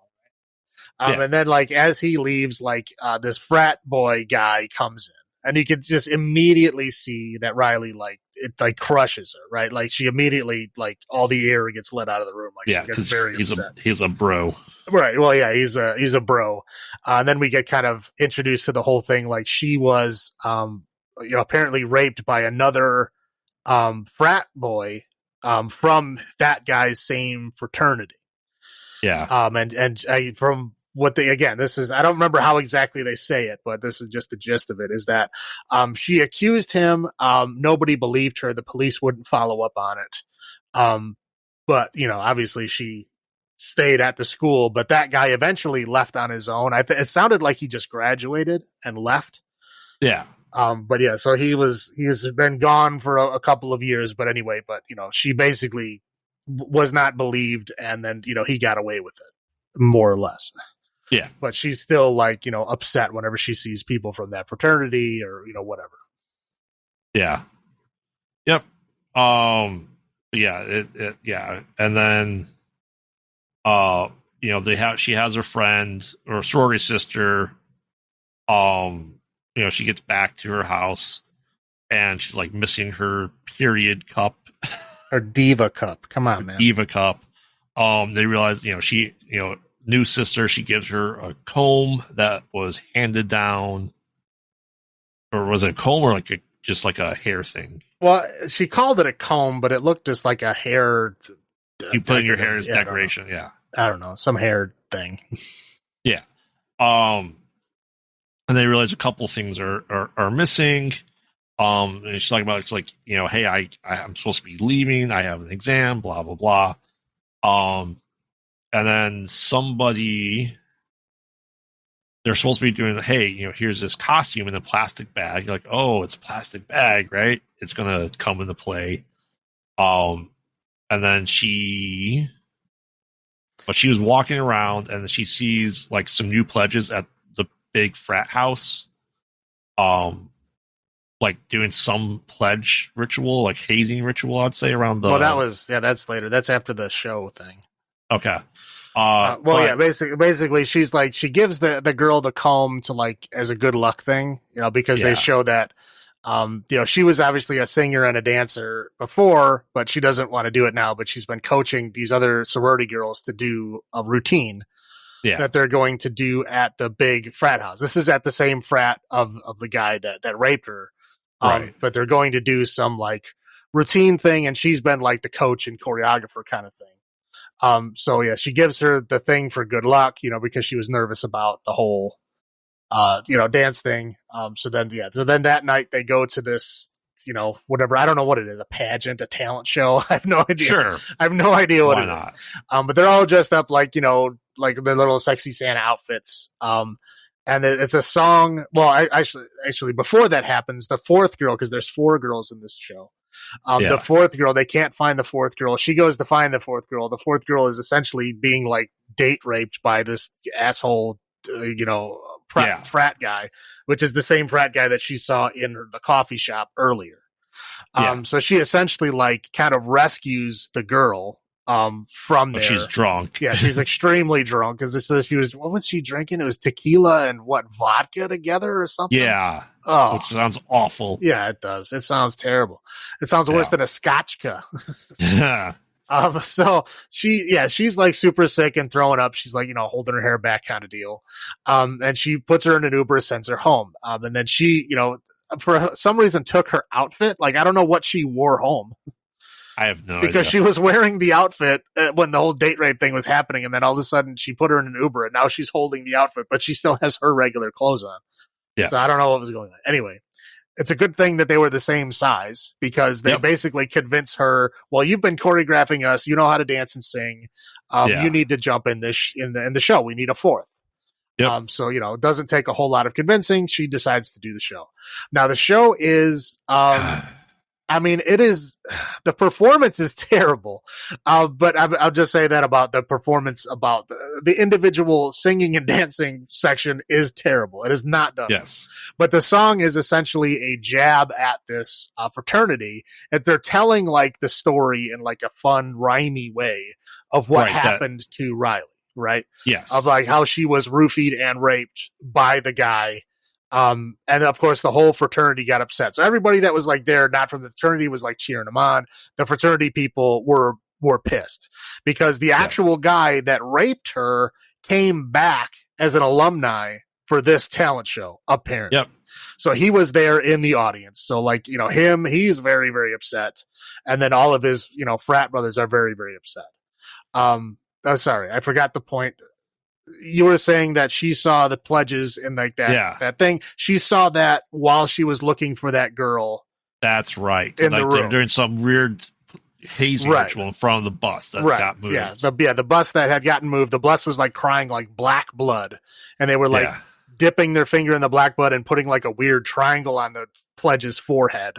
And then like as he leaves, like this frat boy guy comes in, and you can just immediately see that Riley it crushes her, right? Like she immediately like all the air gets let out of the room. Like she gets very upset. He's a bro, right? Well, yeah, he's a bro. And then we get kind of introduced to the whole thing. Like she was, apparently raped by another frat boy from that guy's same fraternity. Yeah. And from this is, I don't remember how exactly they say it, but this is just the gist of it, is that she accused him. Nobody believed her. The police wouldn't follow up on it. But, obviously she stayed at the school, but that guy eventually left on his own. It sounded like he just graduated and left. Yeah. But yeah, so he's been gone for a couple of years, but anyway, she basically was not believed, and then, he got away with it, more or less. Yeah. But she's still upset whenever she sees people from that fraternity or, whatever. Yeah. Yep. Yeah. Yeah. And then, she has her friend or sorority sister. She gets back to her house and she's like missing her period cup. Her diva cup. Come on, man. Diva cup. They realize, she, new sister, she gives her a comb that was handed down, or was it a comb or just like a hair thing? Well, she called it a comb, but it looked just like a hair. You put in your hair as decoration. Yeah. I don't know. Some hair thing. Yeah. And they realize a couple things are missing. And she's talking about, it's like, hey, I'm supposed to be leaving. I have an exam, blah, blah, blah. And then they're supposed to be doing, hey, here's this costume in a plastic bag. You're like, oh, it's a plastic bag, right? It's going to come into play. And then she was walking around and she sees like some new pledges at the big frat house. Like doing some pledge ritual, like hazing ritual, I'd say, around the. Well, that's later. That's after the show thing. Okay. Basically, she's like, she gives the girl the comb to as a good luck thing, because they show that, she was obviously a singer and a dancer before, but she doesn't want to do it now. But she's been coaching these other sorority girls to do a routine that they're going to do at the big frat house. This is at the same frat of the guy that raped her. Right. But they're going to do some routine thing, and she's been the coach and choreographer kind of thing. So yeah, she gives her the thing for good luck, because she was nervous about the whole, dance thing. So then that night they go to this, whatever, I don't know what it is, a pageant, a talent show. I have no idea. Sure. I have no idea what Why it not? is. But they're all dressed up like their little sexy Santa outfits. And it's a song. Well, actually, before that happens, the fourth girl, because there's 4 girls in this show. The fourth girl, they can't find the fourth girl. She goes to find the fourth girl. The fourth girl is essentially being date raped by this asshole, frat guy, which is the same frat guy that she saw in the coffee shop earlier. So she essentially kind of rescues the girl. From there. She's drunk. Yeah, she's extremely drunk because what was she drinking? It was tequila and vodka together or something? Yeah. Oh. Which sounds awful. Yeah, it does. It sounds terrible. It sounds worse than a scotchka. Yeah. So she's super sick and throwing up. She's holding her hair back kind of deal. And she puts her in an Uber, sends her home. And then she, for some reason took her outfit. I don't know what she wore home. I have no idea. Because she was wearing the outfit when the whole date rape thing was happening, and then all of a sudden she put her in an Uber, and now she's holding the outfit, but she still has her regular clothes on. Yes. So I don't know what was going on. Anyway, it's a good thing that they were the same size, because they basically convince her, well, you've been choreographing us, you know how to dance and sing, you need to jump in this in the show. We need a fourth. Yep. So it doesn't take a whole lot of convincing. She decides to do the show. Now the show is the performance is terrible, but I'll just say that about the performance, about the individual singing and dancing section is terrible. It is not done. Yes. But the song is essentially a jab at this fraternity, and they're telling the story in a fun, rhymey way of what happened to Riley, right? Yes. Of how she was roofied and raped by the guy. And of course the whole fraternity got upset. So everybody that was there, not from the fraternity, was cheering him on. The fraternity people were pissed because the actual guy that raped her came back as an alumni for this talent show, apparently. Yep. So he was there in the audience. So he's very, very upset. And then all of his, frat brothers are very, very upset. Sorry, I forgot the point. you were saying that she saw the pledges and like that thing. She saw that while she was looking for that girl. That's right. In like the room. They're doing some weird hazing ritual in front of the bus that got moved. The bus that had gotten moved. The bus was like crying like black blood, and they were like dipping their finger in the black blood and putting like a weird triangle on the pledge's forehead.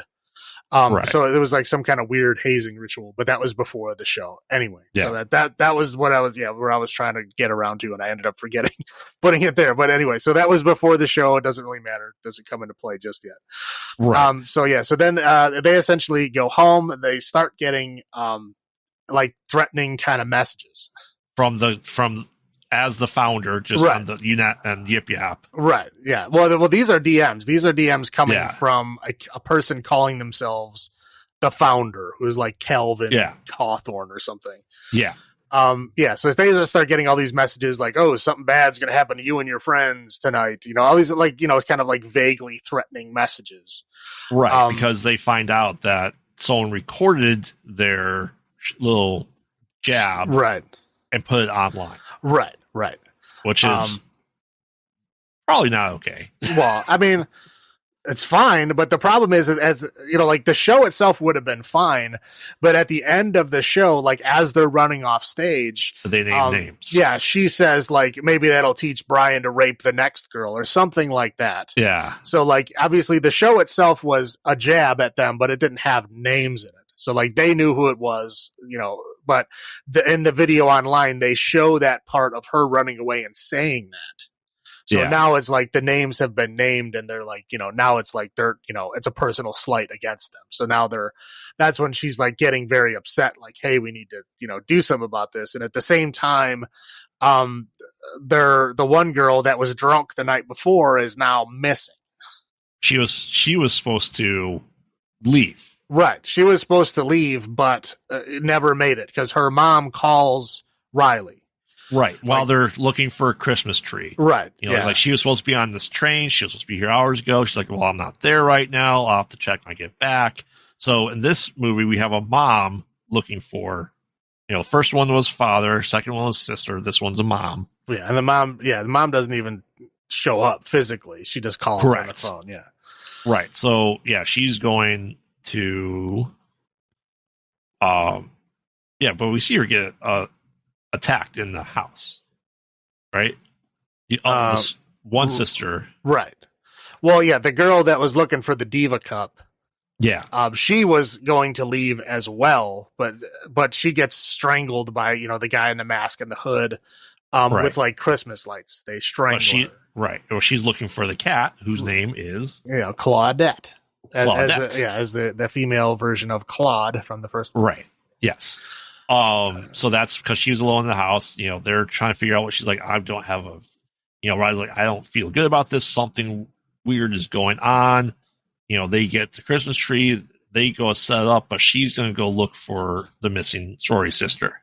So it was like some kind of weird hazing ritual, but that was before the show anyway. So that was what I was, where I was trying to get around to, and I ended up forgetting putting it there. But anyway, so that was before the show. It doesn't really matter. It doesn't come into play just yet. Right. So then they essentially go home. They start getting like threatening kind of messages from as the founder, just on the UNET and Yip Yap. Right. Yeah. Well, these are DMs. These are DMs coming from a person calling themselves the founder, who's like Calvin Hawthorne or something. Yeah. So they start getting all these messages like, oh, something bad's going to happen to you and your friends tonight. All these like, kind of like vaguely threatening messages. Right. Because they find out that someone recorded their little jab. Right. And put it online. Right. Which is probably not okay. Well, I mean, it's fine, but the problem is, as like the show itself would have been fine, but at the end of the show, like as they're running off stage, they name names. Yeah, she says like maybe that'll teach Brian to rape the next girl or something like that. Yeah. So like obviously the show itself was a jab at them, but it didn't have names in it. So like they knew who it was, but in the video online, they show that part of her running away and saying that. So now it's like the names have been named and they're like, now it's like they're, it's a personal slight against them. So now that's when she's like getting very upset, like, hey, we need to, do something about this. And at the same time, the one girl that was drunk the night before is now missing. She was supposed to leave. Right. She was supposed to leave, but never made it because her mom calls Riley. Right. While they're looking for a Christmas tree. Right. Like she was supposed to be on this train. She was supposed to be here hours ago. She's like, well, I'm not there right now. I'll have to check when I get back. So in this movie, we have a mom looking for, first one was father. Second one was sister. This one's a mom. Yeah. And the mom doesn't even show up physically. She just calls on the phone. Yeah. Right. So she's going to but we see her get attacked in the house, right? This one sister, right? Well, the girl that was looking for the Diva Cup, she was going to leave as well, but she gets strangled by the guy in the mask and the hood with like Christmas lights. They strangle her. Right. Well, she's looking for the cat whose name is Claudette. As the female version of Claude from the first one. Right. Yes. So that's because she was alone in the house. They're trying to figure out what she's like. I don't have Riley's like, I don't feel good about this. Something weird is going on. They get the Christmas tree. They go set it up, but she's going to go look for the missing sorority sister.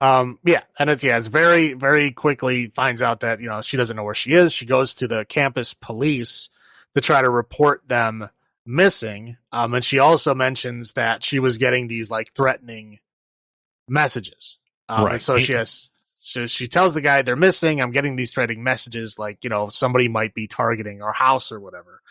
And it's very, very quickly finds out that, she doesn't know where she is. She goes to the campus police to try to report them missing. And she also mentions that she was getting these like threatening messages. So she tells the guy they're missing. I'm getting these threatening messages. Like, somebody might be targeting our house or whatever.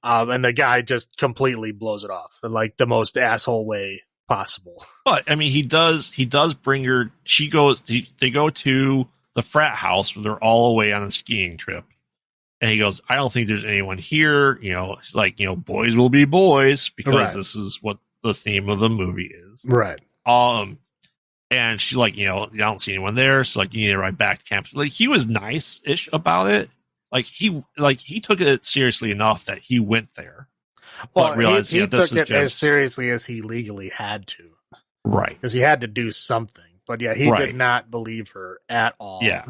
And the guy just completely blows it off in like the most asshole way possible. But I mean, he does bring her. They go to the frat house where they're all away on a skiing trip. And he goes, I don't think there's anyone here. It's like, boys will be boys because this is what the theme of the movie is. Right. And she's like, I don't see anyone there. So like, you need to ride back to campus. Like he was nice-ish about it. Like he took it seriously enough that he went there. Well, but realized, he took it as seriously as he legally had to. Right. Because he had to do something. But he did not believe her at all. Yeah.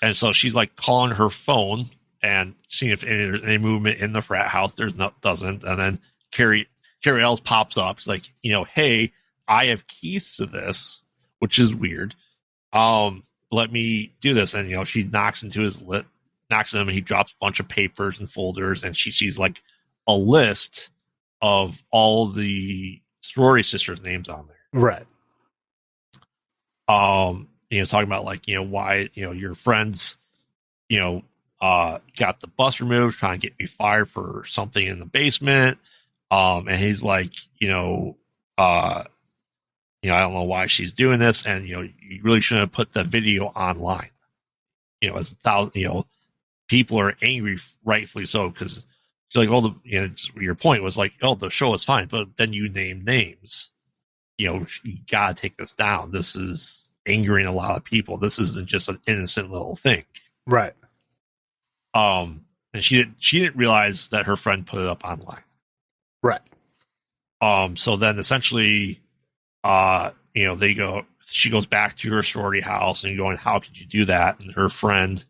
And so she's like calling her phone and seeing if there's any movement in the frat house. Doesn't. And then Carrie Ells pops up. It's like, hey, I have keys to this, which is weird. Let me do this. And, she knocks into him and he drops a bunch of papers and folders and she sees like a list of all the sorority sisters' names on there. Right. talking about like, why, your friends, got the bus removed, trying to get me fired for something in the basement. And he's like, I don't know why she's doing this, and you really shouldn't have put the video online. As people are angry, rightfully so, because like all the your point was like, oh, the show is fine, but then you name names. You gotta take this down. This is angering a lot of people. This isn't just an innocent little thing, right? And she didn't realize that her friend put it up online, right? So then essentially, she goes back to her sorority house and going, how could you do that? And her friend,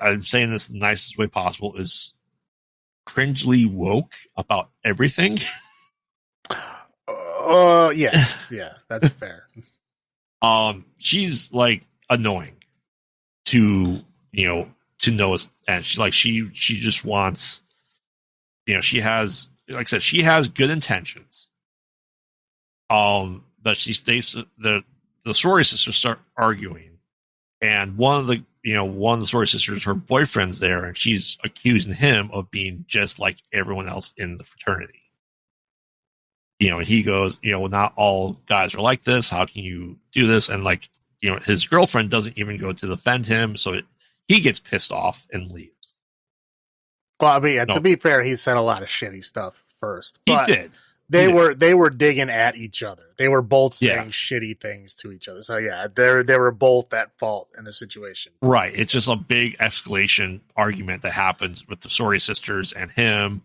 I'm saying this the nicest way possible, is cringely woke about everything. Yeah, that's fair. She's like annoying to know, and she just wants, she has, like I said, she has good intentions. But she stays, the sorority sisters start arguing, and one of the sorority sisters, her boyfriend's there, and she's accusing him of being just like everyone else in the fraternity. And he goes, not all guys are like this. How can you do this? And like, his girlfriend doesn't even go to defend him, so he gets pissed off and leaves. Well, I mean, to be fair, he said a lot of shitty stuff first. But he did. They were digging at each other. They were both saying shitty things to each other. So yeah, they were both at fault in the situation. Right. It's just a big escalation argument that happens with the sorority sisters and him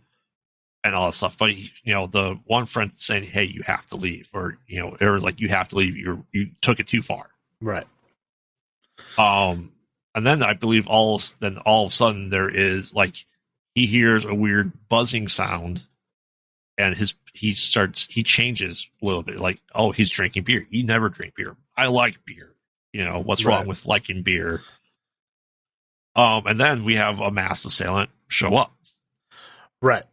and all that stuff. But the one friend saying, "Hey, you have to leave," or it was like, "You have to leave. You took it too far." Right. And then I believe all of a sudden there is like, he hears a weird buzzing sound. And he changes a little bit, like, oh, he's drinking beer. You never drink beer. I like beer. What's wrong with liking beer? And then we have a masked assailant show up. Right.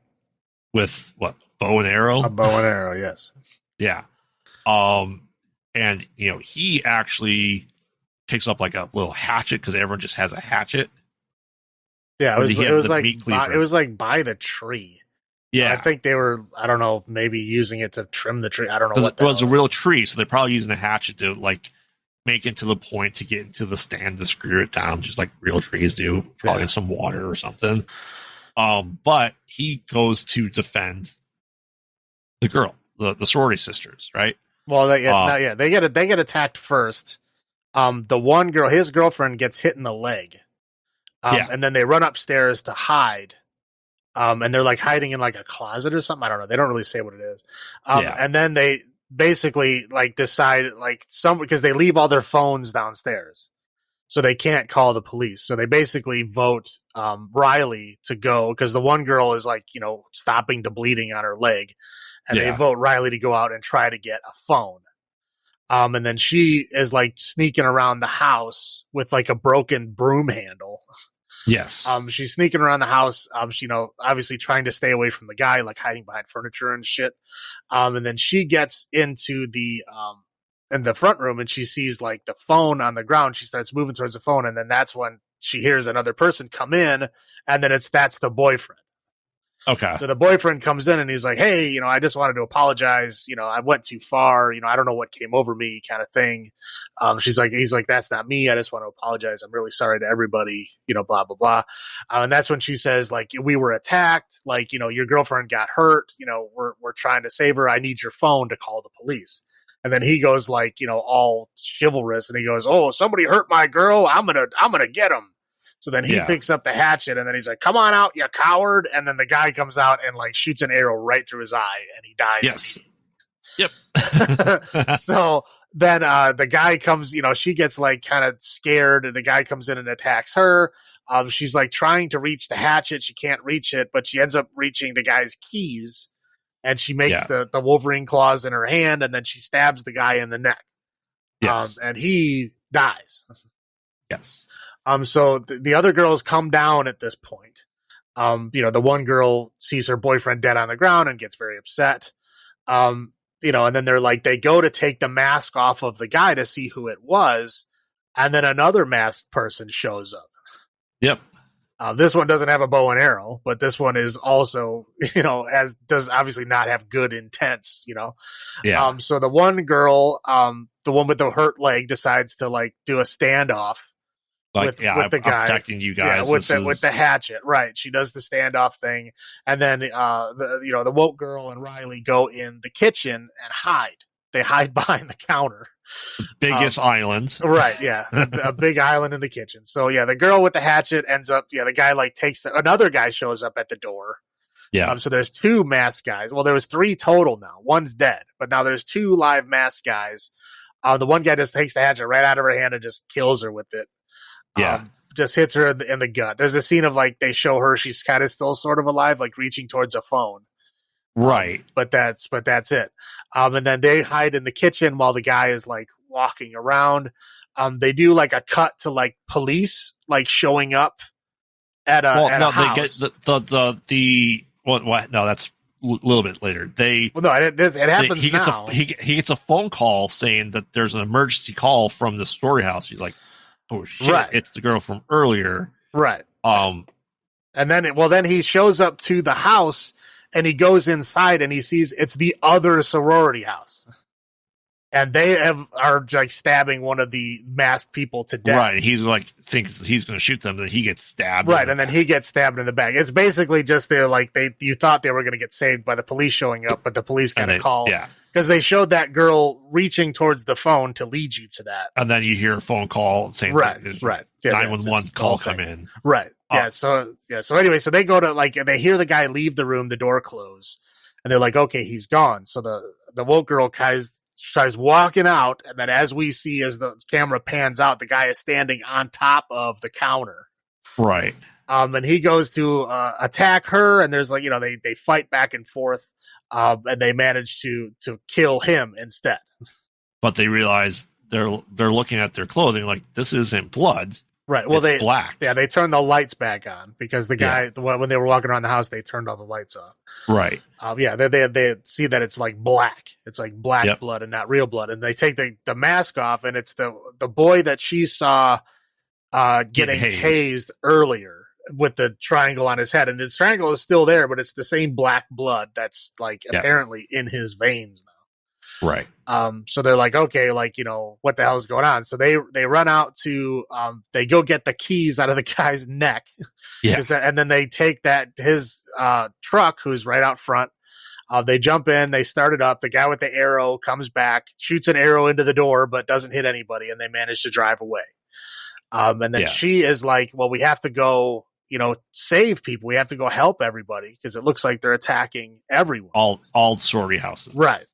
With what? Bow and arrow? A bow and arrow, yes. Yeah. And he actually picks up like a little hatchet, because everyone just has a hatchet. Yeah, it was like by the tree. Yeah, so I think they were, I don't know, maybe using it to trim the tree. I don't know what it was a real tree, so they're probably using the hatchet to like make it to the point to get into the stand to screw it down, just like real trees do, probably in some water or something. But he goes to defend the girl, the sorority sisters, right? Well, they get attacked first. The one girl, his girlfriend, gets hit in the leg. And then they run upstairs to hide. And they're like hiding in like a closet or something. I don't know. They don't really say what it is. And then they basically like decide like because they leave all their phones downstairs, so they can't call the police. So they basically vote Riley to go, because the one girl is like, stopping the bleeding on her leg, and they vote Riley to go out and try to get a phone. And then she is like sneaking around the house with like a broken broom handle. Yes. She's sneaking around the house. Obviously trying to stay away from the guy, like hiding behind furniture and shit. And then she gets into in the front room, and she sees like the phone on the ground. She starts moving towards the phone, and then that's when she hears another person come in, and then that's the boyfriend. Okay. So the boyfriend comes in and he's like, "Hey, I just wanted to apologize. I went too far. I don't know what came over me," kind of thing. He's like, "That's not me. I just want to apologize. I'm really sorry to everybody, blah, blah, blah." And that's when she says, like, "We were attacked. Like, your girlfriend got hurt. We're trying to save her. I need your phone to call the police." And then he goes like, all chivalrous, and he goes, "Oh, somebody hurt my girl. I'm going to get him." So then he picks up the hatchet, and then he's like, "Come on out, you coward." And then the guy comes out and like shoots an arrow right through his eye, and he dies. Yes. Yep. So then the guy comes, she gets like kind of scared, and the guy comes in and attacks her. She's like trying to reach the hatchet. She can't reach it, but she ends up reaching the guy's keys, and she makes the Wolverine claws in her hand, and then she stabs the guy in the neck. Yes. And he dies. Yes. So the other girls come down at this point. The one girl sees her boyfriend dead on the ground and gets very upset. And then they go to take the mask off of the guy to see who it was. and then another masked person shows up. Yep. This one doesn't have a bow and arrow, but this one is also, does obviously not have good intents, Yeah. So the one girl, the one with the hurt leg, decides to like do a standoff with the I'm guy. protecting you guys. Yeah, with the hatchet. Right. She does the standoff thing. And then, the woke girl and Riley go in the kitchen and hide. They hide behind the counter. Biggest island. Right, yeah. A big island in the kitchen. So, yeah, the girl with the hatchet ends up, the guy, like, another guy shows up at the door. Yeah. So there's 2 masked guys. Well, there was 3 total now. One's dead. But now there's 2 live masked guys. The one guy just takes the hatchet right out of her hand and just kills her with it. Yeah. Just hits her in the gut. There's a scene of, like, they show her, she's kind of still sort of alive, like, reaching towards a phone. Right. But that's it. And then they hide in the kitchen while the guy is like walking around. They do like a cut to like police like showing up at a house. They get the what? No, that's a little bit later. It happens he gets now. He gets a phone call saying that there's an emergency call from the story house. He's like, oh shit, right. It's the girl from earlier. Right. And then he shows up to the house. And he goes inside and he sees it's the other sorority house. And they are like stabbing one of the masked people to death. Right. He's like, thinks he's going to shoot them, then he gets stabbed. Right. And then he gets stabbed in the back. It's basically just you thought they were going to get saved by the police showing up, but the police got a call. Yeah. Because they showed that girl reaching towards the phone to lead you to that. And then you hear a phone call saying, right. 911 call come in. Right. Yeah. So anyway, so they go to they hear the guy leave the room, the door close, and they're like, okay, he's gone. So the woke girl tries walking out. And then as we see, as the camera pans out, the guy is standing on top of the counter. Right. And he goes to attack her. And there's they fight back and forth. And they manage to kill him instead. But they realize they're looking at their clothing like this isn't blood. Right. Well, it's black. Yeah, they turned the lights back on because the guy when they were walking around the house, they turned all the lights off. Right. They see that it's like black. It's like black blood and not real blood. And they take the mask off, and it's the boy that she saw getting hazed earlier with the triangle on his head, and the triangle is still there, but it's the same black blood that's like apparently in his veins now. Right. So they're like, okay, what the hell is going on? So they run out to, they go get the keys out of the guy's neck. Yeah. And then they take his truck, who's right out front. They jump in, they start it up. The guy with the arrow comes back, shoots an arrow into the door, but doesn't hit anybody. And they manage to drive away. And then she is like, well, we have to go, save people. We have to go help everybody because it looks like they're attacking everyone. All sorority houses. Right.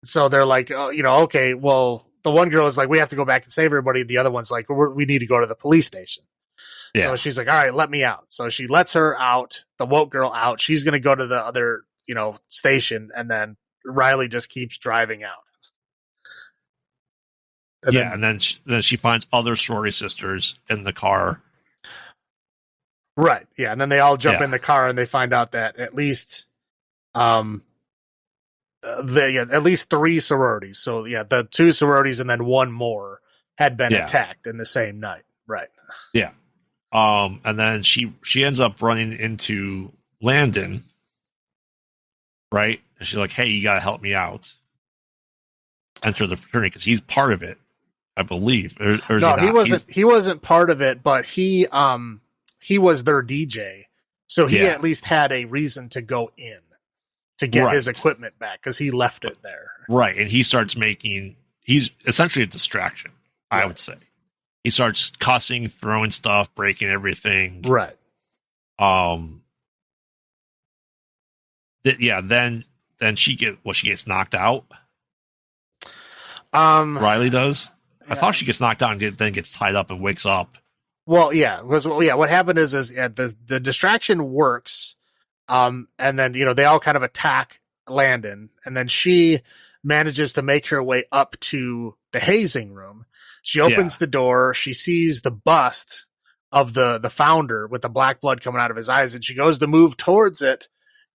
So they're like, okay, well, the one girl is like, we have to go back and save everybody. The other one's like, we need to go to the police station. Yeah. So she's like, all right, let me out. So she lets her out, the woke girl out. She's going to go to the other, station. And then Riley just keeps driving out. And then she finds other sorority sisters in the car. Right. Yeah. And then they all jump in the car and they find out that at least, at least 3 sororities. So the 2 sororities and then 1 more had been attacked in the same night. Right. Yeah. And then she ends up running into Landon. Right. And she's like, hey, you got to help me out. Enter the fraternity because he's part of it, I believe. Or no, he wasn't. He wasn't part of it, but he was their DJ, so he at least had a reason to go in to get his equipment back because he left it there. Right, and he starts he's essentially a distraction, I would say. He starts cussing, throwing stuff, breaking everything. Right. Then she gets knocked out. Riley does. I thought she gets knocked out and then gets tied up and wakes up. Well, what happened is the distraction works. And then, they all kind of attack Landon, and then she manages to make her way up to the hazing room. She opens the door. She sees the bust of the founder with the black blood coming out of his eyes, and she goes to move towards it.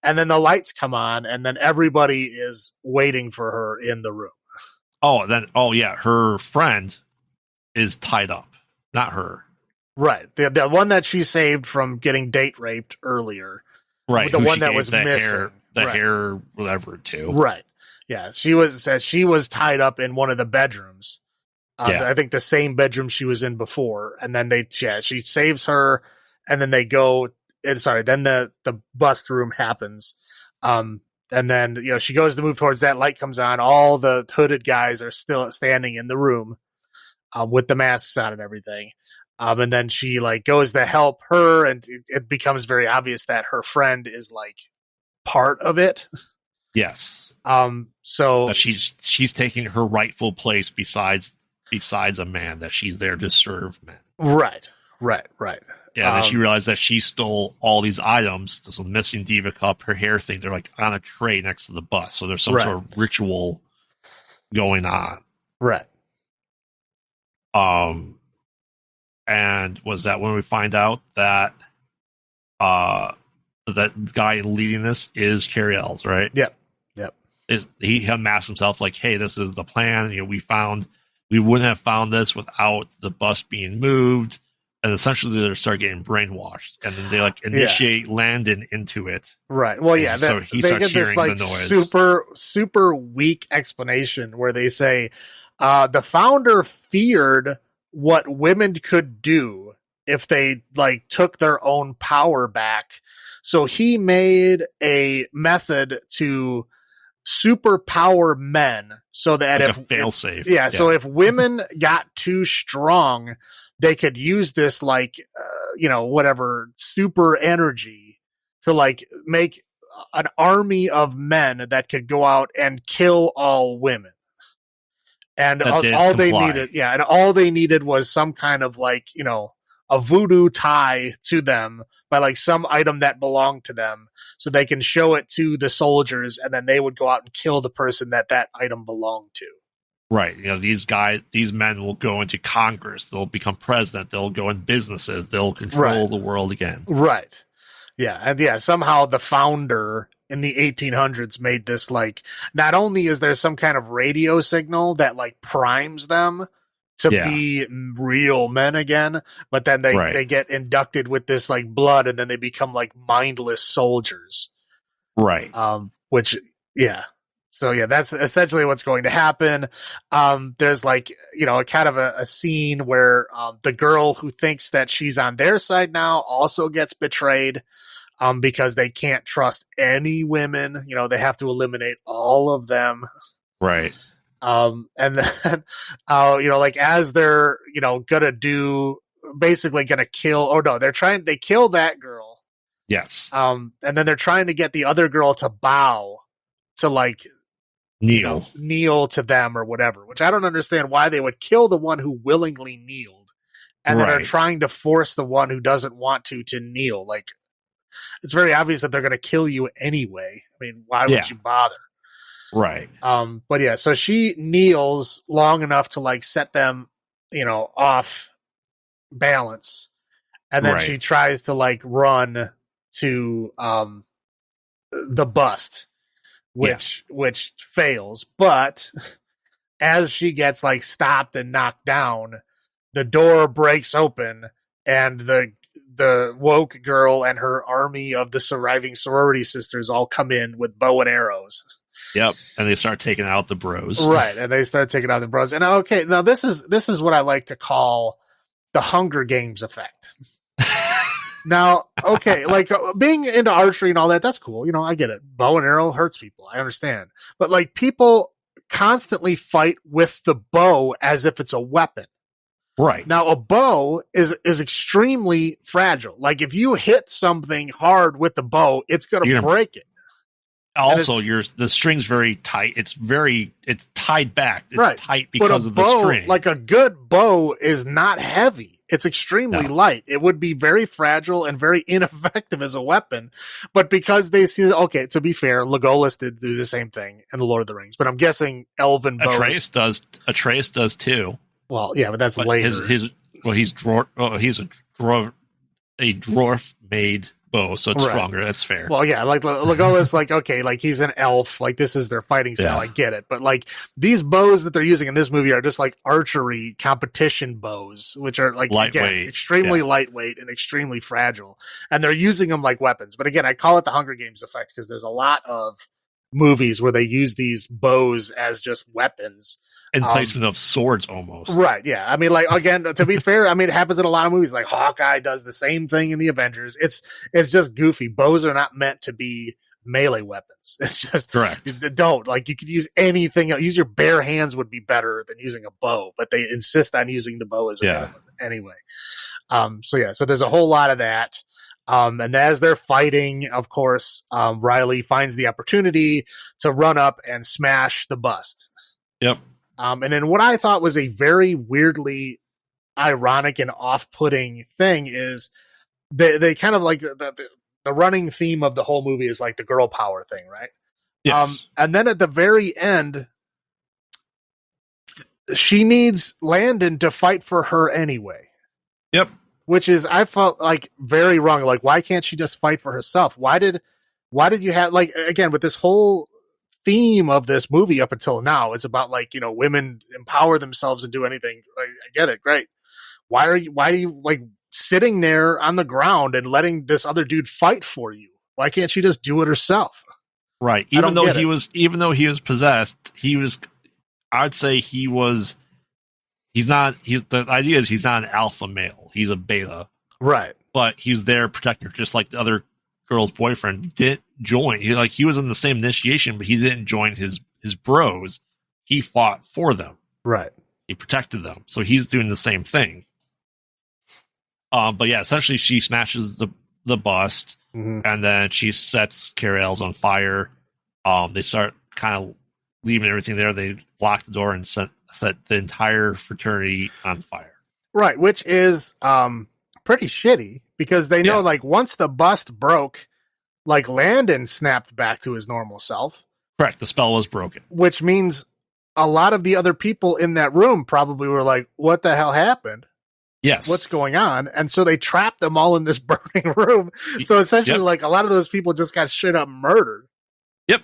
And then the lights come on, and then everybody is waiting for her in the room. Her friend is tied up, not her. Right. The one that she saved from getting date raped earlier. Right. The one that was missing. Hair, whatever, too. Right. Yeah. She was tied up in one of the bedrooms. I think the same bedroom she was in before. And then she saves her, and then they go. Then the bust room happens. And then, she goes to move towards that. Light comes on. All the hooded guys are still standing in the room with the masks on and everything. And then she goes to help her, and it becomes very obvious that her friend is part of it. Yes. So that she's taking her rightful place besides a man, that she's there to serve men. Right. Yeah, then she realized that she stole all these items. So the missing Diva cup, her hair thing, they're on a tray next to the bus. So there's some sort of ritual going on. Right. And was that when we find out that that guy leading this is Cherry Ells, right? Yep. He unmasked himself hey, this is the plan. We wouldn't have found this without the bus being moved. And essentially, they start getting brainwashed, and then they initiate Landon into it. Right. Well, yeah. So he starts hearing the noise. Super weak explanation where they say the founder feared what women could do if they took their own power back. So he made a method to superpower men, so that if a failsafe. Yeah. So if women got too strong, they could use this whatever super energy to make an army of men that could go out and kill all women. And all they needed was some kind of a voodoo tie to them by some item that belonged to them, so they can show it to the soldiers, and then they would go out and kill the person that item belonged to. Right. These men will go into Congress. They'll become president. They'll go in businesses. They'll control the world again. Right. Yeah. And somehow the founder in the 1800s made this not only is there some kind of radio signal that primes them to be real men again, but then they get inducted with this blood, and then they become mindless soldiers. Right. Which, yeah. So yeah, that's essentially what's going to happen. There's a kind of a scene where the girl who thinks that she's on their side now also gets betrayed because they can't trust any women. They have to eliminate all of them. Right. And then as they're gonna kill. They kill that girl. Yes. And then they're trying to get the other girl to bow to kneel to them or whatever, which I don't understand why they would kill the one who willingly kneeled, and then are trying to force the one who doesn't want to kneel. It's very obvious that they're going to kill you anyway. I mean, why would you bother? Right. But yeah, so she kneels long enough to set them, off balance. And then she tries to run to the bust, which fails. But as she gets stopped and knocked down, the door breaks open, and the woke girl and her army of the surviving sorority sisters all come in with bow and arrows. Yep, and they start taking out the bros. Right, and they start taking out the bros. And okay, now this is what I like to call the Hunger Games effect. Now, okay, being into archery and all that, that's cool. I get it. Bow and arrow hurts people. I understand. But people constantly fight with the bow as if it's a weapon. Right. Now, a bow is extremely fragile. If you hit something hard with the bow, it's going to break it. Also, the string's very tight. It's tied back. It's tight because of the string. A good bow is not heavy. It's extremely light. It would be very fragile and very ineffective as a weapon. But because they see, to be fair, Legolas did do the same thing in The Lord of the Rings. But I'm guessing elven bows. Atreus does too. Well, yeah, but later. He's a dwarf made bow, so it's Right. stronger. That's fair. Well, yeah, like Legolas, like, okay, like he's an elf, like this is their fighting style. Yeah. I get it, but like these bows that they're using in this movie are just like archery competition bows, which are like again, Lightweight. extremely lightweight and extremely fragile, and they're using them like weapons. But again, I call it the Hunger Games effect because there's a lot of movies where they use these bows as just weapons. In placement of swords, almost. Right, yeah. I mean, like, again, to be fair, I mean, it happens in a lot of movies. Like, Hawkeye does the same thing in the Avengers. It's just goofy. Bows are not meant to be melee weapons. It's just... Correct. Don't. Like, you could use anything else. Use your bare hands would be better than using a bow, but they insist on using the bow as a weapon anyway. So there's a whole lot of that. And as they're fighting, of course, Riley finds the opportunity to run up and smash the bust. Yep. And then what I thought was a very weirdly ironic and off-putting thing is they kind of like the running theme of the whole movie is like the girl power thing, right? Yes. And then at the very end, she needs Landon to fight for her anyway. Yep. Which is, I felt like very wrong. Like, why can't she just fight for herself? Why did you have, like, again, with this whole theme of this movie up until now, it's about like, women empower themselves and do anything. I get it. Great. Why are you like sitting there on the ground and letting this other dude fight for you? Why can't she just do it herself? Right. Even though he was possessed, I'd say the idea is he's not an alpha male. He's a beta. Right. But he's their protector, just like the other girl's boyfriend didn't join. He was in the same initiation, but he didn't join his bros. He fought for them. Right. He protected them. So he's doing the same thing. But yeah, essentially she smashes the bust, and then she sets Carel's on fire. They start kind of leaving everything there. They lock the door and set the entire fraternity on fire. Right, which is pretty shitty because they know like once the bust broke, like Landon snapped back to his normal self. Correct, the spell was broken. Which means a lot of the other people in that room probably were like, what the hell happened? Yes. What's going on? And so they trapped them all in this burning room. So essentially, like, a lot of those people just got straight up murdered. Yep.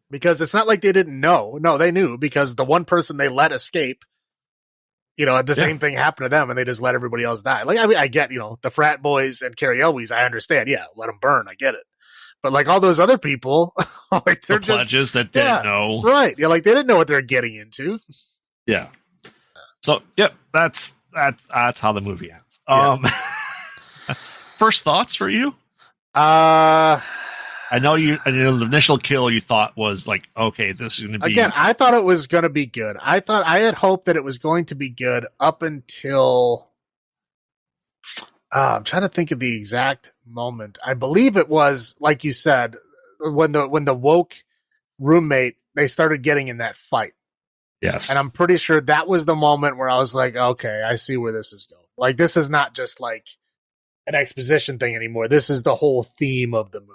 Because it's not like they didn't know. No, they knew because the one person they let escape, the same thing happened to them and they just let everybody else die. Like, I mean, I get, the frat boys and Carrie Elwes, I understand. Yeah, let them burn. I get it. But like all those other people, like they're pledges that didn't know. Right. Yeah, like they didn't know what they're getting into. Yeah. So, yep, that's how the movie ends. Yeah. First thoughts for you? I know the initial kill you thought was like, okay, this is going to be... Again, I thought it was going to be good. I had hoped that it was going to be good up until... I'm trying to think of the exact moment. I believe it was, like you said, when the woke roommate, they started getting in that fight. Yes. And I'm pretty sure that was the moment where I was like, okay, I see where this is going. Like, this is not just like an exposition thing anymore. This is the whole theme of the movie.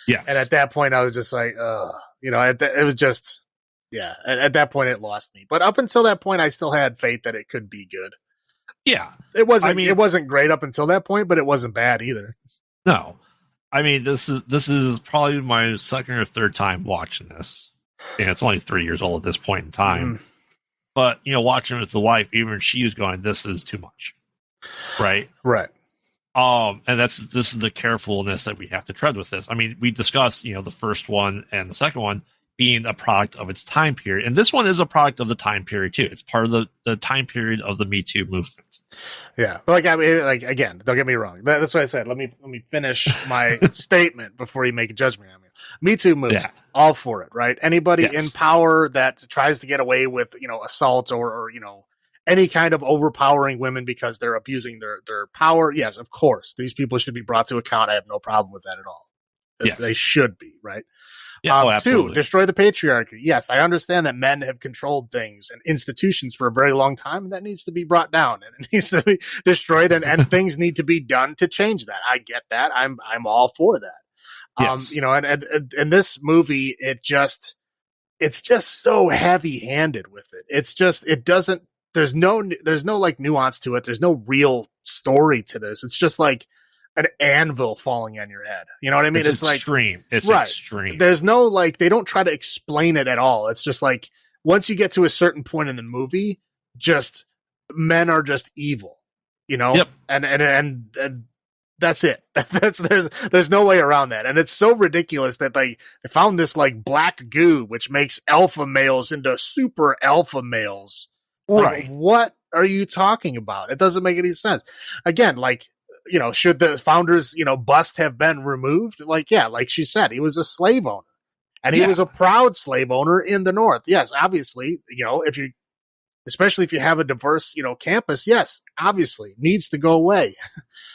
Yes. And at that point, I was just like, it was just, yeah. At that point, it lost me. But up until that point, I still had faith that it could be good. Yeah. It wasn't great up until that point, but it wasn't bad either. No. I mean, this is probably my second or third time watching this. And it's only 3 years old at this point in time. Mm-hmm. But, watching it with the wife, even she was going, this is too much. Right? Right. And this is the carefulness that we have to tread with this. I mean, we discussed, the first one and the second one being a product of its time period. And this one is a product of the time period too. It's part of the time period of the Me Too movement. Yeah. But like, I mean, like, again, don't get me wrong. That's what I said. Let me finish my statement before you make a judgment on me. Me Too movement. Yeah. All for it, right? Anybody in power that tries to get away with, assault or any kind of overpowering women because they're abusing their power. Yes, of course. These people should be brought to account. I have no problem with that at all. Yes. They should be, right? Yeah, absolutely. 2, destroy the patriarchy. Yes, I understand that men have controlled things and institutions for a very long time, and that needs to be brought down and it needs to be destroyed, and things need to be done to change that. I get that. I'm all for that. Yes. And this movie, it's just so heavy-handed with it. There's no like nuance to it. There's no real story to this. It's just like an anvil falling on your head. You know what I mean? It's extreme. It's right. extreme. There's no like, they don't try to explain it at all. It's just like, once you get to a certain point in the movie, just men are just evil, you know? Yep. And that's it. There's no way around that. And it's so ridiculous that they found this like black goo, which makes alpha males into super alpha males. Right. Like, what are you talking about? It doesn't make any sense. Again, like, you know, should the founders, you know, bust have been removed? Like, yeah, like she said, he was a slave owner. And he was a proud slave owner in the North. Yes, obviously, you know, especially if you have a diverse, you know, campus, yes, obviously needs to go away.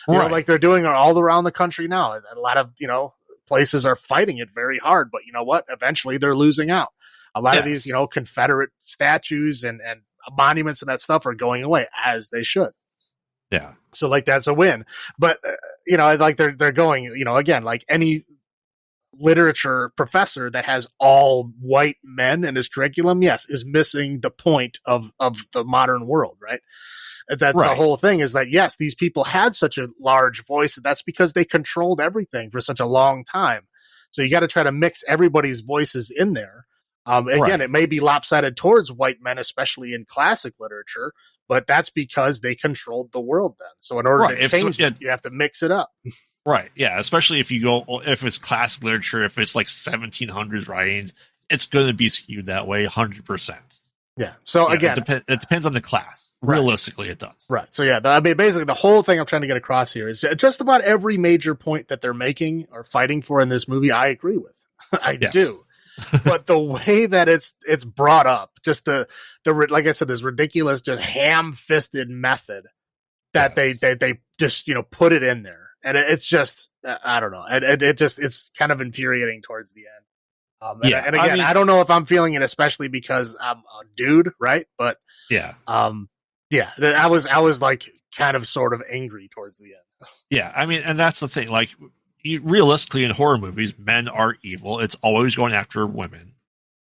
You know, like they're doing all around the country now. A lot of, you know, places are fighting it very hard, but you know what? Eventually they're losing out. A lot of these, you know, Confederate statues and monuments and that stuff are going away, as they should. Yeah. So like that's a win. But you know, like they're going, you know, again, like any literature professor that has all white men in his curriculum, yes, is missing the point of the modern world, right? That's the whole thing, is that yes, these people had such a large voice, and that's because they controlled everything for such a long time. So you got to try to mix everybody's voices in there. Again, it may be lopsided towards white men, especially in classic literature, but that's because they controlled the world then. So in order to change it, you have to mix it up. Right. Yeah. Especially if it's classic literature, if it's like 1700s writings, it's going to be skewed that way 100%. Yeah. So again, it depends on the class. Realistically, it does. Right. So yeah, I mean, basically the whole thing I'm trying to get across here is just about every major point that they're making or fighting for in this movie, I agree with. I do. But the way that it's brought up, just the like I said, this ridiculous, just ham-fisted method that they just, you know, put it in there. And it's just, I don't know. It's kind of infuriating towards the end. And again, I mean, I don't know if I'm feeling it, especially because I'm a dude, right? But I was like kind of sort of angry towards the end. Yeah, I mean, and that's the thing. Like, realistically, in horror movies, men are evil. It's always going after women.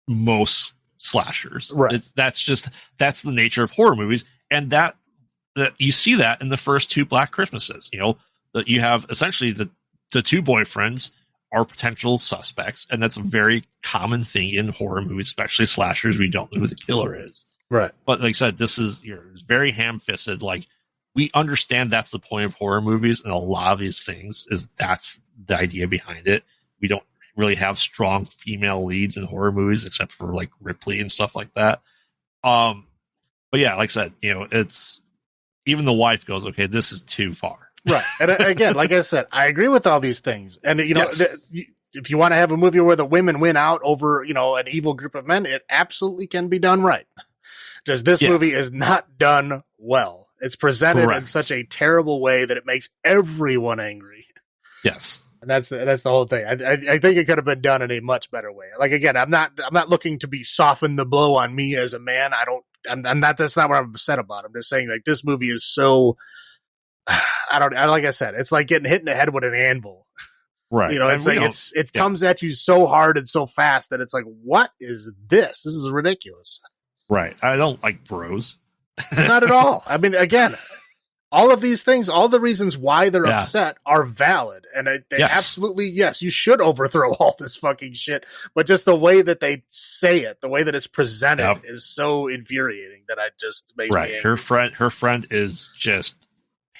Most slashers, right? That's the nature of horror movies, and that you see that in the first two Black Christmases. You know, that you have essentially the two boyfriends are potential suspects, and that's a very common thing in horror movies, especially slashers. We don't know who the killer is, right? But like I said, this is very ham-fisted. Like, we understand that's the point of horror movies, and a lot of these things that's the idea behind it. We don't really have strong female leads in horror movies except for like Ripley and stuff like that. But yeah, like I said, you know, it's even the wife goes, okay, this is too far. Right. And again, like I said, I agree with all these things. And, you know, if you want to have a movie where the women win out over, you know, an evil group of men, it absolutely can be done right. Just this movie is not done well. It's presented in such a terrible way that it makes everyone angry. Yes. And that's the whole thing. I think it could have been done in a much better way. Like, again, I'm not looking to be soften the blow on me as a man. That's not what I'm upset about. I'm just saying, like, this movie is so, like I said, it's like getting hit in the head with an anvil. Right. You know, it's like it comes at you so hard and so fast that it's like, what is this? This is ridiculous. Right. I don't like bros. Not at all. I mean, again, all of these things, all the reasons why they're upset are valid. And they absolutely, yes, you should overthrow all this fucking shit. But just the way that they say it, the way that it's presented is so infuriating that I just makes me angry. Her friend is just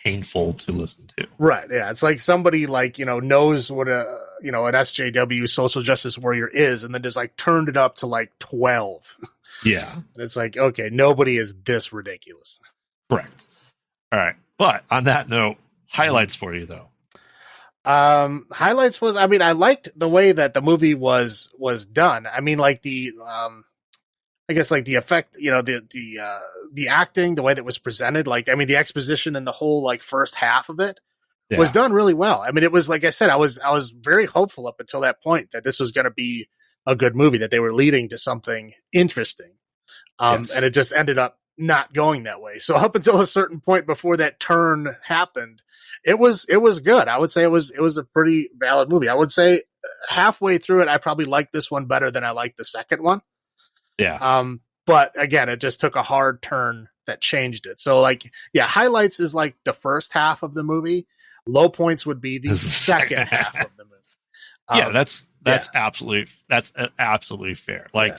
painful to listen to. Right. Yeah. It's like somebody like, you know, knows what an SJW social justice warrior is and then just like turned it up to like 12. Yeah. And it's like, okay, nobody is this ridiculous. Correct. All right. But on that note, highlights for you though. Highlights was, I mean, I liked the way that the movie was done. I mean, like I guess like the effect, you know, the acting, the way that it was presented, like, I mean, the exposition and the whole like first half of it was done really well. I mean, it was, like I said, I was very hopeful up until that point that this was going to be a good movie, that they were leading to something interesting. And it just ended up not going that way. So up until a certain point before that turn happened, it was good. I would say it was a pretty valid movie. I would say halfway through it, I probably liked this one better than I liked the second one. Yeah. But again, it just took a hard turn that changed it. So like, yeah, highlights is like the first half of the movie. Low points would be the This is second half of the movie. Yeah, that's absolutely fair. Like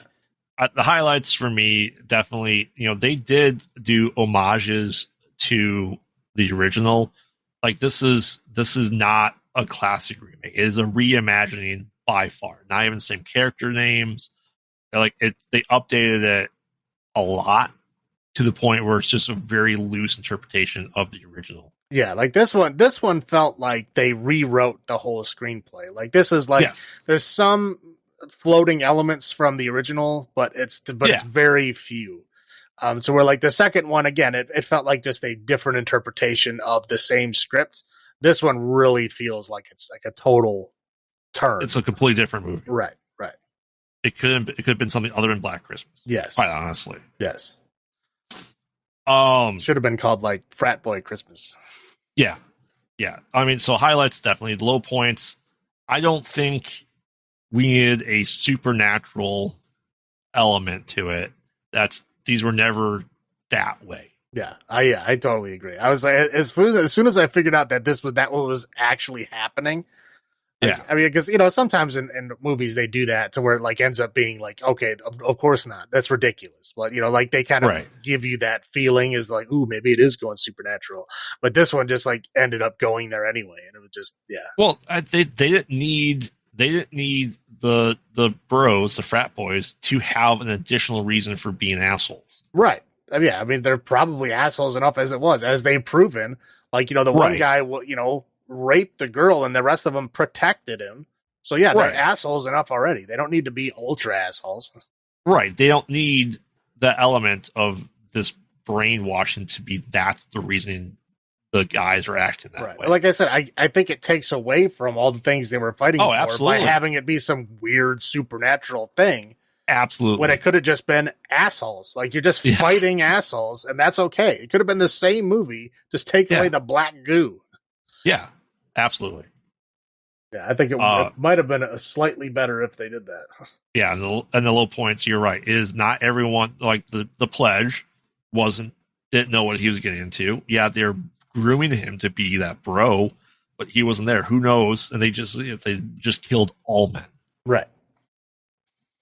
the highlights for me, definitely, they did do homages to the original. Like this is not a classic remake. It is a reimagining by far. Not even the same character names. They updated it a lot to the point where it's just a very loose interpretation of the original. Yeah, like this one felt like they rewrote the whole screenplay. Like this is like there's some floating elements from the original, but it's very few. So we're like the second one again, it felt like just a different interpretation of the same script. This one really feels like it's like a total turn. It's a completely different movie. Right. It could have been something other than Black Christmas. Yes. Quite honestly. Yes. Should have been called like Frat Boy Christmas. Yeah. I mean, so highlights definitely. Low points. I don't think we needed a supernatural element to it. These were never that way. Yeah, I totally agree. I was like, as soon as I figured out that what was actually happening. Yeah, I mean, because sometimes in movies they do that to where it like ends up being like, okay, of course not. That's ridiculous. But like they kind of give you that feeling is like, ooh, maybe it is going supernatural. But this one just like ended up going there anyway, and it was just Well, they didn't need the bros, the frat boys, to have an additional reason for being assholes. Right. I mean, they're probably assholes enough as it was, as they've proven. Like the one guy, raped the girl and the rest of them protected him. So they're assholes enough already. They don't need to be ultra assholes. Right. They don't need the element of this brainwashing to be that's the reason the guys are acting that way. Like I said, I think it takes away from all the things they were fighting for absolutely. by having it be some weird supernatural thing. Absolutely. When it could have just been assholes. Like you're just fighting assholes, and that's okay. It could have been the same movie, just take away the black goo. Yeah, absolutely. Yeah, I think it might have been slightly better if they did that. Yeah, and the low points, you're right, is not everyone, like the pledge didn't know what he was getting into. Yeah, they're grooming him to be that bro, but he wasn't there. Who knows? And they just killed all men. Right.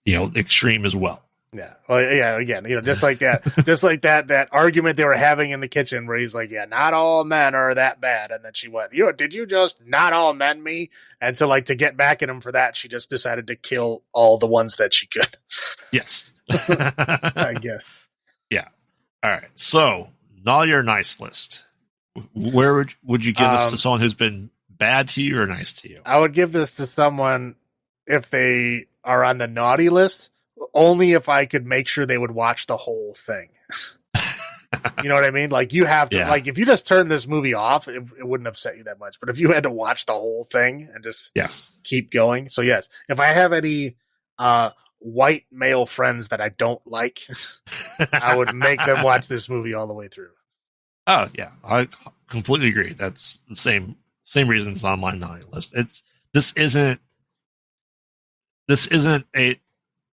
Extreme as well. Yeah. Well, yeah. Again, just like that argument they were having in the kitchen where he's like, yeah, not all men are that bad. And then she went, did you just not all men me? And so to get back at him for that, she just decided to kill all the ones that she could. Yes. I guess. Yeah. All right. So now your nice list. Where would you give this to someone who's been bad to you or nice to you? I would give this to someone if they are on the naughty list. Only if I could make sure they would watch the whole thing. You know what I mean? Like you have to, if you just turn this movie off, it wouldn't upset you that much. But if you had to watch the whole thing and just keep going. So yes, if I have any white male friends that I don't like, I would make them watch this movie all the way through. Oh yeah, I completely agree. That's the same reason it's on my naughty list. This isn't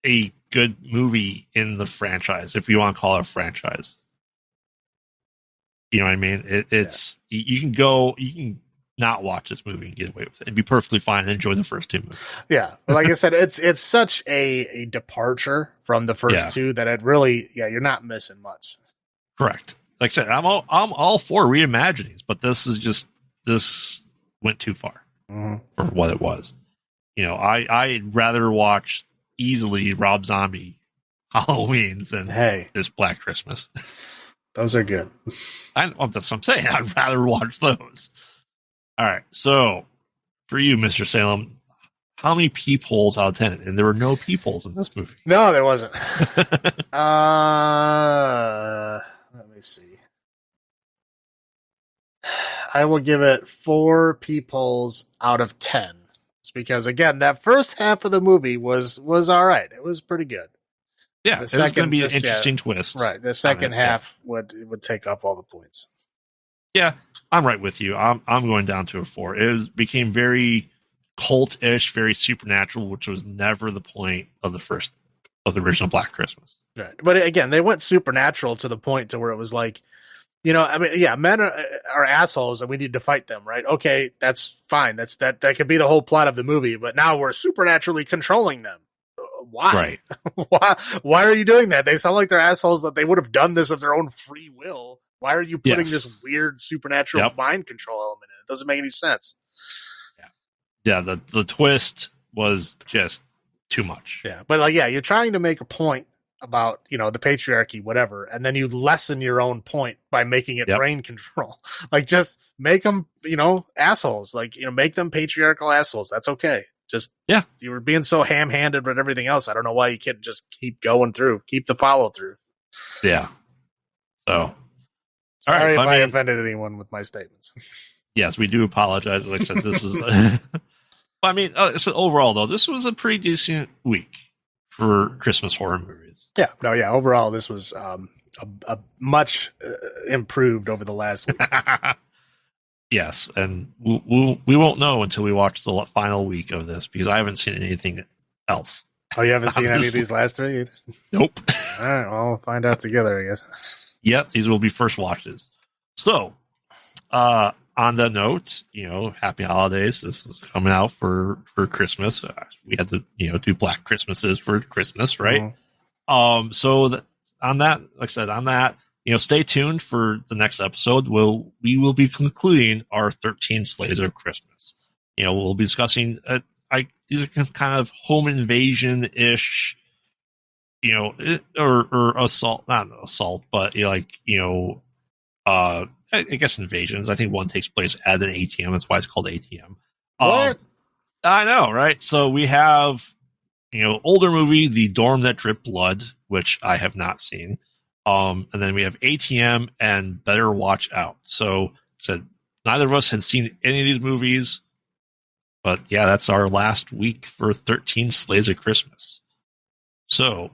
a good movie in the franchise, if you want to call it a franchise. You know what I mean? It's you can not watch this movie and get away with it and be perfectly fine and enjoy the first two movies. Yeah. Like I said, it's such a departure from the first two that it really, you're not missing much. Correct. Like I said, I'm all for reimaginings, but this went too far for what it was. I'd rather watch easily Rob Zombie Halloweens than this Black Christmas. Those are good. That's what I'm saying. I'd rather watch those. All right. So for you, Mr. Salem, how many peepholes out of 10? And there were no peepholes in this movie. No, there wasn't. Let me see. I will give it 4 peepholes out of 10. Because again, that first half of the movie was all right. It was pretty good. Yeah, it was going to be an interesting twist. Right. The second half would take off all the points. Yeah, I'm right with you. I'm going down to a 4. It became very cult-ish, very supernatural, which was never the point of the original Black Christmas. Right. But again, they went supernatural to the point to where it was like you know, I mean, yeah, men are assholes and we need to fight them, right? Okay, that's fine. That could be the whole plot of the movie, but now we're supernaturally controlling them. Why? Right. Why are you doing that? They sound like they're assholes that they would have done this of their own free will. Why are you putting this weird supernatural mind control element in? It doesn't make any sense. Yeah, the twist was just too much. Yeah, but like, you're trying to make a point about, you know, the patriarchy, whatever, and then you lessen your own point by making it brain control. Like, just make them, you know, assholes. Like, you know, make them patriarchal assholes. That's okay. Just, you were being so ham-handed with everything else. I don't know why you can't just keep going through, keep the follow through. Yeah. So, sorry if I offended anyone with my statements. Yes, we do apologize. Like I said, this is. I mean, so overall though, this was a pretty decent week for Christmas horror movies. Yeah. No. Yeah. Overall, this was a much improved over the last week. Yes, and we won't know until we watch the final week of this because I haven't seen anything else. Oh, you haven't seen any of these last three either? Nope. All right, well, we'll find out together, I guess. Yep, these will be first watches. So, on that note, you know, happy holidays. This is coming out for Christmas. We had to, you know, do Black Christmases for Christmas, right? Mm-hmm. So on that, like I said, on that, you know, stay tuned for the next episode. We will be concluding our 13 Slays of Christmas. You know, we'll be discussing, these are kind of home invasion-ish, you know, or assault, not assault, but, you know, like, you know, I guess invasions. I think one takes place at an ATM. That's why it's called ATM. What? I know, right? So we have, you know, older movie, The Dorm That Dripped Blood, which I have not seen. And then we have ATM and Better Watch Out. So, said neither of us had seen any of these movies, but yeah, that's our last week for 13 Slays of Christmas. So,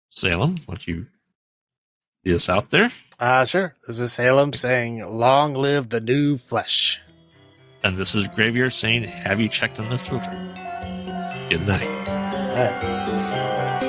Salem, why don't you get us out there? Sure. This is Salem saying, "Long live the new flesh." And this is Graveyard saying, "Have you checked on the children?" Good night. All right.